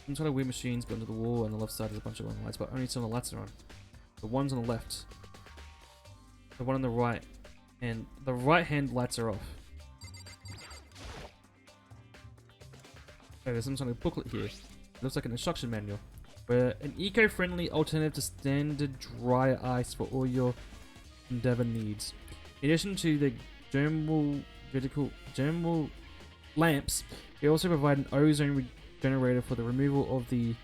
Some sort of weird machines built into the wall, and on the left side is a bunch of glowing lights, but only some of the lights are on. The ones on the left, the one on the right, and the right hand lights are off. Oh, there's some sort of booklet here. It looks like an instruction manual. Where an eco-friendly alternative to standard dry ice for all your endeavor needs. In addition to the thermal lamps, they also provide an ozone generator for the removal of the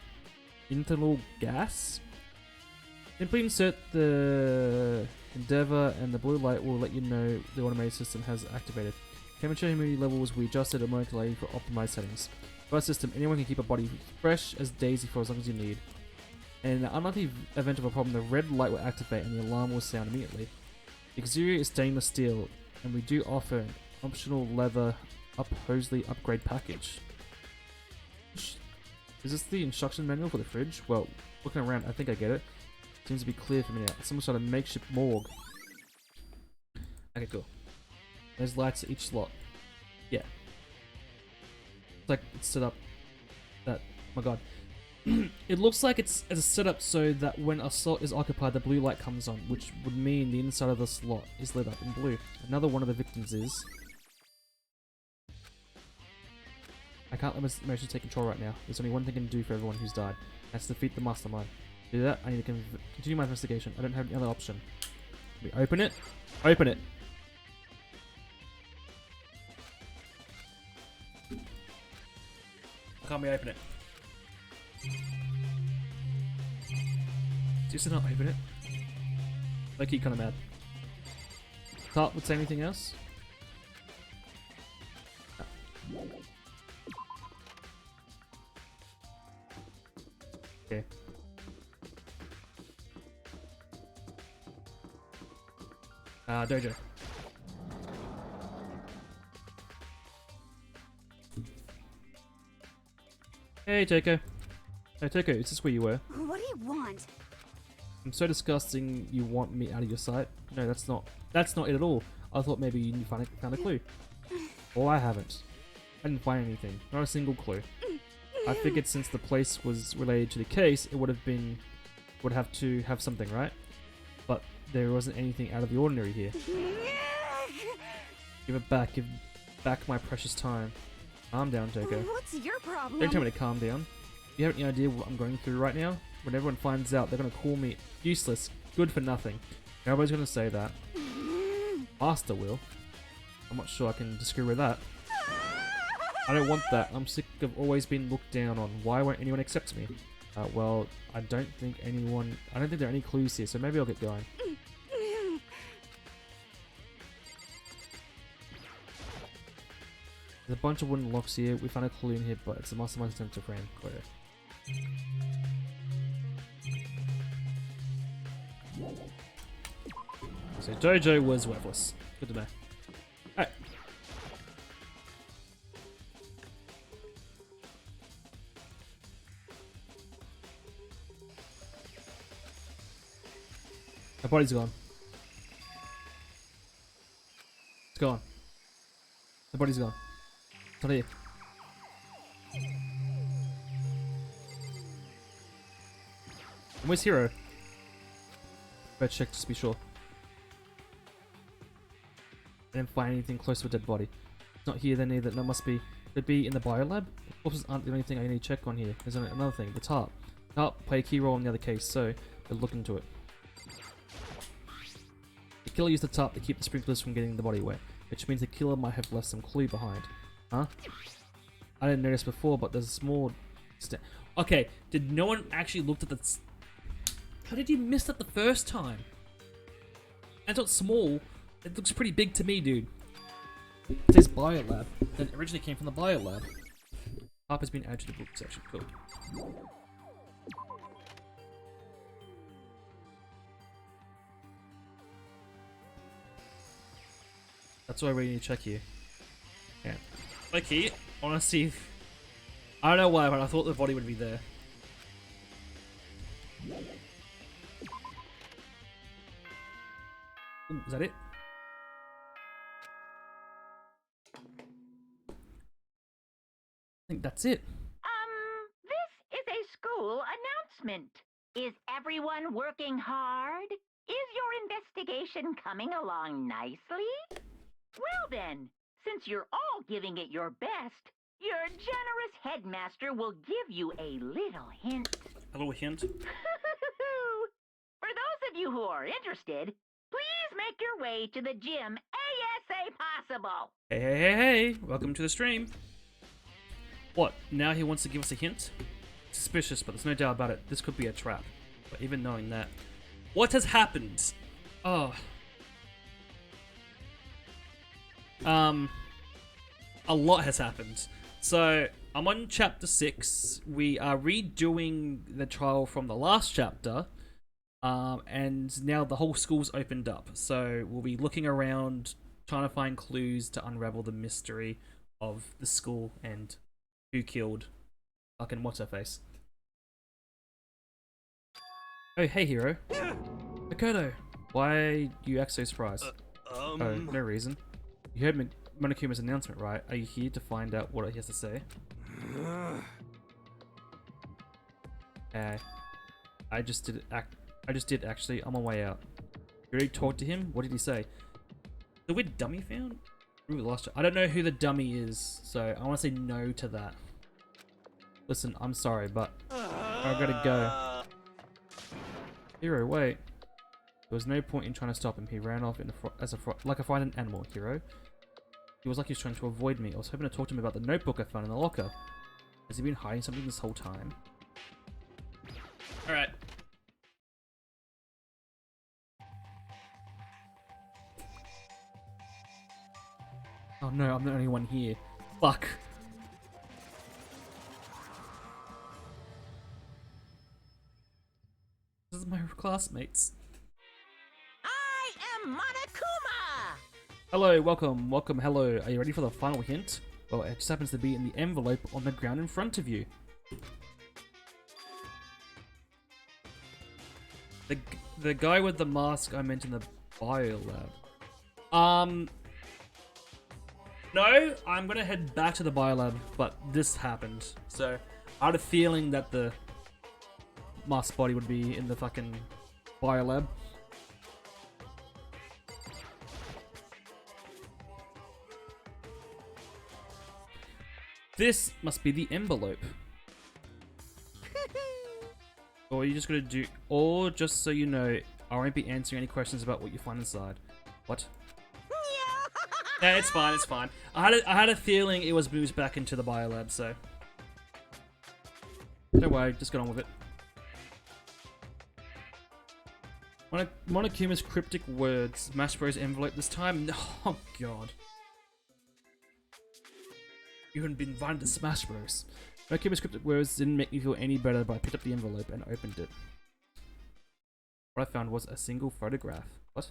ethanol gas. Simply insert the endeavor and the blue light will let you know the automated system has activated. Temperature and humidity levels we adjusted automatically for optimized settings. For our system, anyone can keep a body fresh as daisy for as long as you need. And in the unlikely event of a problem, the red light will activate and the alarm will sound immediately. The exterior is stainless steel, and we do offer an optional leather upholstery upgrade package. Is this the instruction manual for the fridge? Well, looking around, I think I get it. Seems to be clear for me now. It's some sort of makeshift morgue. Okay, cool. There's lights at each slot. Yeah. It's like it's set up that... Oh my god. It looks like it's a setup so that when a slot is occupied, the blue light comes on, which would mean the inside of the slot is lit up in blue. Another one of the victims is... I can't let my emotions take control right now. There's only one thing I can do for everyone who's died. That's defeat the mastermind. To do that, I need to continue my investigation. I don't have any other option. Let me open it. Open it. Can't we open it? Just not open it. Low-key kind of mad. Tart would say anything else? No. Okay. Dojo. Hey, Toko. Hey, Toko, is this where you were? What do you want? I'm so disgusting you want me out of your sight. No, that's not it at all. I thought maybe you found a clue. Well, I haven't. I didn't find anything. Not a single clue. I figured since the place was related to the case, it would have to have something, right? But there wasn't anything out of the ordinary here. Give it back. Give back my precious time. Calm down, Toko. What's your problem? Don't tell me to calm down. You have any idea what I'm going through right now? When everyone finds out, they're going to call me useless, good for nothing. Everybody's going to say that. Master will. I'm not sure I can disagree with that. I don't want that. I'm sick of always being looked down on. Why won't anyone accept me? Well, I don't think there are any clues here, so maybe I'll get going. There's a bunch of wooden locks here. We found a clue in here, but it's a mastermind's attempt to frame. Clear. So Dojo was worthless. Good to know. Alright. My body's gone. It's gone. The body's gone. It's not here. And where's Hero? Better check just to be sure. I didn't find anything close to a dead body. It's not here then either. That must be... Could it be in the biolab? Corpses aren't the only thing I need to check on here. There's another thing. The tarp. The tarp play a key role in the other case, so we'll look into it. The killer used the tarp to keep the sprinklers from getting the body wet. which means the killer might have left some clue behind. Huh? I didn't notice before, but there's a small... Okay, did no one actually look at the... How did you miss that the first time? And it's not small. It looks pretty big to me, dude. It says Biolab. That originally came from the Biolab. Harper's been added to the book section. Cool. That's why we need to check here. Yeah. Okay, I want to see if... I don't know why, but I thought the body would be there. Ooh, is that it? I think that's it. This is a school announcement. Is everyone working hard? Is your investigation coming along nicely? Well then, since you're all giving it your best, your generous headmaster will give you a little hint. A little hint? For those of you who are interested, please make your way to the gym ASA possible. Hey, hey, hey, hey! Welcome to the stream. What? Now he wants to give us a hint? Suspicious, but there's no doubt about it. This could be a trap. But even knowing that, what has happened? Oh. A lot has happened. So, I'm on chapter 6. We are redoing the trial from the last chapter. And now the whole school's opened up. So, we'll be looking around, trying to find clues to unravel the mystery of the school and who killed fucking what's-her-face. Oh, hey, hero. Makoto, why do you act so surprised? Oh, no reason. You heard Monokuma's announcement, right? Are you here to find out what he has to say? I just did actually. I'm on my way out. You already talked to him? What did he say? The weird dummy found? Ooh, lost it. I don't know who the dummy is, so I want to say no to that. Listen, I'm sorry, but I gotta go. Hero, wait. There was no point in trying to stop him. He ran off like a frightened animal, Hero. He was like he was trying to avoid me. I was hoping to talk to him about the notebook I found in the locker. Has he been hiding something this whole time? Alright. Oh no, I'm the only one here. Fuck. This is my classmates. I am Monokuma! Hello, welcome, hello. Are you ready for the final hint? Well, it just happens to be in the envelope on the ground in front of you. The guy with the mask I meant in the biolab. No, I'm gonna head back to the biolab, but this happened. So, I had a feeling that the mask body would be in the fucking biolab. This must be the envelope. Or you just gotta do, or just so you know, I won't be answering any questions about what you find inside. What? Yeah, it's fine, it's fine. I had a feeling it was moved back into the biolab, so don't worry, just get on with it. Monokuma's cryptic words. Smash Bros envelope this time? Oh god. You hadn't been invited to Smash Bros. Monokuma's cryptic words didn't make me feel any better, but I picked up the envelope and opened it. What I found was a single photograph. What?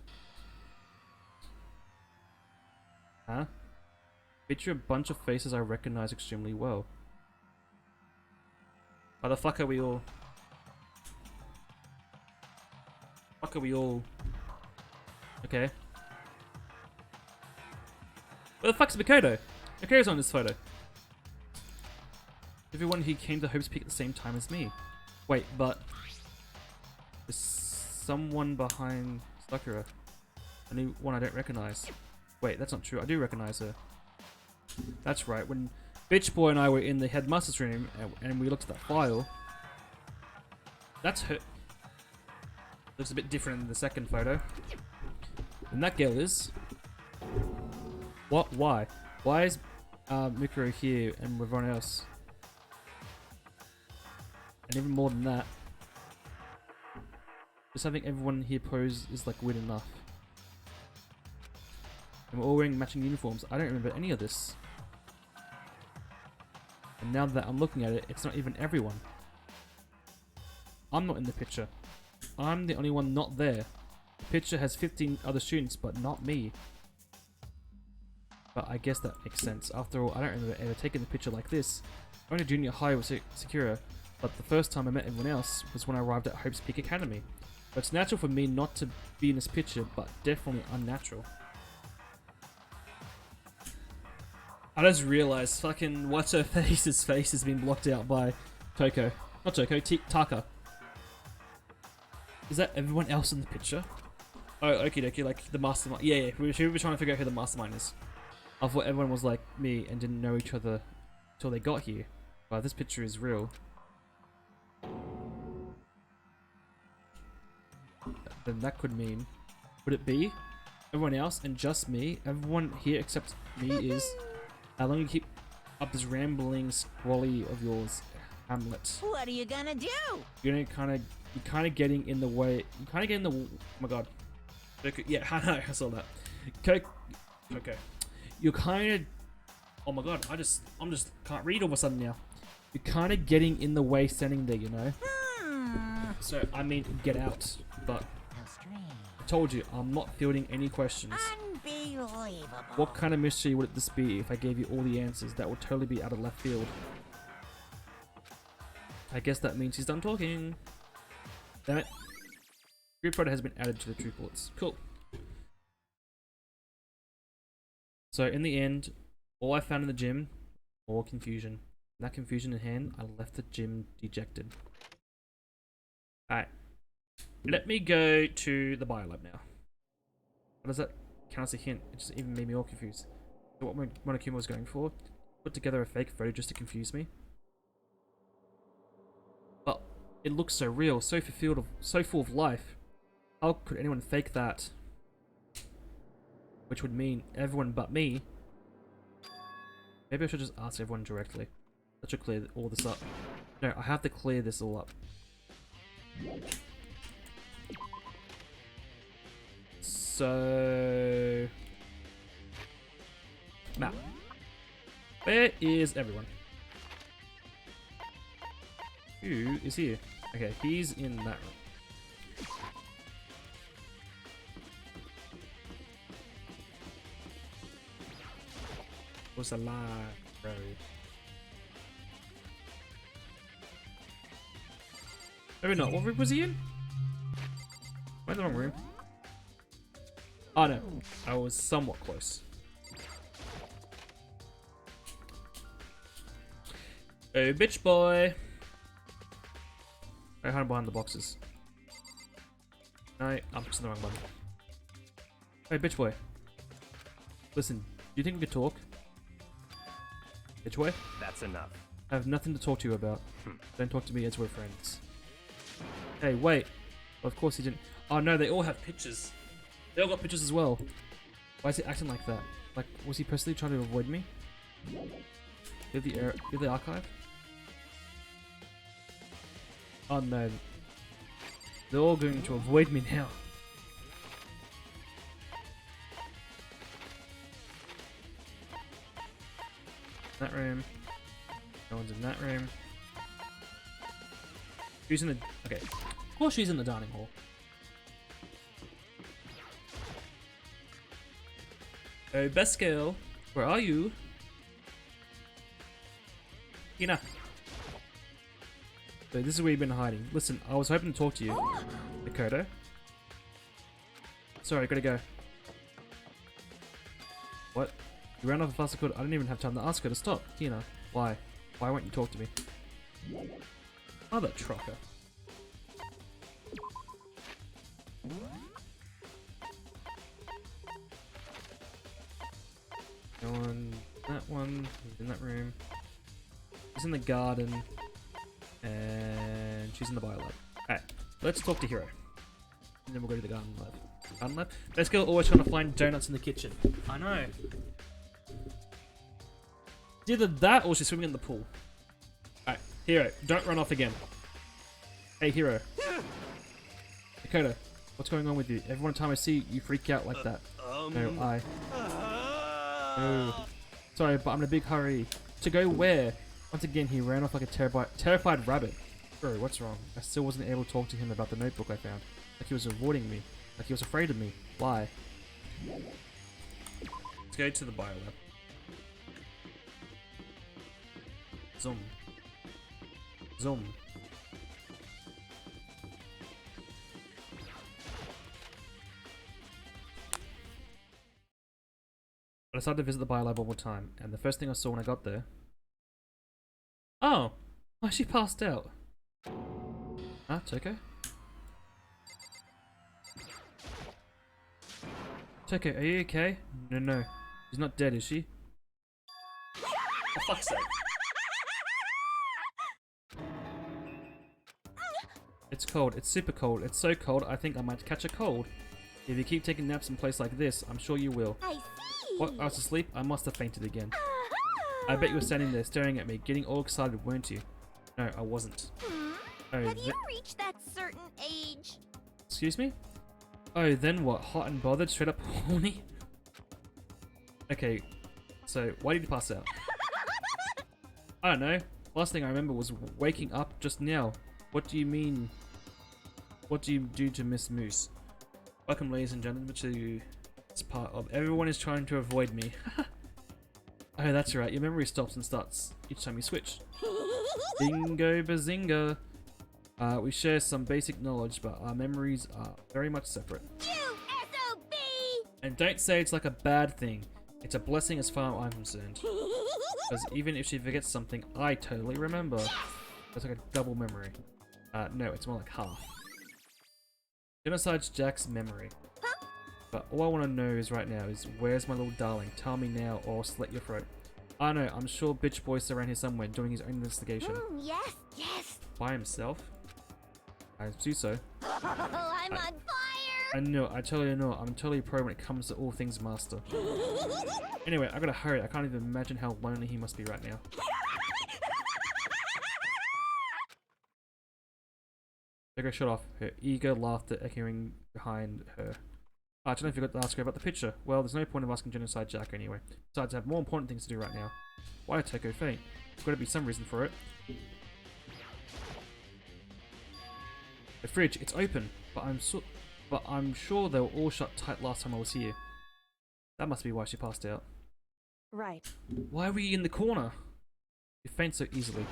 Huh? Picture a bunch of faces I recognize extremely well. Why the fuck are we all... Fuck are we all... Okay. Where the fuck's Makoto? Makoto's on this photo. Everyone who came to Hope's Peak at the same time as me. Wait, but... There's someone behind Sakura. A new one I don't recognize. Wait, that's not true. I do recognize her. That's right. When Bitch Boy and I were in the headmaster's room and we looked at that file, that's her. Looks a bit different in the second photo. And that girl is What? Why? Why is Mikuro here and everyone else? And even more than that, just having everyone here pose is like weird enough. And we're all wearing matching uniforms. I don't remember any of this. And now that I'm looking at it, it's not even everyone. I'm not in the picture. I'm the only one not there. The picture has 15 other students, but not me. But I guess that makes sense. After all, I don't remember ever taking a picture like this. I went to junior high with Sakura, but the first time I met everyone else was when I arrived at Hope's Peak Academy. So it's natural for me not to be in this picture, but definitely unnatural. I just realized fucking what's her face's face has been blocked out by Toko. Not Toko, Taka. Is that everyone else in the picture? Oh, okie dokie, like the mastermind. Yeah, we were trying to figure out who the mastermind is. I thought everyone was like me and didn't know each other until they got here. But this picture is real. Then that could mean, would it be everyone else and just me? Everyone here except me is. How long you keep up this rambling squally of yours, Hamlet? What are you gonna do? You're kind of getting in the way. You're kind of getting the. Oh my god. Okay, yeah, I know. I saw that. Okay. You're kind of. Oh my god. I'm just can't read all of a sudden now. You're kind of getting in the way, standing there. You know. So I mean, get out. But I told you, I'm not fielding any questions. Unbelievable. What kind of mystery would this be if I gave you all the answers? That would totally be out of left field. I guess that means he's done talking. Damn it. Group photo has been added to the troop bullets. Cool. So in the end, all I found in the gym, more confusion. And that confusion in hand, I left the gym dejected. Alright. Let me go to the biolab now. How does that count as a hint? It just even made me all confused. So what Monokuma was going for? Put together a fake photo just to confuse me. But it looks so real, so full of life. How could anyone fake that? Which would mean everyone but me. Maybe I should just ask everyone directly. That should clear all this up. No, I have to clear this all up. So... Map. Where is everyone? Who is here? Okay, he's in that room. What's a library? Maybe not. What room was he in? Am I in the wrong room? Oh no, I was somewhat close. Oh, bitch boy. I hide behind the boxes. No, I'm pressing the wrong button. Hey, bitch boy. Listen, do you think we could talk? Bitch boy? That's enough. I have nothing to talk to you about. Don't talk to me as we're friends. Hey, wait. Of course he didn't. Oh no, they all have pictures. They all got pictures as well. Why is he acting like that? Like, was he personally trying to avoid me? Give the archive? Oh no. They're all going to avoid me now. That room. No one's in that room. Who's in the... Okay. Of course she's in the dining hall. Oh, best girl. Where are you? Ina. So this is where you've been hiding. Listen, I was hoping to talk to you. Dakota. Sorry, gotta go. What? You ran off as fast as I could. I didn't even have time to ask her to stop. Tina, why? Why won't you talk to me? Mother trucker. No one. That one. He's in that room. He's in the garden. And she's in the bio lab. Alright, let's talk to Hiro. And then we'll go to the garden lab. Garden lab? Best girl always trying to find donuts in the kitchen. I know. either that or she's swimming in the pool. Alright, Hero, don't run off again. Hey, Hero. Dakota, what's going on with you? Every time I see you freak out like that. No, Oh. Sorry, but I'm in a big hurry. To go where? Once again, he ran off like a terrified rabbit. Bro, what's wrong? I still wasn't able to talk to him about the notebook I found. Like he was avoiding me. Like he was afraid of me. Why? Let's go to the biolab. Zoom. Zoom. I decided to visit the biolab one more time, and the first thing I saw when I got there... Oh! Why she passed out? Huh? Toko? Toko, are you okay? No. She's not dead, is she? For fuck's sake. It's cold. It's super cold. It's so cold, I think I might catch a cold. If you keep taking naps in a place like this, I'm sure you will. I see. What? I was asleep? I must have fainted again. I bet you were standing there staring at me, getting all excited, weren't you? No, I wasn't. Oh, Have you reached that certain age? Excuse me? Oh, then what? Hot and bothered? Straight up horny? Okay, so why did you pass out? I don't know. Last thing I remember was waking up just now. What do you mean? What do you do to Miss Moose? Welcome, ladies and gentlemen, to this part of Everyone is Trying to Avoid Me. Oh, that's right. Your memory stops and starts each time you switch. Bingo bazinga. We share some basic knowledge, but our memories are very much separate. You SOB! And don't say it's like a bad thing. It's a blessing as far as I'm concerned. Because even if she forgets something, I totally remember. It's like a double memory. No, it's more like half. Genocide's Jack's memory. But all I want to know is right now is, where's my little darling? Tell me now or I'll slit your throat. I know, I'm sure Bitch Boy's around here somewhere doing his own investigation. Yes. By himself? I assume so. Oh, I'm on fire! I know, I totally know. I'm totally pro when it comes to all things master. Anyway, I gotta hurry. I can't even imagine how lonely he must be right now. Toko shut off, her eager laughter echoing behind her. I totally forgot to ask her about the picture. Well, there's no point of asking Genocide Jack anyway. Besides, I have more important things to do right now. Why did Toko faint? There's gotta be some reason for it. The fridge, it's open, but I'm sure they were all shut tight last time I was here. That must be why she passed out. Right. Why were you in the corner? You faint so easily.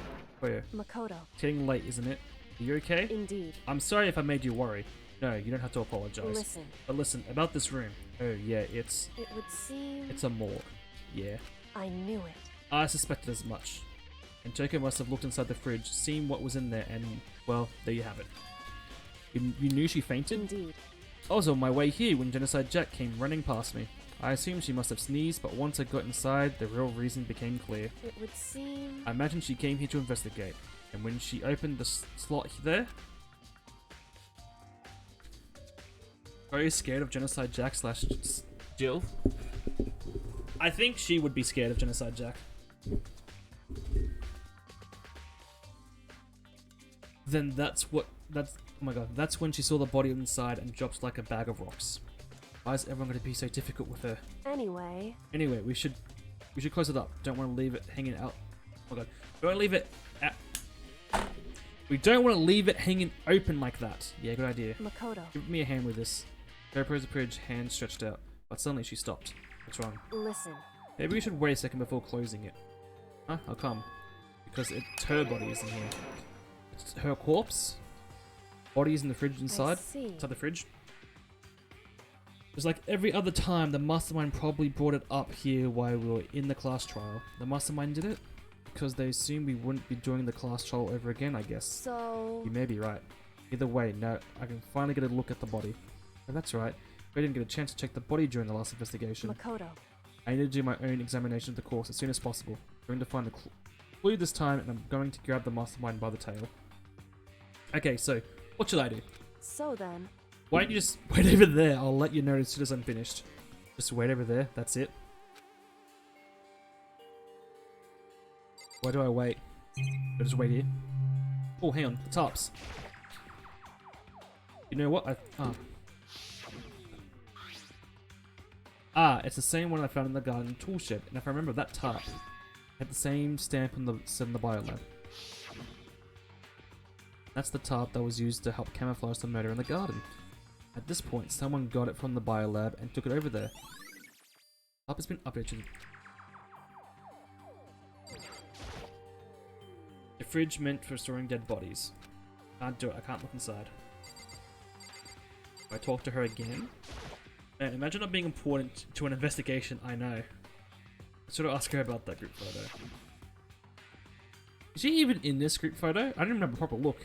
Oh yeah. Makoto. It's getting late, isn't it? Are you okay? Indeed. I'm sorry if I made you worry. No, you don't have to apologize. Listen. But listen, about this room. Oh yeah, it's It would seem... a morgue. Yeah. I knew it. I suspected as much. And Toko must have looked inside the fridge, seen what was in there, and, well, there you have it. You knew she fainted? Indeed. I was on my way here when Genocide Jack came running past me. I assumed she must have sneezed, but once I got inside, the real reason became clear. It would seem... I imagine she came here to investigate, and when she opened the slot there... Are you scared of Genocide Jack / Jill? I think she would be scared of Genocide Jack. Then oh my god, that's when she saw the body inside and drops like a bag of rocks. Why is everyone going to be so difficult with her? Anyway, we should close it up. Don't want to leave it hanging out. Oh my god, don't leave it. We don't want to leave it hanging open like that. Yeah, good idea. Makoto. Give me a hand with this. Go approach the bridge, hand stretched out. But suddenly she stopped. What's wrong? Listen. Maybe we should wait a second before closing it. Huh? How come? Because it's her body is in here. It's her corpse. Body is in the fridge inside. Inside the fridge. Just like every other time, the mastermind probably brought it up here while we were in the class trial. The mastermind did it because they assumed we wouldn't be doing the class trial over again, I guess. So... You may be right. Either way, now I can finally get a look at the body. And that's right. We didn't get a chance to check the body during the last investigation. Makoto. I need to do my own examination of the corpse as soon as possible. I'm going to find the clue this time, and I'm going to grab the mastermind by the tail. Okay, so, what should I do? So then... Why don't you just wait over there? I'll let you know as soon as I'm finished. Just wait over there, that's it. Why do I wait? I just wait here. Oh, hang on. The tops. You know what? It's the same one I found in the garden tool shed. And if I remember, that tarp had the same stamp on the set in the biolab. That's the tarp that was used to help camouflage the murder in the garden. At this point, someone got it from the biolab and took it over there. Tarp has been updated. The fridge meant for storing dead bodies. Can't do it. I can't look inside. If I talk to her again. Man, imagine not being important to an investigation. I know. I should have asked her about that group photo. Is she even in this group photo? I didn't even have a proper look.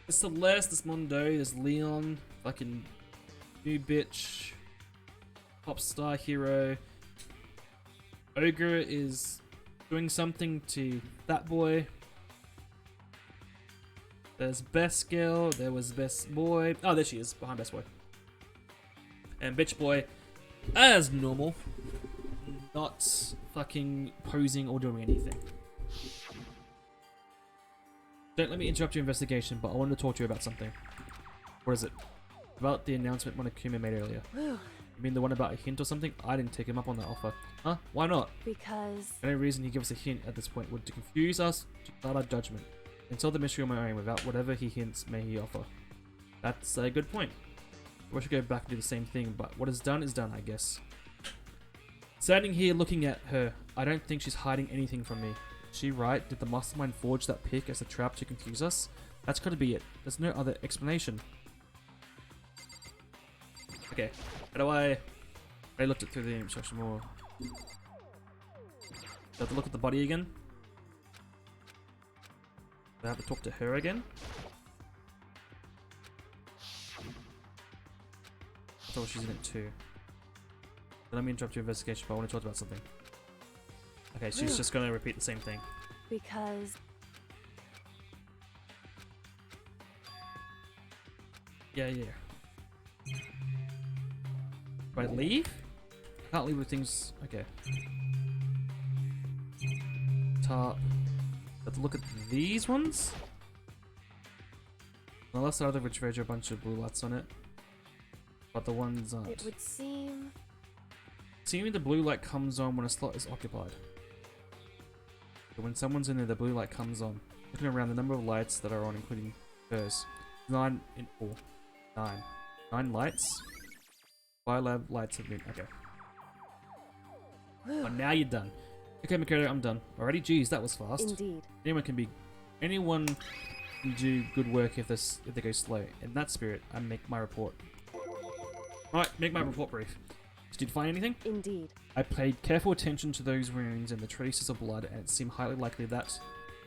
There's Celeste, there's Mondo, there's Leon, fucking new bitch, pop star hero. Ogre is doing something to that boy. There's Best Girl, there was Best Boy. Oh, there she is, behind Best Boy. And Bitch Boy, as normal, not fucking posing or doing anything. Don't let me interrupt your investigation, but I wanted to talk to you about something. What is it? About the announcement Monokuma made earlier. You mean the one about a hint or something? I didn't take him up on that offer. Huh? Why not? Because... The only reason he gave us a hint at this point would to confuse us, to start our judgment, and solve the mystery on my own without whatever he hints may he offer. That's a good point. I wish I could go back and do the same thing, but what is done, I guess. Standing here looking at her, I don't think she's hiding anything from me. Is she right? Did the mastermind forge that pic as a trap to confuse us? That's gotta be it. There's no other explanation. Okay, how do I looked it through the instruction more. Do I have to look at the body again? Do I have to talk to her again? I thought she's in it too. But let me interrupt your investigation, but I want to talk about something. Okay, she's just gonna repeat the same thing. Because... Yeah. Do I leave? I can't leave with things... Okay. Tarp. Let's look at these ones. On the left side of the refrigerator, a bunch of blue lights on it. But the ones aren't. It would seem... Seemingly the blue light comes on when a slot is occupied. So when someone's in there, the blue light comes on. Looking around, the number of lights that are on, including hers. 9 in all. 9. 9 lights. Biolab lights have been... Okay. Oh, now you're done. Okay, Makoto, I'm done. Alrighty, geez, that was fast. Indeed. Anyone can do good work if they go slow. In that spirit, I make my report. Alright, make my report brief. Did you find anything? Indeed. I paid careful attention to those wounds and the traces of blood, and it seemed highly likely that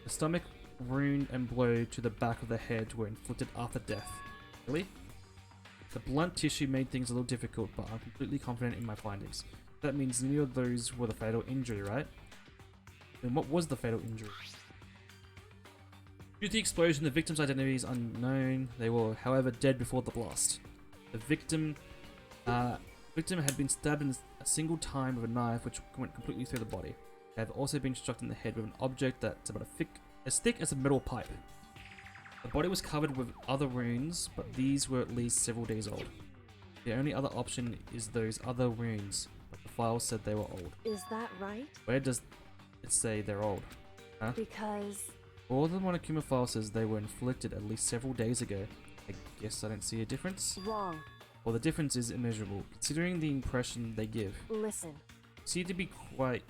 the stomach wound and blow to the back of the head were inflicted after death. Really? The blunt tissue made things a little difficult, but I'm completely confident in my findings. That means neither of those were the fatal injury, right? Then what was the fatal injury? Due to the explosion, the victim's identity is unknown. They were, however, dead before the blast. The victim had been stabbed in a single time with a knife which went completely through the body. They have also been struck in the head with an object that's about as thick as a metal pipe. The body was covered with other wounds, but these were at least several days old. The only other option is those other wounds, but the file said they were old. Is that right? Where does it say they're old? Huh? Because... All the Monokuma file says they were inflicted at least several days ago. I guess I don't see a difference. Wrong. Well, the difference is immeasurable, considering the impression they give. Listen. You seem to be quite...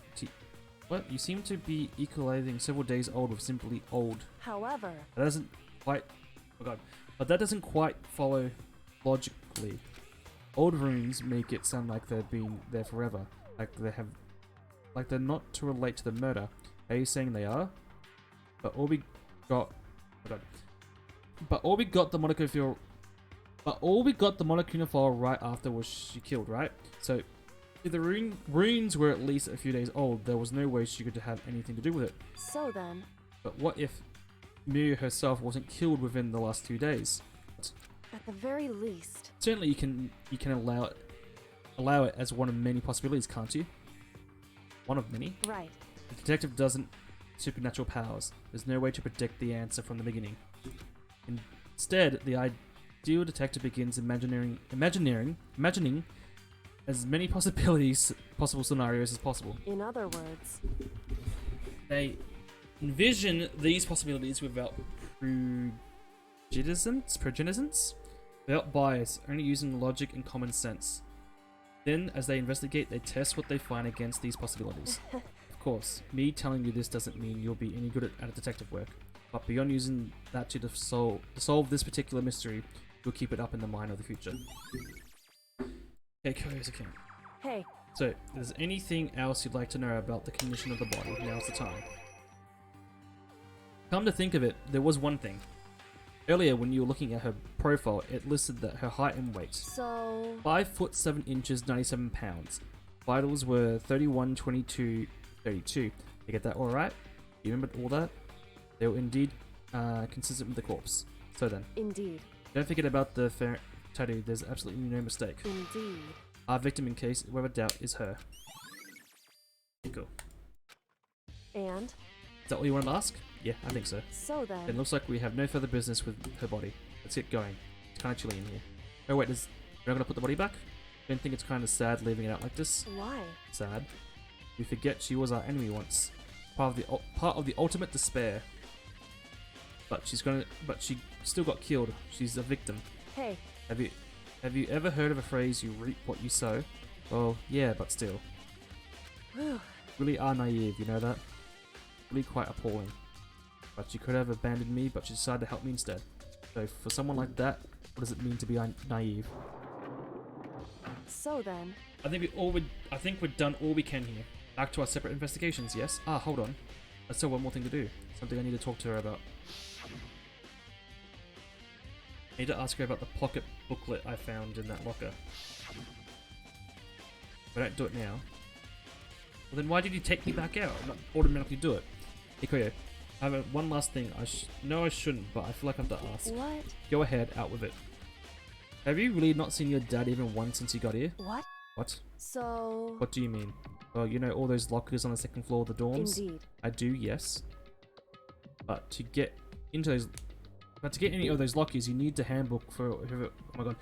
What? You seem to be equalizing several days old with simply old. However... That doesn't quite... Oh god. But that doesn't quite follow logically. Old runes make it sound like they've been there forever. Like they're not to relate to the murder. Are you saying they are? But all we got... Oh god. But all we got the Monokuma file right after was she killed, right? So, if the runes were at least a few days old, there was no way she could have anything to do with it. So then... But what if Miu herself wasn't killed within the last 2 days? At the very least... Certainly you can allow it as one of many possibilities, can't you? One of many? Right. The detective doesn't supernatural powers. There's no way to predict the answer from the beginning. Instead, the ideal detective begins imagining as many possible scenarios as possible. In other words, They envision these possibilities without prejudice, without bias, only using logic and common sense. Then, as they investigate, they test what they find against these possibilities. Of course, me telling you this doesn't mean you'll be any good at detective work, but beyond using that to solve this particular mystery, you'll keep it up in the mind of the future. Okay, Koyo's account. hey, So, if there's anything else you'd like to know about the condition of the body, now's the time. Come to think of it, there was one thing. Earlier, when you were looking at her profile, it listed that her height and weight. so 5 foot 7 inches, 97 pounds. Vitals were 31, 22, 32. You get that alright? You remember all that? They were indeed consistent with the corpse. So then, indeed, don't forget about the tattoo, there's absolutely no mistake. indeed. Our victim, in case whoever doubt, is her. Cool. And Is that all you wanted to ask? Yeah, I think so. so It then, looks like we have no further business with her body. Let's get going. It's kind of chilly in here. Oh wait, you're not gonna put the body back? Don't think it's kind of sad leaving it out like this? why? Sad. We forget she was our enemy once. Part of the ultimate despair. But she still got killed. She's a victim. Hey, Have you ever heard of a phrase, you reap what you sow? Well, yeah, but still. whew, Really are naive, you know that? Really quite appalling. But she could have abandoned me, but she decided to help me instead. So for someone like that, what does it mean to be naive? so then, I think we've done all we can here. Back to our separate investigations, yes? Ah, hold on. There's still one more thing to do. Something I need to talk to her about. I need to ask her about the pocket booklet I found in that locker. If I don't do it now, well then why did you take me back out? Not automatically do it. Ikoyo, I have one last thing. No, I shouldn't, but I feel like I have to ask. what? Go ahead, out with it. Have you really not seen your dad even once since he got here? What? What? So, What do you mean? Well, you know all those lockers on the second floor of the dorms? indeed. I do, yes. But to get any of those lockers, you need the handbook for whoever. Oh my god.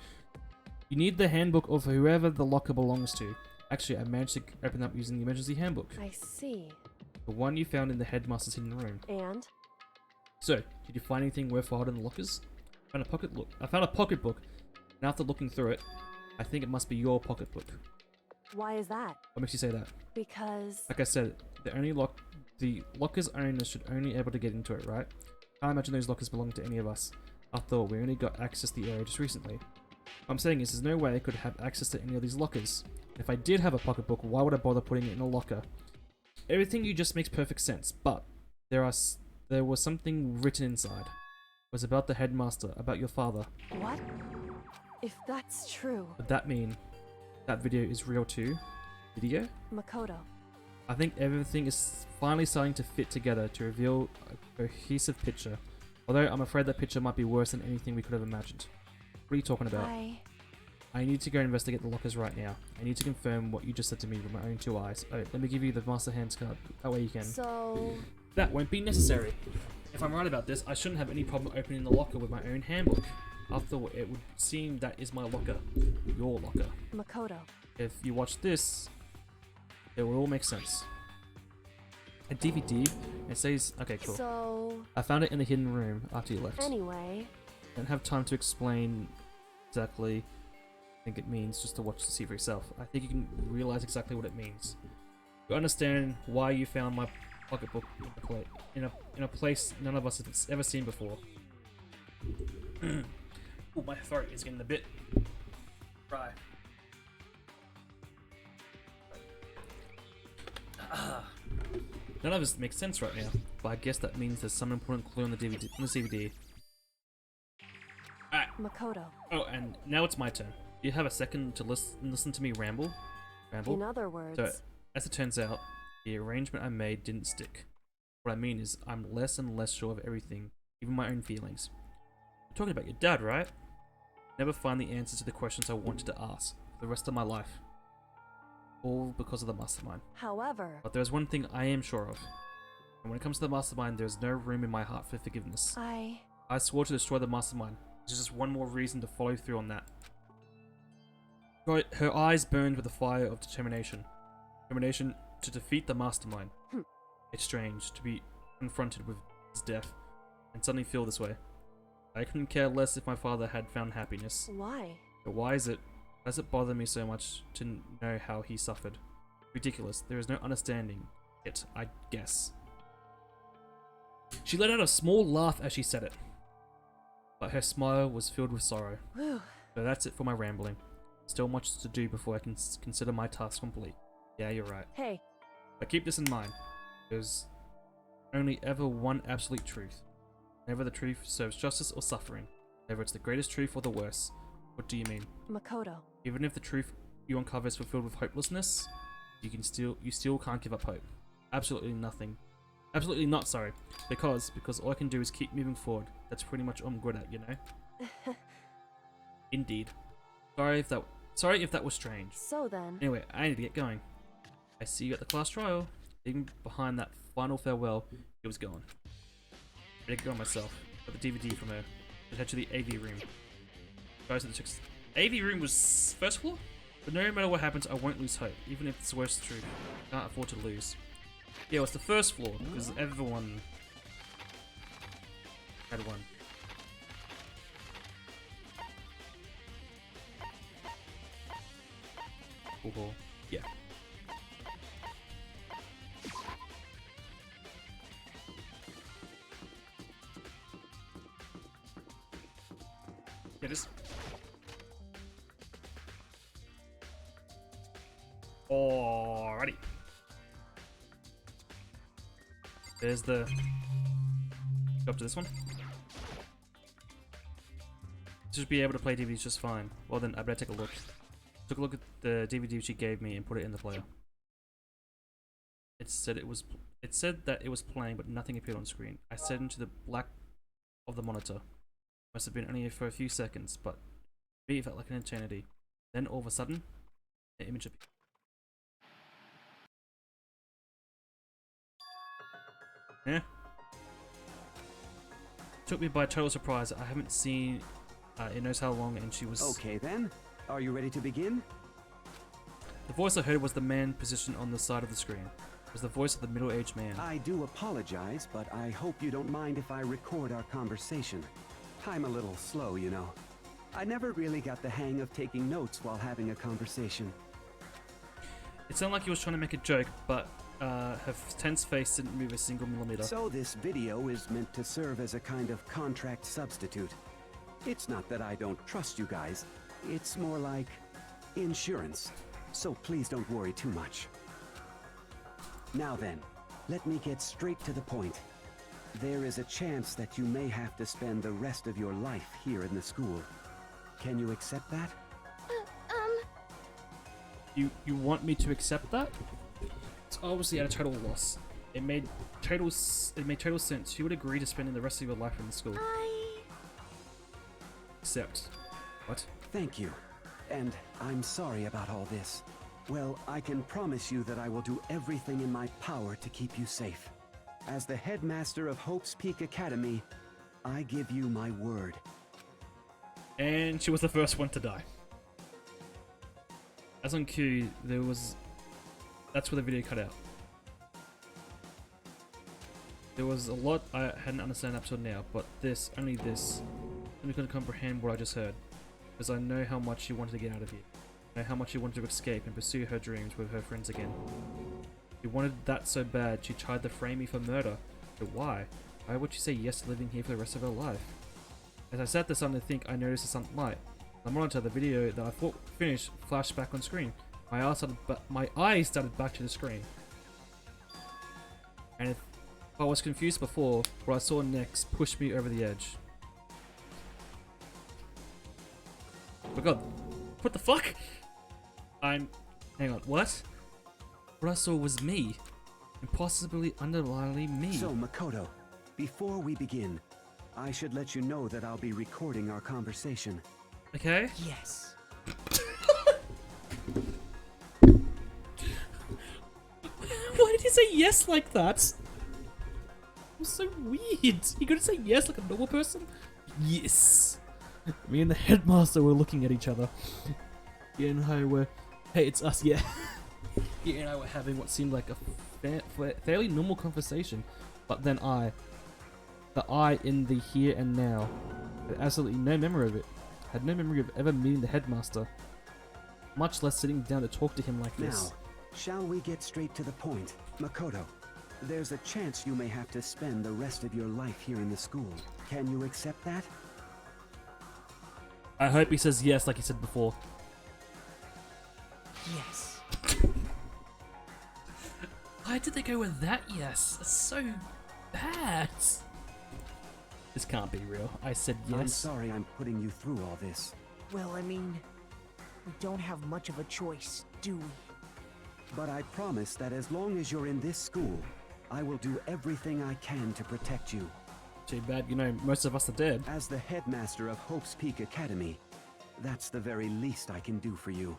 You need the handbook of whoever the locker belongs to. Actually, I managed to open up using the emergency handbook. I see. The one you found in the headmaster's hidden room. And? So, did you find anything worthwhile in the lockers? I found a pocketbook, and after looking through it, I think it must be your pocketbook. Why is that? What makes you say that? Because, Like I said, the locker's owner should only be able to get into it, right? Can't imagine those lockers belong to any of us. After all, we only got access to the area just recently. What I'm saying is, there's no way I could have access to any of these lockers. If I did have a pocketbook, why would I bother putting it in a locker? Everything you just makes perfect sense, but there was something written inside. It was about the headmaster, about your father. what? If that's true, Would that mean that video is real too? Video? Makoto, I think everything is finally starting to fit together to reveal a cohesive picture. Although I'm afraid that picture might be worse than anything we could have imagined. What are you talking about? I need to go investigate the lockers right now. I need to confirm what you just said to me with my own 2 eyes. Oh, let me give you the Master Hand's card. That way you can. so, That won't be necessary. If I'm right about this, I shouldn't have any problem opening the locker with my own handbook. After all, it would seem that is my locker. Your locker. Makoto, If you watch this, it will all make sense. A DVD, it says, okay, cool. so, I found it in the hidden room after you left. anyway, Don't have time to explain exactly I think it means, just to watch to see for yourself. I think you can realize exactly what it means. You understand why you found my pocketbook in a place none of us have ever seen before. Oh, my throat is getting a bit dry. None of this makes sense right now, but I guess that means there's some important clue on the DVD. Alright. Makoto. Oh, and now it's my turn. Do you have a second to listen to me ramble? In other words, So, as it turns out, the arrangement I made didn't stick. What I mean is, I'm less and less sure of everything, even my own feelings. You're talking about your dad, right? Never find the answers to the questions I wanted to ask for the rest of my life. All because of the mastermind. however, But there's one thing I am sure of. And when it comes to the mastermind, there is no room in my heart for forgiveness. I swore to destroy the mastermind. There's just one more reason to follow through on that. Her eyes burned with the fire of determination. Determination to defeat the mastermind. It's strange to be confronted with his death and suddenly feel this way. I couldn't care less if my father had found happiness. Why? But why is it? Does it bother me so much to know how he suffered? Ridiculous. There is no understanding it, I guess. She let out a small laugh as she said it, but her smile was filled with sorrow. Whew. So that's it for my rambling. Still much to do before I can consider my task complete. Yeah, you're right. Hey, But keep this in mind. There's only ever one absolute truth. Never the truth serves justice or suffering. Never it's the greatest truth or the worst. What do you mean? Makoto. Even if the truth you uncover is fulfilled with hopelessness, you still can't give up hope. Absolutely nothing. Absolutely not, sorry. Because all I can do is keep moving forward. That's pretty much all I'm good at, you know? Indeed. Sorry if that was strange. So then. Anyway, I need to get going. I see you at the class trial. Even behind that final farewell, it was gone. Ready to go myself. Got the DVD from her. Let's head to the AV room. Guys, the chicks. AV room was first floor? But no matter what happens, I won't lose hope. Even if it's the worst truth. Can't afford to lose. Yeah, it was the first floor, because everyone had one. Cool. Yeah. It is. Alrighty. There's the. Go up to this one. Should be able to play DVDs just fine. Well then, I better take a look. Took a look at the DVD she gave me and put it in the player. It said that it was playing, but nothing appeared on screen. I stared into the black of the monitor. Must have been only for a few seconds, but to me it felt like an eternity. Then all of a sudden, the image appeared. Yeah. Took me by total surprise. I haven't seen it knows how long, and she was. Okay then. Are you ready to begin? The voice I heard was the man positioned on the side of the screen. It was the voice of the middle-aged man. I do apologize, but I hope you don't mind if I record our conversation. I'm a little slow, you know. I never really got the hang of taking notes while having a conversation. It sounded like he was trying to make a joke, but her tense face didn't move a single millimeter. So this video is meant to serve as a kind of contract substitute. It's not that I don't trust you guys. It's more like insurance. So please don't worry too much. Now then, let me get straight to the point. There is a chance that you may have to spend the rest of your life here in the school. Can you accept that? You want me to accept that? It's obviously at a total loss. It made total sense. You would agree to spending the rest of your life in the school. Accept. What? Thank you. And I'm sorry about all this. Well, I can promise you that I will do everything in my power to keep you safe. As the headmaster of Hope's Peak Academy, I give you my word. And she was the first one to die. As on cue, that's where the video cut out. There was a lot I hadn't understood up till now, but only this, I'm going to comprehend what I just heard. Because I know how much she wanted to get out of here. I know how much she wanted to escape and pursue her dreams with her friends again. She wanted that so bad, she tried to frame me for murder. But why? Why would she say yes to living here for the rest of her life? As I sat there starting to think, I noticed a sudden light. The monitor, the video that I thought finished, flashed back on screen. My eyes started back to the screen. And if I was confused before, what I saw next pushed me over the edge. Oh my god. What the fuck? Hang on, what? What I saw was me. Impossibly, undeniably me. So, Makoto, before we begin, I should let you know that I'll be recording our conversation. Okay. Yes. Why did he say yes like that? was so weird. He couldn't say yes like a normal person. Yes. Me and the headmaster were looking at each other. Yeah, and I were, hey, it's us, yeah. Yeah, and I were having what seemed like a fairly normal conversation, but then the I in the here and now, had absolutely no memory of it. Had no memory of ever meeting the headmaster, much less sitting down to talk to him like this. Now, shall we get straight to the point? Makoto, there's a chance you may have to spend the rest of your life here in the school. Can you accept that? I hope he says yes like he said before. Yes. Why did they go with that yes? That's so bad. This can't be real. I said yes. I'm sorry I'm putting you through all this. Well, I mean, we don't have much of a choice, do we? But I promise that as long as you're in this school, I will do everything I can to protect you. Too bad, you know, most of us are dead. As the headmaster of Hope's Peak Academy, that's the very least I can do for you.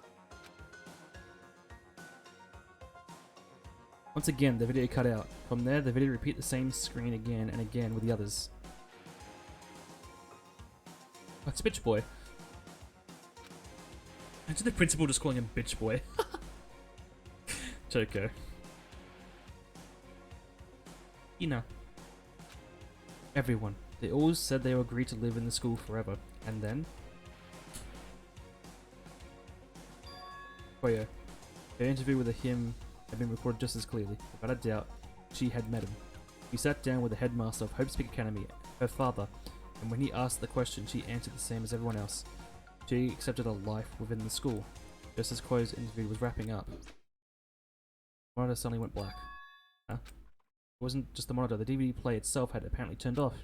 Once again, the video cut out. From there, the video repeat the same screen again and again with the others. Like it's Bitch Boy. Imagine the principal just calling him Bitch Boy. Choco. You know. Everyone. They all said they agreed to live in the school forever. And then? Koyo. Her interview with him had been recorded just as clearly. Without a doubt, she had met him. He sat down with the headmaster of Hope's Peak Academy, her father, and when he asked the question, she answered the same as everyone else. She accepted a life within the school. Just as Koyo's interview was wrapping up, the monitor suddenly went black. Huh? It wasn't just the monitor, the DVD player itself had apparently turned off,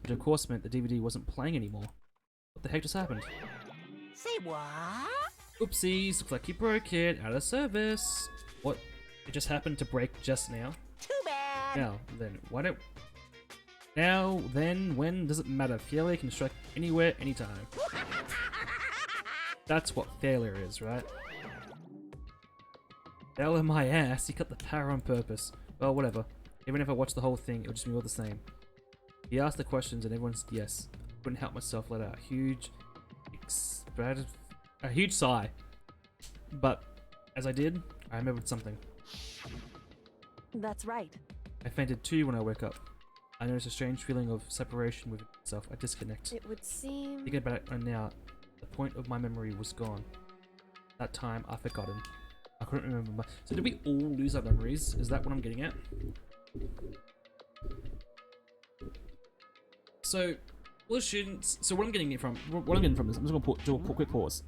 which of course meant the DVD wasn't playing anymore. What the heck just happened? Say what? Oopsies, looks like you broke it, out of service. What? It just happened to break just now? Too bad. Now, then, why don't... Now, then, when does it matter? Failure can strike anywhere, anytime. That's what failure is, right? Fell in my ass, you cut the power on purpose. Well, whatever. Even if I watched the whole thing, it would just be all the same. He asked the questions and everyone said yes. Couldn't help myself, let out a huge... a huge sigh. But, as I did, I remembered something. That's right. I fainted too when I woke up. I noticed a strange feeling of separation within myself, a disconnect. It would seem... Thinking about it now, the point of my memory was gone. That time, I've forgotten. I couldn't remember my... So did we all lose our memories? Is that what I'm getting at? So, all the students... So what I'm getting from... What I'm getting from this... I'm just going to do a quick pause.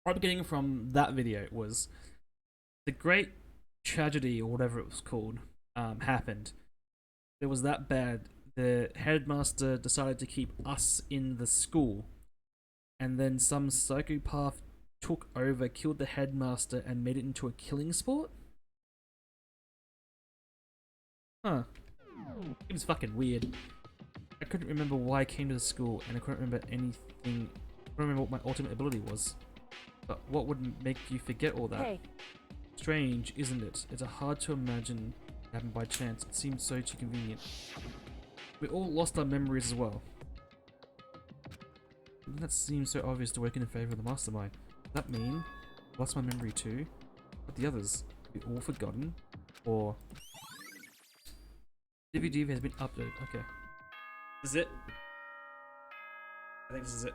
What I'm getting from that video was... The great tragedy, or whatever it was called, happened. It was that bad. The headmaster decided to keep us in the school. And then some psychopath took over, killed the headmaster, and made it into a killing sport? Huh. It was fucking weird. I couldn't remember why I came to the school, and I couldn't remember anything. I couldn't remember what my ultimate ability was. But what would make you forget all that? Hey, Strange, isn't it? It's hard to imagine it happened by chance. It seems so too convenient. We all lost our memories as well. That seems so obvious to work in favor of the mastermind. Does that mean I lost my memory too? But the others, we all forgotten? Or DVD has been uploaded. Okay. This is it? I think this is it.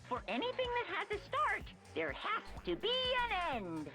For anything that has a start, there has to be an end.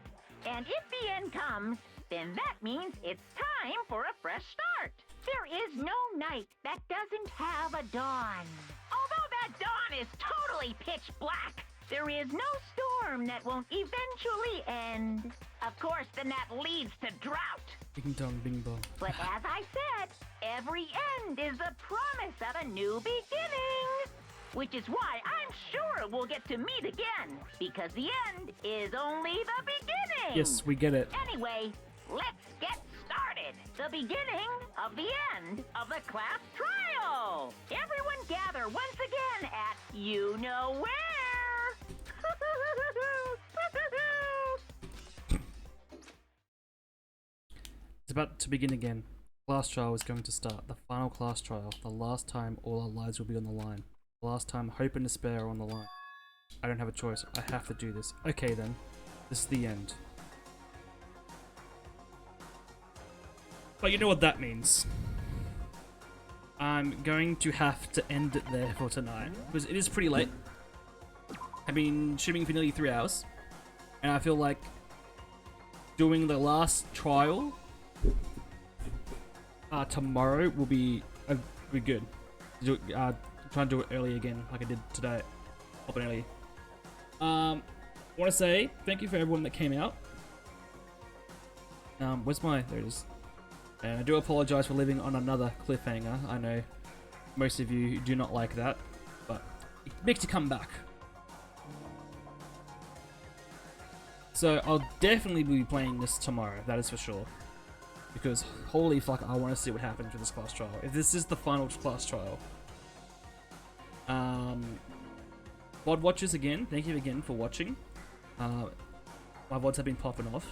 And if the end comes, then that means it's time for a fresh start. There is no night that doesn't have a dawn. Although that dawn is totally pitch black, there is no storm that won't eventually end. Of course, then that leads to drought. Bing dong, bing bong. But as I said, every end is the promise of a new beginning. Which is why I'm sure we'll get to meet again, because the end is only the beginning. Yes, we get it. Anyway, let's get started. The beginning of the end of the class trial. Everyone gather once again at you know where. about to begin again. Class trial is going to start. The final class trial. The last time all our lives will be on the line. The last time hope and despair are on the line. I don't have a choice. I have to do this. Okay then. This is the end. But you know what that means. I'm going to have to end it there for tonight. Because it is pretty late. I've been streaming for nearly 3 hours. And I feel like doing the last trial tomorrow will be good. Try and do it early again, like I did today. Open early. I want to say thank you for everyone that came out. Where's my? There it is. And I do apologize for living on another cliffhanger. I know most of you do not like that, but it makes you come back. So I'll definitely be playing this tomorrow. That is for sure. Because holy fuck, I want to see what happens with this class trial. If this is the final class trial. VOD watchers again, thank you again for watching. My VODs have been popping off.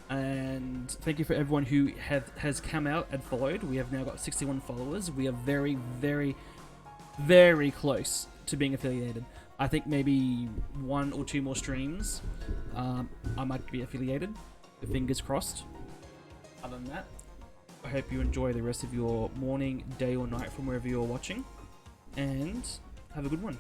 And thank you for everyone who has come out and followed. We have now got 61 followers. We are very, very, very close to being affiliated. I think maybe 1 or 2 more streams, I might be affiliated. Fingers crossed. Other than that, I hope you enjoy the rest of your morning, day or night from wherever you're watching. And have a good one.